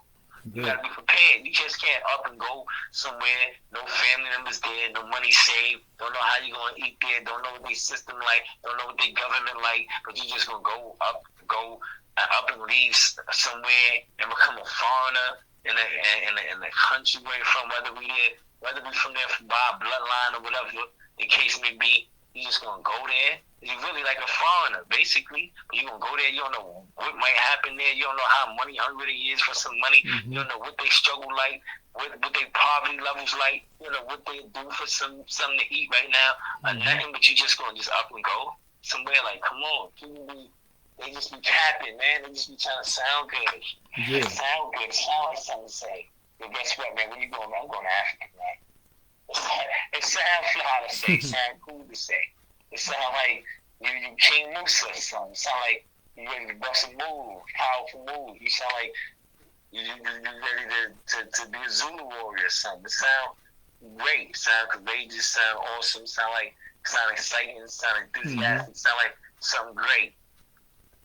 you got to be prepared. You just can't up and go somewhere, no family members there, no money saved, don't know how you're going to eat there, don't know what their system like, don't know what their government like, but you just going to go up and leave somewhere and become a foreigner in the country where you're from, whether we from there by bloodline or whatever the case may be, You just gonna go there. You're really like a foreigner, basically. But you're gonna go there. You don't know what might happen there. You don't know how money hungry they is for some money. Mm-hmm. You don't know what they struggle like, what their poverty levels like. You know what they do for something to eat right now. Mm-hmm. Nothing. But you just gonna just up and go somewhere. Like, come on, they just be capping, man. They just be trying to sound good. Yeah. Sound good. Sound like something to say. But guess what, man? When you going, I'm going to Africa, man. It sounds fly to say. It sounds cool to say. It sound like you King Musa or something. It sound like you ready to bust a move, powerful move. You sound like you ready to be a Zulu warrior or something. It sound great. It sound courageous. Sound awesome. Sound exciting. Sound enthusiastic. Sound like something great.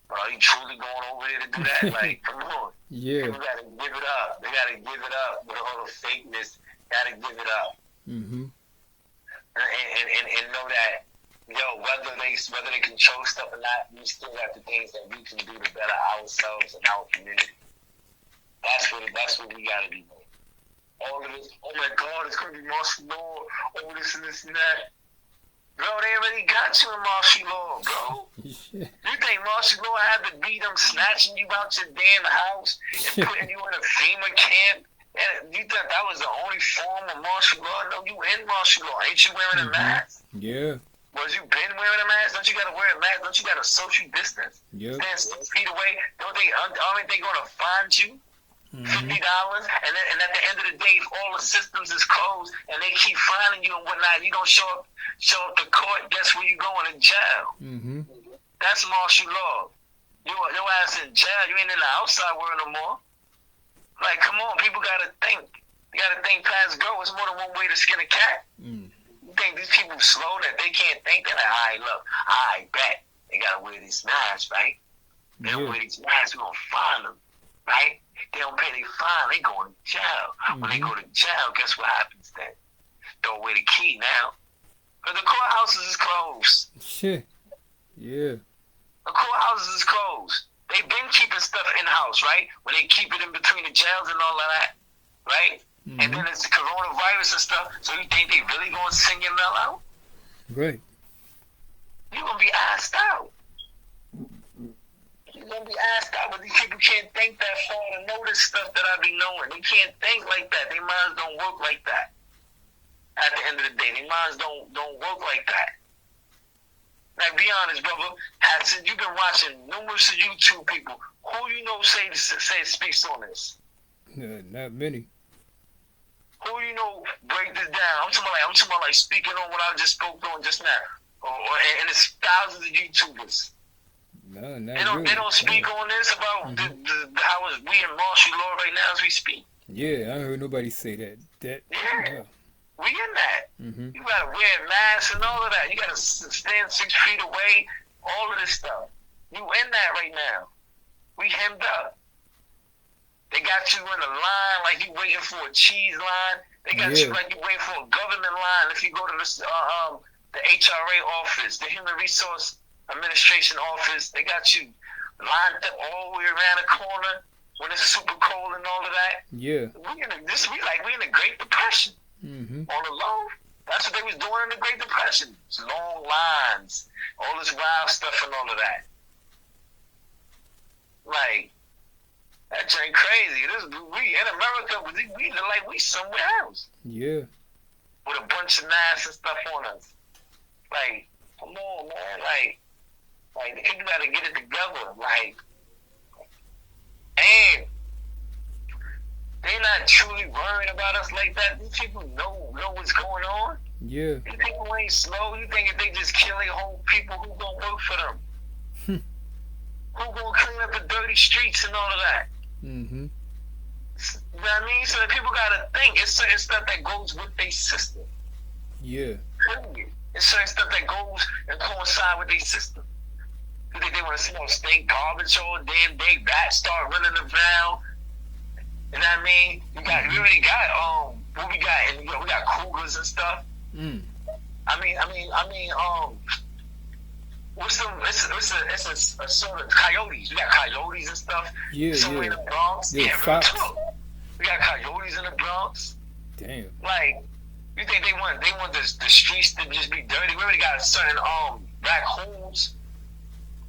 But are you truly going over there to do that? Like, come on. Yeah. People gotta give it up. They gotta give it up with all the fakeness. Gotta give it up. Mm-hmm. And know that, whether they control stuff or not, we still have the things that we can do to better ourselves and our community. That's what we gotta be doing. All of this, oh my God, it's gonna be martial law, all this and this and that. Bro, they already got you in martial law, bro. Yeah. You think martial law had to be them snatching you out your damn house and putting you in a FEMA camp? And you thought that was the only form of martial law? No, you in martial law. Ain't you wearing a mask? Yeah. Was you been wearing a mask? Don't you got to wear a mask? Don't you got to social distance? Yep. Stand 6 feet away. Aren't they going to find you? $50, and at the end of the day, if all the systems is closed and they keep finding you and whatnot, you don't show up to court. Guess where you going? To jail. Mm-hmm. That's martial law. Your ass in jail. You ain't in the outside world no more. Like, come on, people gotta think. You gotta think past go. It's more than one way to skin a cat. Mm. You think these people slow that they can't think? They're like, all right, look, I bet they gotta wear these masks, right? They don't wear these masks, we're gonna find them, right? They don't pay their fine, they going to jail. When they go to jail, guess what happens then? Throw away the key now. Because the courthouses is closed. Shit. Yeah. The courthouses is closed. They've been keeping stuff in-house, right? When they keep it in between the jails and all of that, right? Mm-hmm. And then it's the coronavirus and stuff. So you think they really going to send your mail out? Right. You're going to be asked out. You're going to be asked out, but these people can't think that far to know this stuff that I be knowing. They can't think like that. Their minds don't work like that. At the end of the day, their minds don't work like that. Like, be honest, brother. Since you've been watching numerous YouTube people, who you know say speaks on this? Not many. Who you know break this down? I'm talking about like speaking on what I just spoke on just now. And it's thousands of YouTubers. No, not they don't speak on this about how we in martial law right now as we speak. Yeah, I heard nobody say that. Yeah. We in that. Mm-hmm. You gotta wear masks and all of that. You gotta stand 6 feet away. All of this stuff. You in that right now. We hemmed up. They got you in a line like you waiting for a cheese line. They got you like you waiting for a government line. If you go to the HRA office, the Human Resource Administration office, they got you lined up all the way around the corner when it's super cold and all of that. Yeah. We in the Great Depression. Mm-hmm. All alone. That's what they was doing in the Great Depression. It's long lines, all this wild stuff and all of that. Like, that ain't crazy. We in America, we somewhere else. Yeah. With a bunch of masks and stuff on us. Like, come on, man. Like the people gotta get it together. Like, and they're not truly worrying about us like that. These people know what's going on. Yeah. These people ain't slow. You think if they just kill their whole people, who gonna work for them? Who gonna clean up the dirty streets and all of that? Mm-hmm. You know what I mean? So the people gotta think. It's certain stuff that goes with their system. Yeah. It's certain stuff that goes and coincide with their system. You think they want to stay garbage all damn day, rats start running around. You know what I mean? We already got what we got, and we got cougars and stuff. Mm. I mean, what's a sort of coyotes? We got coyotes and stuff. Yeah, somewhere in the Bronx. Yeah, fox. We got coyotes in the Bronx. Damn. Like, You think they want the streets to just be dirty? We already got certain black holes.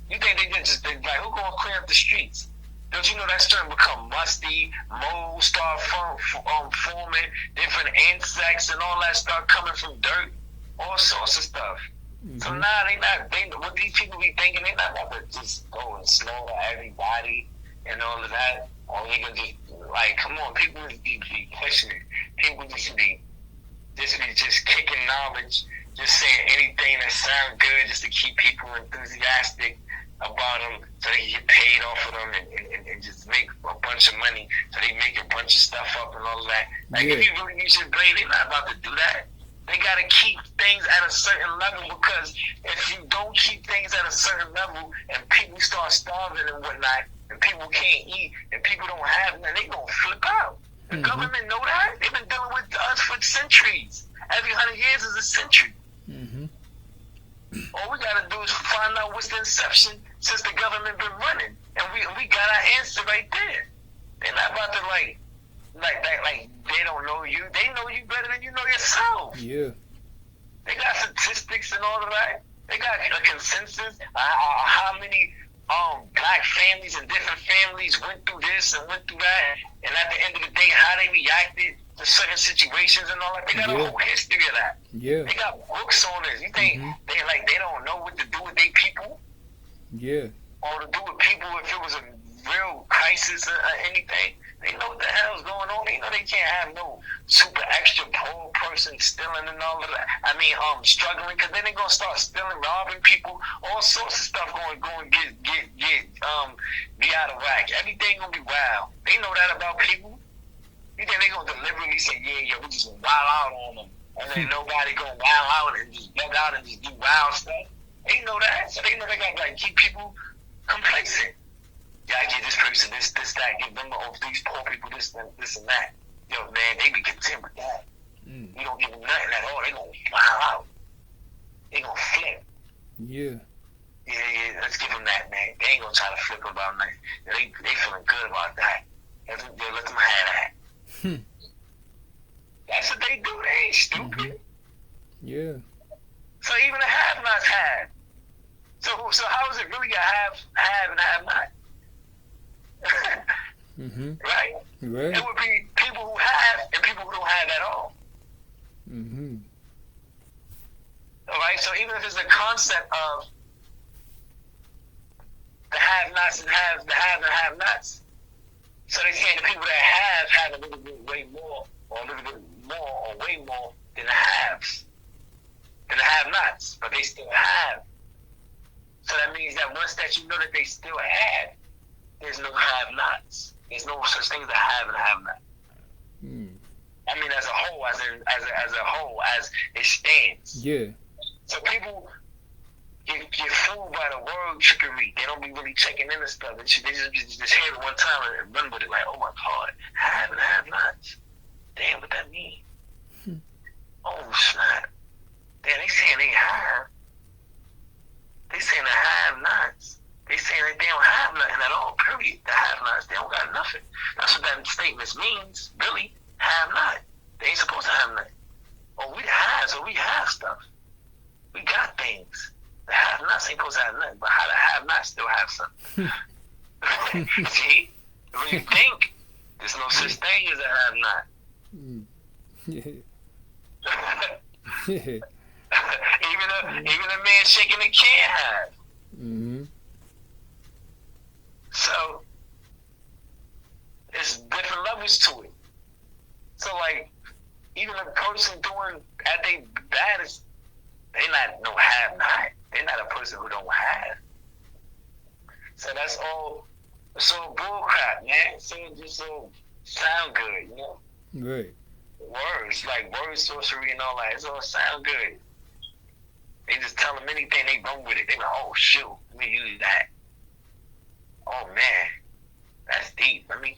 You think they like who gonna clean up the streets? Don't you know that's starting to become musty? Mold start forming, different insects and all that stuff coming from dirt, all sorts of stuff. Mm-hmm. So now what these people be thinking, they not about to just go and slaughter everybody and all of that. Or they gonna just like, come on, people just be pushing it. People just be kicking knowledge, just saying anything that sounds good just to keep people enthusiastic about them, so they can get paid off of them and just make a bunch of money, so they make a bunch of stuff up and all of that. Like, if you really use your brain, they're not about to do that. They got to keep things at a certain level, because if you don't keep things at a certain level and people start starving and whatnot, and people can't eat, and people don't have nothing, they going to flip out. The government know that. They've been dealing with us for centuries. Every 100 years is a century. Mm-hmm. All we gotta do is find out what's the inception since the government been running, and we got our answer right there. They're not about to like they don't know you. They know you better than you know yourself. Yeah. They got statistics and all of that. They got a consensus how many black families and different families went through this and went through that, and at the end of the day, how they reacted to certain situations and all that. They got a whole history of that. Yeah. They got books on this. You think they don't know what to do with their people? Yeah. Or to do with people if it was a real crisis or anything? They know what the hell's going on. They know they can't have no super extra poor person stealing and all of that. I mean, struggling, because then they're gonna start stealing, robbing people, all sorts of stuff going be out of whack. Everything gonna be wild. They know that about people. You think they gonna deliberately say, yeah, we just gonna wild out on them, and then nobody gonna wild out and just bug out and just do wild stuff? They know that, so they know they gotta keep people complacent. Yeah, I give this person this, that, give them these poor people this and that. Yo, man, they be content with that. You don't give them nothing at all. They gonna wild out. They gonna flip. Yeah. Yeah, let's give them that, man. They ain't gonna try to flip about nothing. They feeling good about that. Let them have that. That's what they do. They ain't stupid. Yeah. So even the have-nots have. So how is it really a have and have-not? Right? Right. It would be people who have and people who don't have at all. All right. So even if it's a concept of the have-nots and the have and have-nots, so they're saying the people that have a little bit way more, or a little bit more, or way more than the haves, than the have-nots, but they still have. So that means that once that you know that they still have, there's no have-nots. There's no such thing as a have and have-not. I mean, as a whole, as a whole, as it stands. Yeah. So people get fooled by the word trickery. They don't be really checking into stuff. They just hear it one time and run with it like, oh my God, have and have-nots. Damn, what that mean? Oh snap! Damn, they saying they have. They saying they have-nots. They saying that they don't have nothing at all, period. The have-nots, they don't got nothing. That's what that statement means, really. Have-not. They ain't supposed to have nothing. Oh, we have, so we have stuff. We got things. The have-nots ain't supposed to have nothing, but how the have-nots still have something. See? When you think, there's no such thing as a have-not. Even a man shaking a can have. So, there's different levels to it. So, like, even a person doing at their baddest, they not no have-not. They're not a person who don't have. So that's all. It's all bullcrap, man. So it just all sound good, you know. Right. Words, like word sorcery and all that. It's all sound good. They just tell them anything, they run with it. They like, oh shoot, let me use that. Oh man, that's deep. Let me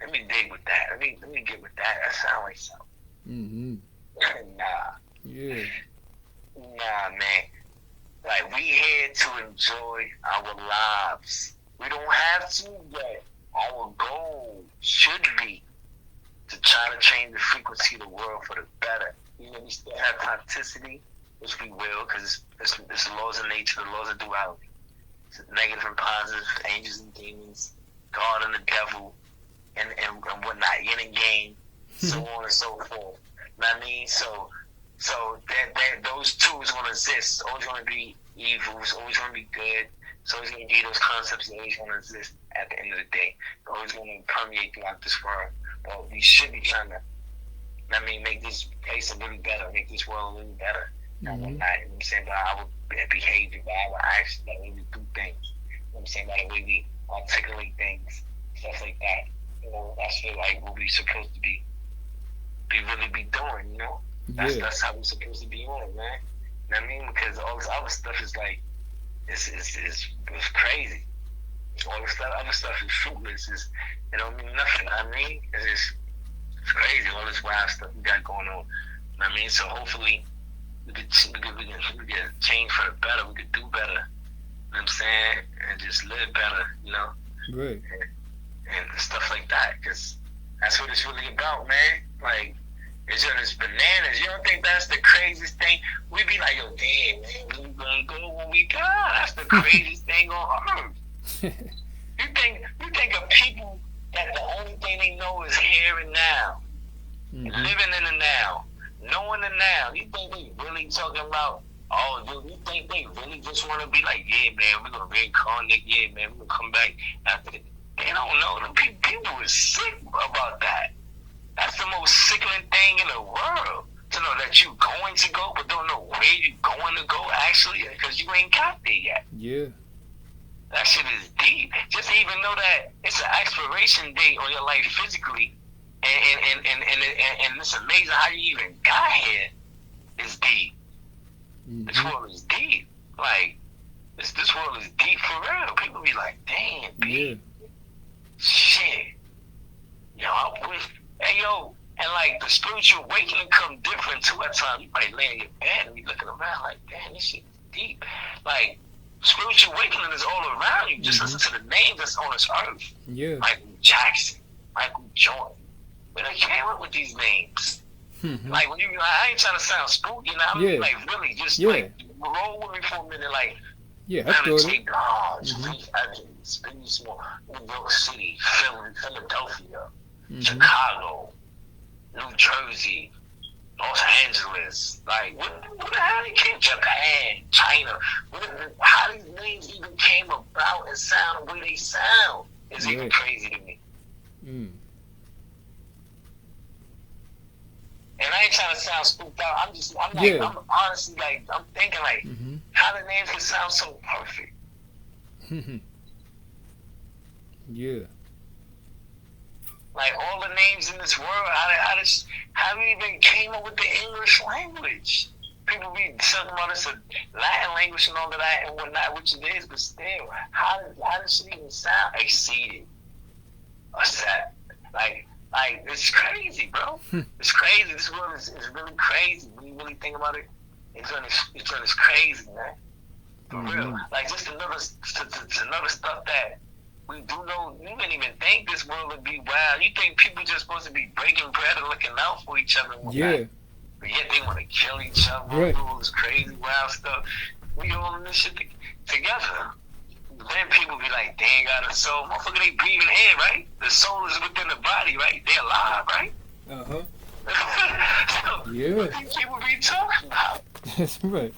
dig with that. Let me get with that. That sounds like something. Nah. Yeah. Nah, man. Like, we here to enjoy our lives. We don't have to, but our goal should be to try to change the frequency of the world for the better. You know, we still have toxicity, which we will, because it's the laws of nature, the laws of duality. It's negative and positive, angels and demons, God and the devil, and whatnot, yin and yang, so on and so forth. You know what I mean? So that those two is going to exist. It's always going to be evil. It's always going to be good. It's always going to be those concepts that always going to exist at the end of the day. It's always going to permeate throughout this world. But we should be trying to, make this place a little better, make this world a little better. Mm-hmm. You know what I'm saying? By our behavior, by our actions, by the way we do things. You know what I'm saying? By the way we articulate things, stuff like that. You know, that's like what we supposed to be really be doing, you know? That's how we're supposed to be on, man. You know what I mean? Because all this other stuff is like, it's crazy. All this other stuff is fruitless. It don't mean nothing. You know what I mean? It's crazy. All this wild stuff we got going on. You know what I mean? So hopefully we could change for the better. We could do better. You know what I'm saying? And just live better. You know? Right. And stuff like that. Because that's what it's really about, man. Like, it's just bananas. You don't think that's the craziest thing? We be like, yo, damn, man, we gonna go when we die. That's the craziest thing on earth. You think of people that the only thing they know is here and now, living in the now, knowing the now. You think they really talking about? Oh, you think they really just want to be like, yeah, man, we're gonna reincarnate. Yeah, man, we're gonna come back after the. They don't know. The people is sick about that. That's the most sickening thing in the world. To know that you going to go, but don't know where you going to go actually, because you ain't got there yet. Yeah. That shit is deep. Just to even know that it's an expiration date on your life physically, and it's amazing how you even got here. Is deep. This world is deep. Like this world is deep for real. People be like, damn, B. Shit. Yo, I wish. Hey, yo, and like the spiritual awakening come different too at times. You might lay in your bed and be looking around like, damn, this shit is deep. Like, spiritual awakening is all around you. Just listen to the names that's on this earth. Yeah. Michael Jackson, Michael Jordan. Where they came up with these names. Like, when you, I ain't trying to sound spooky, you know? I mean, like, really, just like, roll with me for a minute, like, I thought it. God, Faith Evans, Biggie Small, New York City, Philadelphia, Chicago, New Jersey, Los Angeles. Like, what the hell they came? Japan, China. How these names even came about and sound the way they sound is even crazy to me. And I ain't trying to sound spooked out. I'm honestly like, I'm thinking like, how the names can sound so perfect. Like all the names in this world, how we even came up with the English language? People be talking about it's a Latin language and all of that and whatnot, which it is, but still, how does it even sound? Exceeded, set, like it's crazy, bro. It's crazy. This world is really crazy. When you really think about it, it's crazy, man. For real. Like just another stuff that we do know. You didn't even think this world would be wild. You think people just supposed to be breaking bread and looking out for each other? But yet they want to kill each other. Do all this crazy wild stuff. We all in this shit together. Then people be like, they ain't got a soul. Motherfucker, they breathing air, right? The soul is within the body, right? They alive, right? So, what these people be talking about? That's right.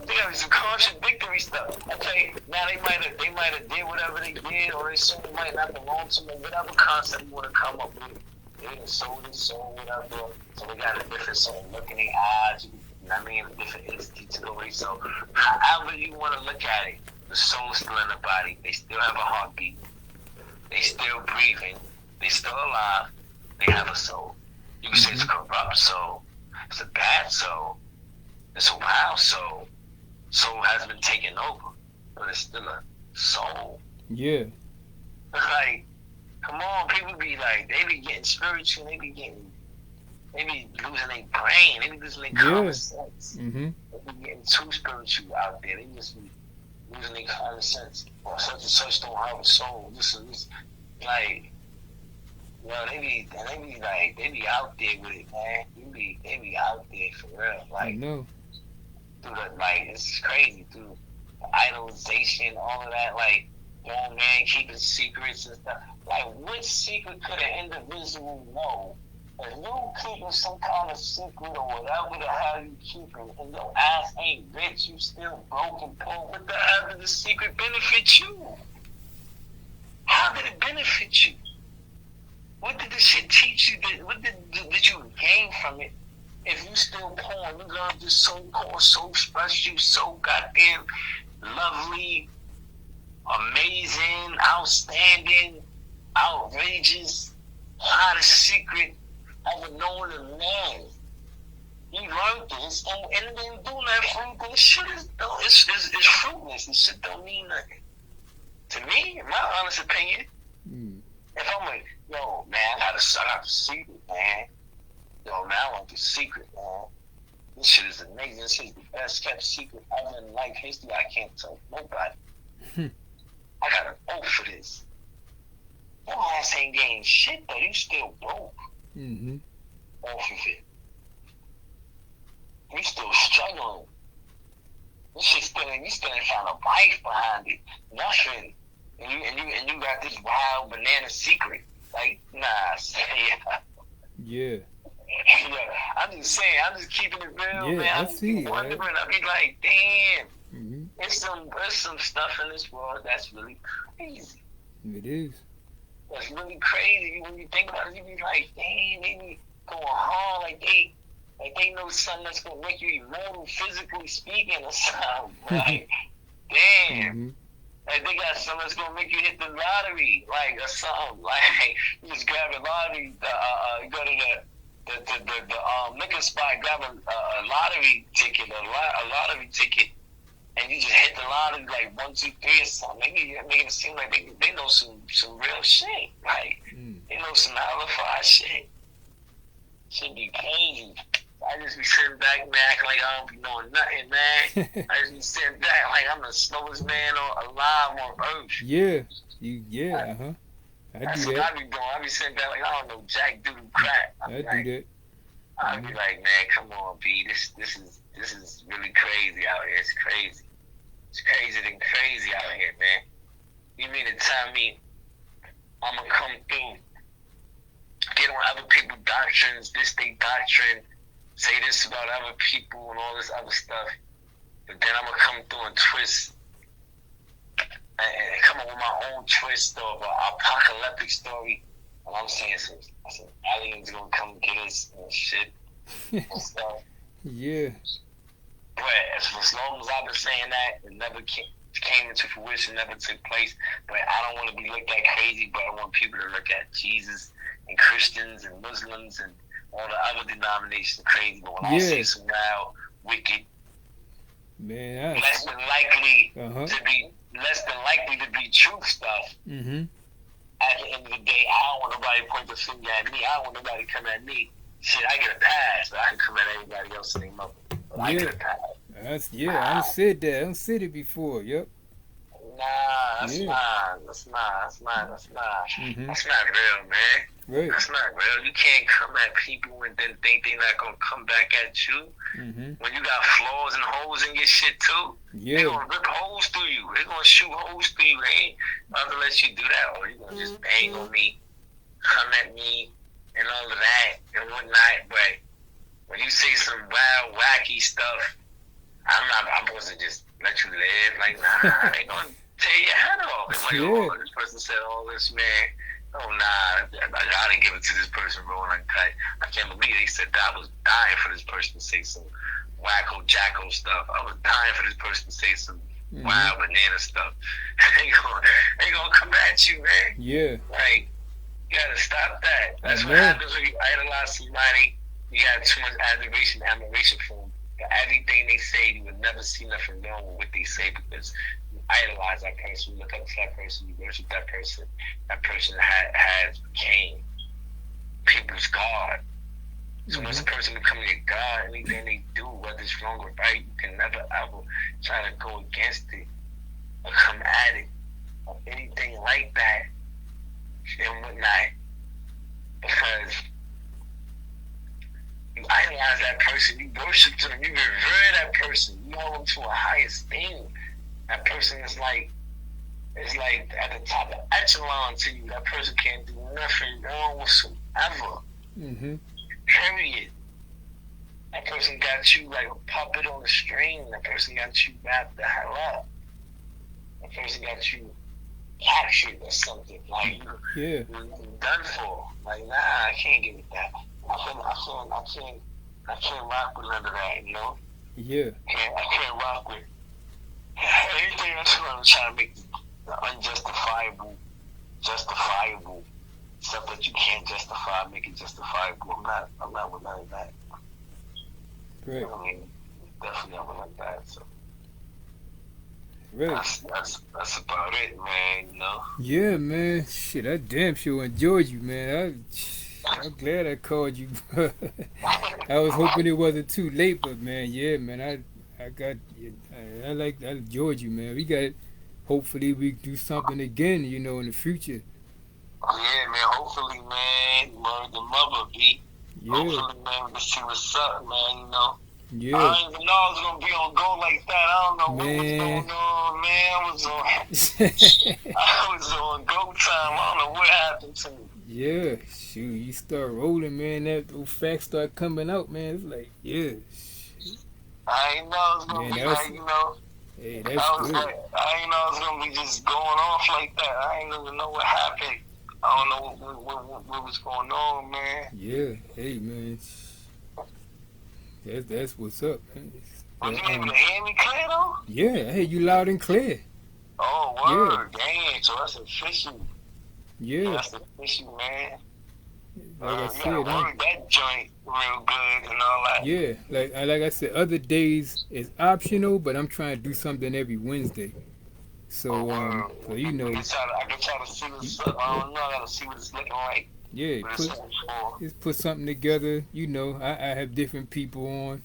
They have some contradictory stuff. Okay, now they might have did whatever they did, or they soul might not belong to them, whatever concept you want to come up with. They done sold this soul, whatever. So they got a different soul. Look in their eyes, you know what I mean? A different entity to the way. So however you want to look at it, the soul is still in the body. They still have a heartbeat. They still breathing. They still alive. They have a soul. You can say it's a corrupt soul. It's a bad soul. It's a wild soul. Soul has been taken over, but it's still a soul. Yeah. Like, come on, people be like, they be getting spiritual. They be losing their brain. They be losing their common sense. They be getting too spiritual out there. They just be losing their common sense. Or such and such don't have a soul. This like, Well, they be out there with it, man. They be out there for real. Like, I know. Through the, like, it's crazy through the idolization, all of that. Like, oh man, keeping secrets and stuff. Like, what secret could an individual know? If you keeping some kind of secret or whatever the hell you keeping, and your ass ain't rich, you still broken, poor. What the hell did the secret benefit you? How did it benefit you? What did the shit teach you? What did you gain from it? If you still poor, you gonna do so cool, so special, so goddamn lovely, amazing, outstanding, outrageous, hottest secret ever known to man. You learned this, and then doing that fruit, this shit is it's fruitless. This shit don't mean nothing. To me, in my honest opinion, if I'm like, yo, man, I got the secret, man. Yo, man, I want the secret, man. This shit is amazing. This is the best kept secret ever in life history. I can't tell nobody. I got an oath for this. Your ass ain't getting shit, though. You still broke. Off of it. You still struggling. This shit still you still ain't found a life behind it. Nothing. And you got this wild banana secret. Like, nah, yeah. I'm just saying, I'm just keeping it real, man. I see. Wondering, Right? I be like, damn. There's some stuff in this world that's really crazy. It is. It's really crazy. When you think about it, you be like, damn, they be going hard, like they know something that's gonna make you immortal, physically speaking, or something. Like, damn. Like, they got something that's gonna make you hit the lottery, like, or something. Like, you just grab a lottery, go to the liquor spot, grab a lottery ticket, a lottery ticket, and you just hit the lottery like 1, 2, 3 or something. Maybe make it seem like they know some real shit. Like, they know some alified shit. Should be crazy. I just be sitting back, man, acting like I don't be knowing nothing, man. I just be sitting back like I'm the slowest man alive on earth. Yeah. That's what I be doing. I be sitting back like I don't know jack doodle crap. I do that. I be like, man, come on, B. This is really crazy out here. It's crazy. It's crazier than crazy out here, man. You mean to tell me I'm gonna come through, get on other people's doctrines, this they doctrine, say this about other people and all this other stuff, but then I'm gonna come through and twist and come up with my own twist of an apocalyptic story, and I'm saying some aliens gonna come get us and shit and stuff. Yeah. But as long as I've been saying that, it never came into fruition, never took place. But I don't want to be looked at crazy, but I want people to look at Jesus and Christians and Muslims and all the other denominations crazy. But when I say some wild, wicked, man, less than likely to be truth stuff. At the end of the day, I don't want nobody to point the finger at me. I don't want nobody to come at me. Shit, I get a pass, but I can come at everybody else in their mother. I get a pass. I done said that. I done said it before. Yep. Nah, that's not real, man. Right. That's not real. You can't come at people and then think they're not gonna come back at you. When you got flaws and holes in your shit too, they're gonna rip holes through you. They're gonna shoot holes through you. They ain't about to let you do that, or you're gonna just bang on me, come at me, and all of that and whatnot. But when you say some wild, wacky stuff, I'm supposed to just let you live. Like, nah, they gonna tear your head off. It's like, oh, this person said all this, man. Oh, nah, I didn't give it to this person, bro. And I can't believe it. He said that. I was dying for this person to say some wacko, jacko stuff. I was dying for this person to say some wild banana stuff. They gonna come at you, man. Yeah. Like, you gotta stop that. That's what happens when you idolize somebody. You have too much admiration for them. Everything they say, you would never see nothing wrong with what they say because you idolize that person, you look up to that person, you worship that person. That person has became people's God. So once a person becomes your God, anything they do, whether it's wrong or right, you can never ever try to go against it or come at it or anything like that and whatnot. person, you worship them, you revere that person, you hold them to a high esteem. That person is like at the top of echelon to you. That person can't do nothing wrong whatsoever. Mm-hmm. Period. That person got you like a puppet on a string. That person got you wrapped the hell up. That person got you captured or something. Like you're done for. Like, nah, I can't get with that. I can't rock with none of that, you know? Yeah. I can't rock with anything else. I'm trying to make the unjustifiable justifiable. Stuff that you can't justify, make it justifiable. I'm not with none of that. Great. I mean, definitely not with none of that. So really? That's about it, man. You know? Yeah, man. Shit, I damn sure enjoyed you, man. I'm glad I called you. I was hoping it wasn't too late, but man, yeah, man, I enjoyed you, man. We got, hopefully we do something again, you know, in the future. Yeah, man. Hopefully, man. The mother be. Yeah. Hopefully, man, we can see what's up, man. You know. Yeah. I don't even know I was gonna be on go like that. I don't know what was going on, man. I was on go time. I don't know what happened to me. Yeah, shoot, you start rolling, man. Those facts start coming out, man. It's like, yeah. I ain't know it was gonna be like, you know. Hey, that's good. I ain't know it was gonna be just going off like that. I ain't even know what happened. I don't know what was going on, man. Yeah, hey, man. That's what's up, man. Was you able to hear me clear, though? Yeah, I heard you loud and clear. Oh, word. Yeah. Dang, so that's official. Yeah. That's official, man. Like I said, work that joint real good and all that. Yeah, like I said, other days is optional, but I'm trying to do something every Wednesday. So, so you know. I can try to see what's up. I don't know. I gotta see what it's looking like. Yeah, just put something together. You know, I have different people on.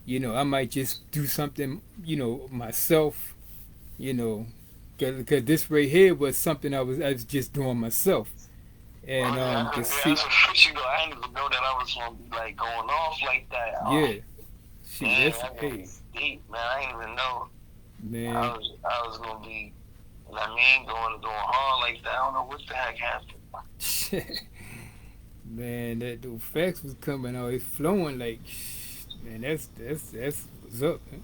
You know, I might just do something, you know, myself. You know, because this right here was something I was just doing myself. And to see. That's official. I didn't even know that I was gonna be like going off like that. Yeah. Shit, that's deep, man. I didn't even know. Man. I was gonna be, you know what I mean, going hard like that. I don't know what the heck happened. Man, those facts was coming out. It's flowing like, man. That's what's up, man.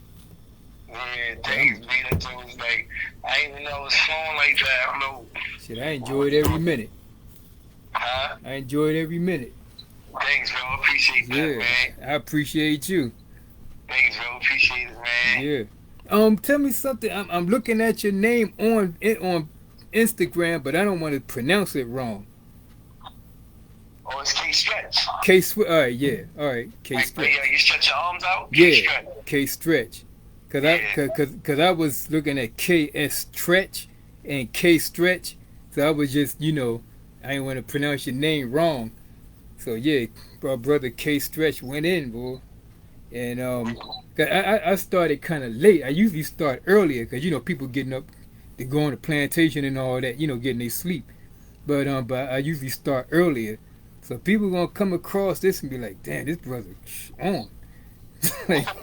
Yeah, things beat up to was like, I didn't even know it was flowing like that. I don't know. Shit, I enjoyed every minute. Huh? I enjoyed every minute. Thanks, bro. Appreciate that, man. I appreciate you. Thanks, bro. Appreciate it, man. Yeah. Tell me something. I'm looking at your name on Instagram, but I don't want to pronounce it wrong. Oh, it's K-Stretch. All right, yeah. All right, K-Stretch. You stretch your arms out? Yeah, K-Stretch. Cause I was looking at K-Stretch and K-Stretch, so I was just, you know, I didn't want to pronounce your name wrong. So yeah, brother K-Stretch went in, boy. And I started kind of late. I usually start earlier because, you know, people getting up, they go on the plantation and all that, you know, getting their sleep. But I usually start earlier. So people going to come across this and be like, damn, this brother on. Yeah. I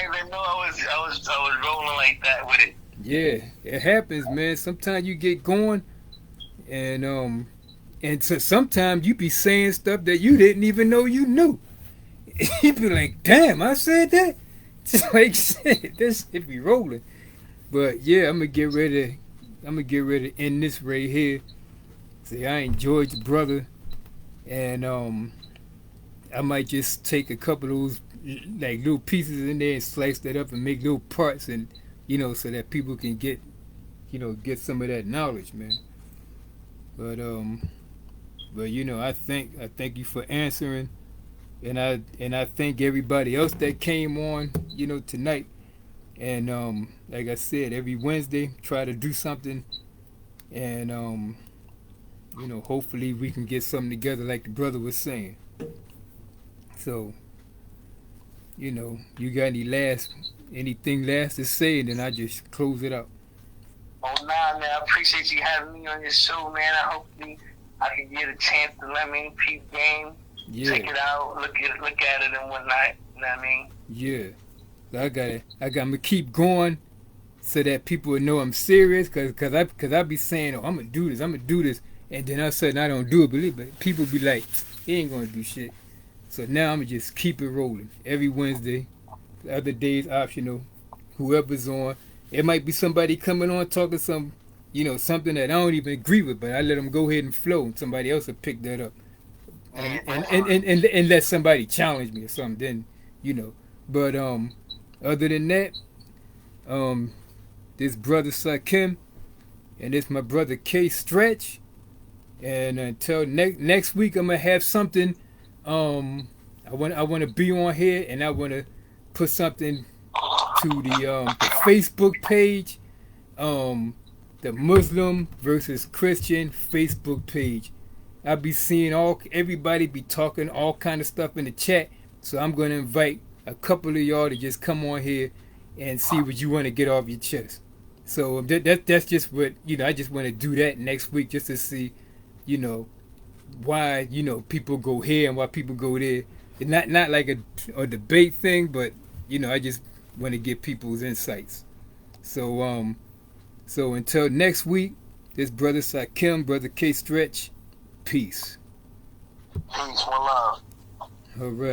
didn't even know I was rolling like that with it. Yeah, it happens, man. Sometimes you get going and so sometimes you be saying stuff that you didn't even know you knew. You be like, damn, I said that? Just like shit, this shit be rolling. But yeah, I'm gonna get ready to end this right here. See, I enjoyed the brother, and I might just take a couple of those like little pieces in there and slice that up and make little parts, and you know, so that people can get some of that knowledge, man. But you know, I thank you for answering, and I thank everybody else that came on, you know, tonight. And like I said, every Wednesday try to do something, and you know, hopefully we can get something together like the brother was saying. So, you know, you got anything last to say, and then I just close it out. Oh, nah, man. I appreciate you having me on your show, man. I hope I can get a chance to let me peep game, check it out, look at it and whatnot. You know what I mean? Yeah. So I'm gonna keep going so that people will know I'm serious. Cause I be saying, oh, I'm gonna do this, and then all of a sudden I don't do it. But people be like, he ain't gonna do shit. So now I'm gonna just keep it rolling every Wednesday. The other days optional. Whoever's on, it might be somebody coming on talking something that I don't even agree with, but I let them go ahead and flow, and somebody else will pick that up, and let somebody challenge me or something. Then, but other than that, this brother Sakim, and this my brother K Stretch, and until next week I'm gonna have something. I want to be on here, and I want to put something to the Facebook page, the Muslim versus Christian Facebook page. I'll be seeing everybody be talking all kind of stuff in the chat, so I'm going to invite a couple of y'all to just come on here and see what you want to get off your chest. So that's just what, I just want to do that next week just to see, why, people go here and why people go there. It's not like a debate thing, but, I just want to get people's insights. So until next week, this brother Sakim, brother K Stretch, peace. Peace, one love. All right.